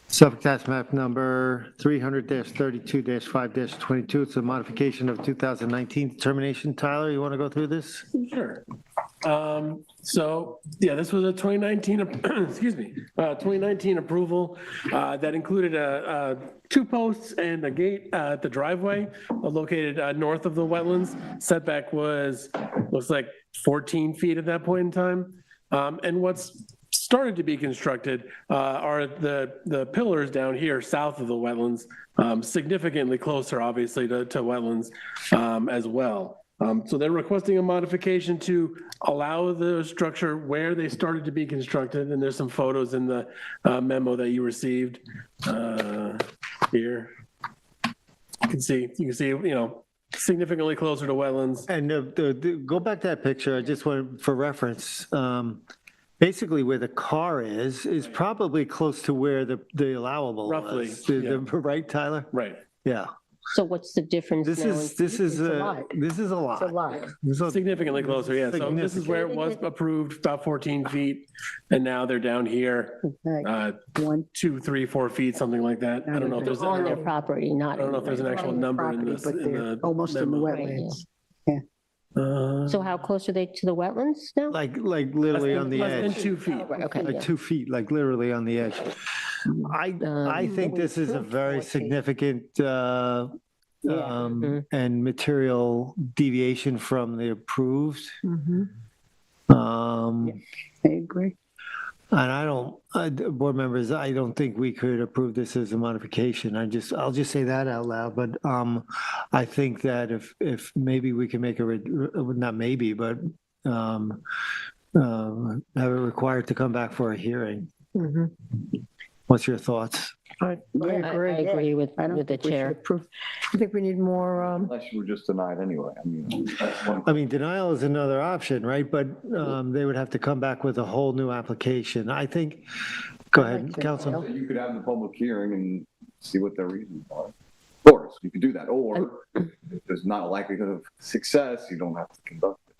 Suffolk Tax Map number 300-32-5-22. It's a modification of 2019 determination. Tyler, you want to go through this? Sure. So, yeah, this was a 2019, excuse me, 2019 approval that included two posts and a gate at the driveway located north of the wetlands. Setback looks like 14 feet at that point in time. And what's started to be constructed are the pillars down here south of the wetlands, significantly closer, obviously, to wetlands as well. So they're requesting a modification to allow the structure where they started to be constructed, and there's some photos in the memo that you received here. You can see, significantly closer to wetlands. And go back to that picture, I just want, for reference, basically where the car is probably close to where the allowable Roughly, was. yeah. Right, Tyler? Right. Yeah. So what's the difference This now? is, this is a a, lot. this is a lot. It's a lot. This is Significantly closer, yeah. So this is where it was approved, about 14 feet, and now they're down here, Okay. One, 2, 3, 4 feet, something like that. I don't know if there's, On their property, not. I don't know if there's an actual number in this. but in they're the almost in the memo. wetlands. So how close are they to the wetlands now? like literally on the Less than edge. 2 feet. Okay, Like yeah. 2 feet, like literally on the edge. I think this is a very significant and material deviation from the approved. I agree. And board members, I don't think we could approve this as a modification. I'll just say that out loud, but I think that if maybe we can make not maybe, but have it required to come back for a hearing. What's your thoughts? I I agree with I don't the think we should chair. approve. I think we need more, Unless you were just denied anyway. I mean, that's one. I mean, denial is another option, right? But they would have to come back with a whole new application. I think, go ahead, Council. You could have the public hearing and see what their reasons are. Of course, you could do that. Or if there's not a likelihood of success, you don't have to conduct it.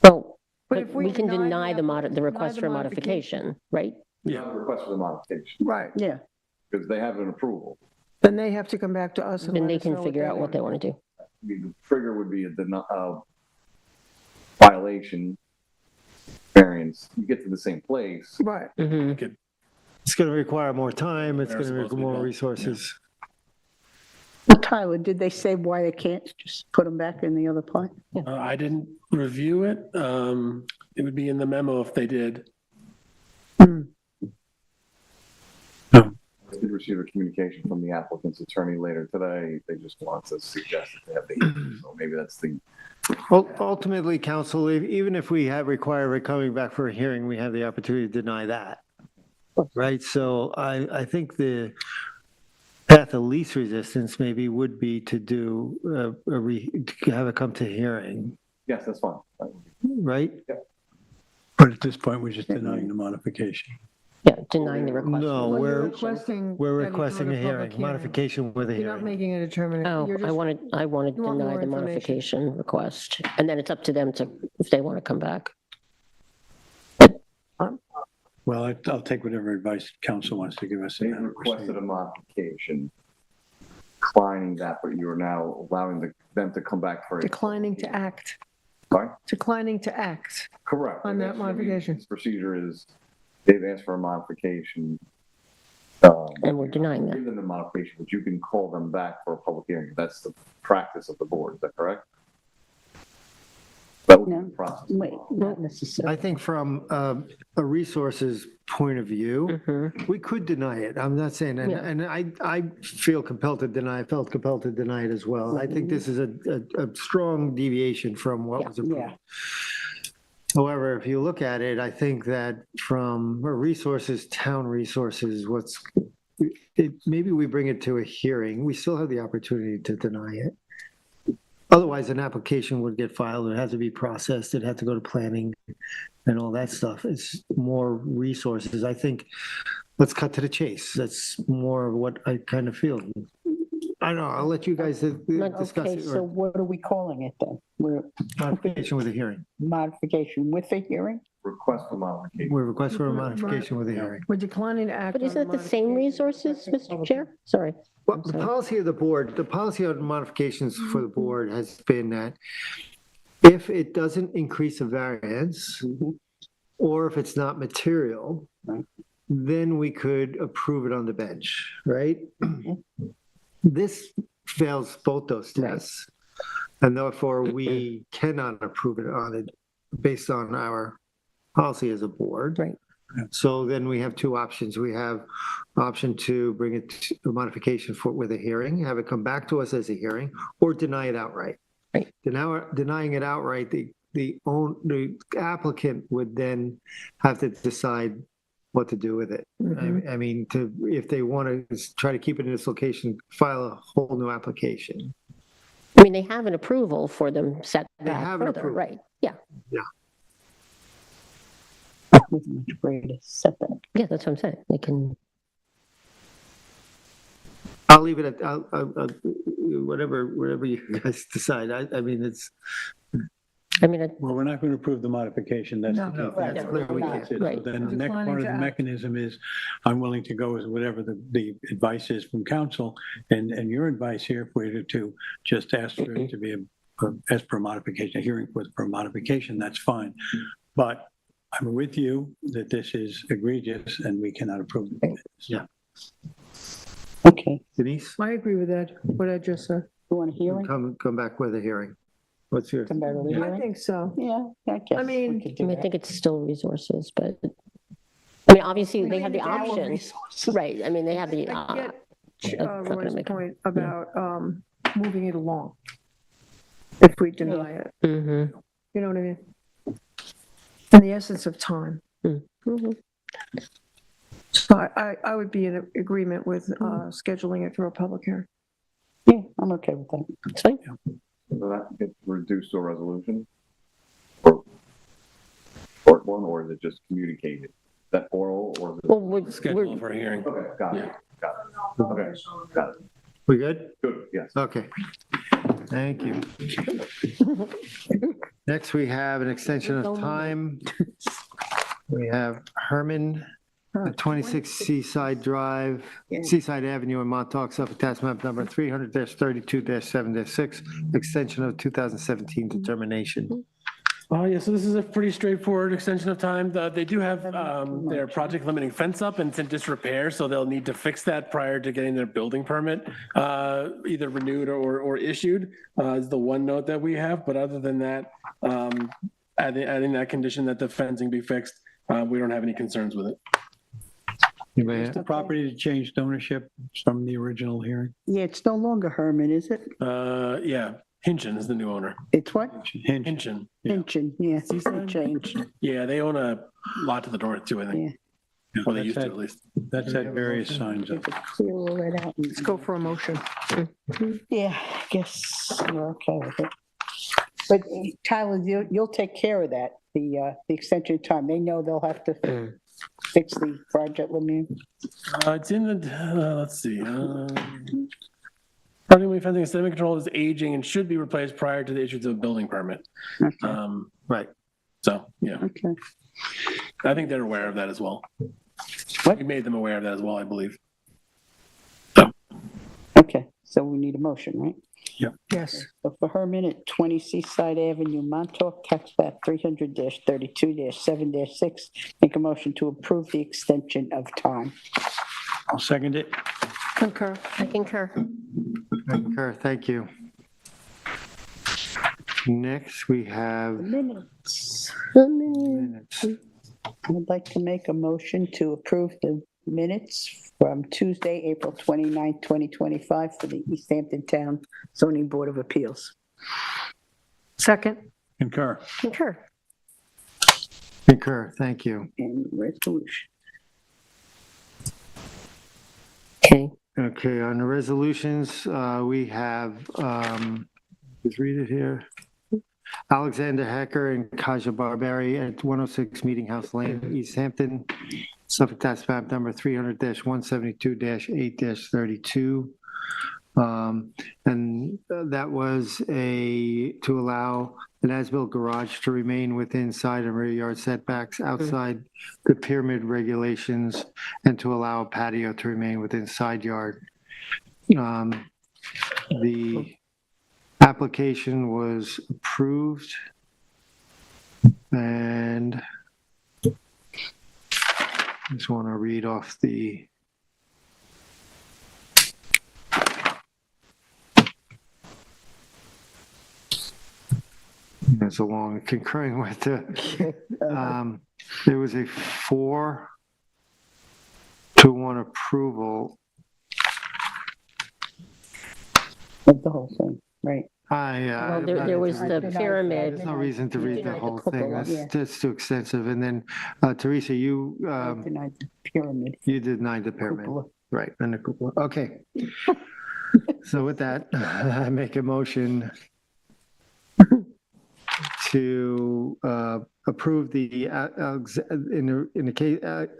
Well, But but if we we can deny deny the the request the for modification. modification, right? You have a request for the modification right, Yeah, because they have an approval. then they have to come back to us and Then let they us know can figure out what they want to do. I mean, the trigger would be a violation variance. You get to the same place. Right, Mhm. It's going to require more time. It's They're going to supposed to require be more built. resources. Tyler, did they say why they can't just put them back in the other part? I didn't review it. It would be in the memo if they did. I did receive a communication from the applicant's attorney later today. They just want to suggest that they have the hearing. So maybe that's the. Ultimately, council, even if we have required coming back for a hearing, we have the opportunity to deny that. Right? So I think the path of least resistance maybe would be to do, to have it come to hearing, Yes, that's fine. right? But at this point, we're just denying the modification. Yeah, denying the request. No, Well, you're we're requesting. we're that you go to requesting a public hearing, modification with a You're not hearing. making a determination. Oh, You're I just- want to you want deny more the information. modification request. And then it's up to them if they want to come back. Well, I'll take whatever advice council wants to give us. They in that requested proceeding. a modification, declining that, but you are now allowing them to come back for. Declining to act, Sorry? declining to act. Correct. On that They've asked- modification. This procedure is, they've asked for a modification. And we're denying that. Give them the modification, but you can call them back for a public hearing. That's the practice of the board. Is that correct? That would be No. the process. Wait, not necessarily. I think from a resources point of view, we could deny it. I'm not saying, Yeah. and I feel compelled to deny, felt compelled to deny it as well. I think this is a strong deviation from what was approved. Yeah. However, if you look at it, I think that from resources, town resources, maybe we bring it to a hearing. We still have the opportunity to deny it. Otherwise, an application would get filed, it has to be processed, it had to go to planning and all that stuff. It's more resources. I think, let's cut to the chase. That's more of what I kind of feel. I don't know, I'll let you guys discuss Okay, it, so or what are we calling it then? We're modification with a hearing. modification with a hearing? Request for modification. We request for a modification with a hearing. We're declining to act. But on isn't it the same modification. resources, Mr. Chair? Sorry. Well, the policy of the board, the policy on modifications for the board has been that If it doesn't increase a variance, Mhm. or if it's not material, Right. then we could approve it on the bench, right? Mm-hmm. This fails both those Right. tests, and therefore we cannot approve it on it based on our policy as a board. Right. So then we have two options. We have option to bring it to a modification for, with a hearing, have it come back to us as a hearing, or deny it outright. Right. Denying it outright, the applicant would then have to decide what to do with it. I mean, if they want to try to keep it in this location, file a whole new application. I mean, they have an approval for them set back have an further, approval. right? Yeah, With much greater setback. yeah, that's what I'm saying. They can, I'll leave it at, whatever you guys decide. I mean, it's, I mean, Well, we're not going to approve the modification, that's the No. key. that's no, clear we not. can't. So Right. then the next Declining part of to the act. mechanism is, I'm willing to go with whatever the advice is from council, and your advice here, if we were to just ask for it to be as per modification, a hearing for modification, that's fine. But I'm with you that this is egregious and we cannot approve it. Yeah. Okay, Denise, I agree with that, what I just said. you want a hearing? come back with a hearing. What's your? Come back with a I hearing? think so. Yeah, I guess. I mean- we could I do mean, I that. think it's still resources, but, I mean, obviously, they have the Our option, Resources. right? I mean, they have the, I get it's not gonna Roy's make- point about moving it along if we deny it. Mhm, You know what I mean? In the essence of time. mhm. So I would be in agreement with scheduling it for a public hearing. Yeah, I'm okay with that. It's fine. So that gets reduced to a resolution? Or short one, or is it just communicated? Is that oral, or is it? Well, we're, Schedule for a hearing. Okay, got it, got it. Okay, got it. We good? Good, yes. Okay. Thank you. Next, we have an extension of time. We have Herman, 26 Seaside Drive, Seaside Avenue in Montauk, Suffolk, tax map number 300-32-7-6, extension of 2017 determination. Oh, yeah, so this is a pretty straightforward extension of time. They do have their project limiting fence up and it's in disrepair, so they'll need to fix that prior to getting their building permit either renewed or issued, is the one note that we have. But other than that, adding that condition that the fencing be fixed, we don't have any concerns with it. Anybody- The property changed ownership from the original hearing. Yeah, it's no longer Herman, is it? Yeah, Hinchin is the new owner. It's what? Hinge. Hinchin. Pinchin, yeah, it Seaside? changed. Yeah, they own a lot to the north too, I think. Or they used to at least. That's had various signs You up. could clear all that out. Let's go for a motion. Yeah, I guess we're okay with it. But Tyler, you'll take care of that, the extension time. They know they'll have to fix the project limit. It's in the, let's see. Project limiting fencing aesthetic control is aging and should be replaced prior to the issuance of a building permit. Okay, Right. So, yeah, okay. I think they're aware of that as well. What? We made them aware of that as well, I believe. Okay, so we need a motion, right? Yes. So for Herman at 20 Seaside Avenue, Montauk, tax map 300-32-7-6, make a motion to approve the extension of time. I'll second it. Concur. I concur. Concur, thank you. Next, we have Minutes. minutes. I'd like to make a motion to approve the minutes from Tuesday, April 29, 2025 for the East Hampton Town Zoning Board of Appeals. Second. Concur. Concur. Concur, thank you. And resolution. Okay. Okay, on the resolutions, we have, just read it here. Alexander Hacker and Kaja Barberi at 106 Meeting House Lane, East Hampton, Suffolk tax map number 300-172-8-32. And that was to allow an as-built garage to remain within side and rear yard setbacks outside the pyramid regulations and to allow a patio to remain within side yard. The application was approved. And just want to read off the it's along concurring with the, there was a 4-1 approval. Of the whole thing, right? Well, there was the pyramid. There's no reason to read the denied the whole thing. cupola. That's too extensive. And then, Teresa, you, Denied the pyramid. you denied the pyramid. Cupola. Right, and the cupola. Okay. So with that, I make a motion to approve the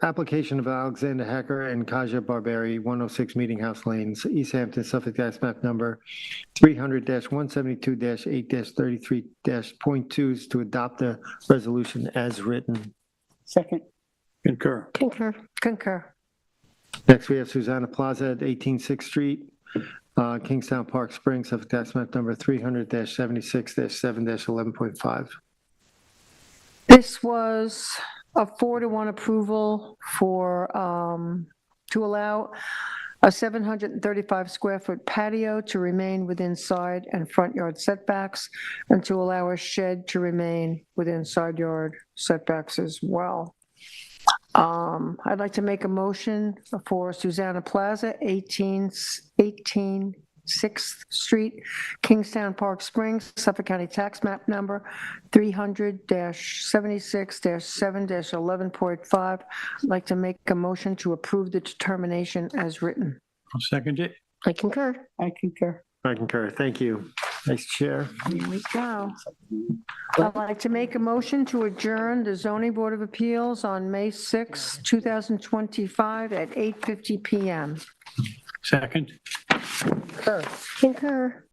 application of Alexander Hacker and Kaja Barberi, 106 Meeting House Lanes, East Hampton, Suffolk, tax map number 300-172-8-33-.2s to adopt the resolution as written. Second, Concur. Concur. Next, we have Susanna Plaza at 18 6th Street, Kingstown Park Springs, Suffolk, tax map number 300-76-7-11.5. This was a 4-1 approval for, to allow a 735 square foot patio to remain within side and front yard setbacks, and to allow a shed to remain within side yard setbacks as well. I'd like to make a motion for Susanna Plaza, 18 6th Street, Kingstown Park Springs, Suffolk County tax map number 300-76-7-11.5. I'd like to make a motion to approve the determination as written. I'll second it. I concur. I concur. I concur. Thank you. Vice Chair. Here we go. I'd like to make a motion to adjourn the Zoning Board of Appeals on May 6, 2025 at 8:50 PM. Second. Concur.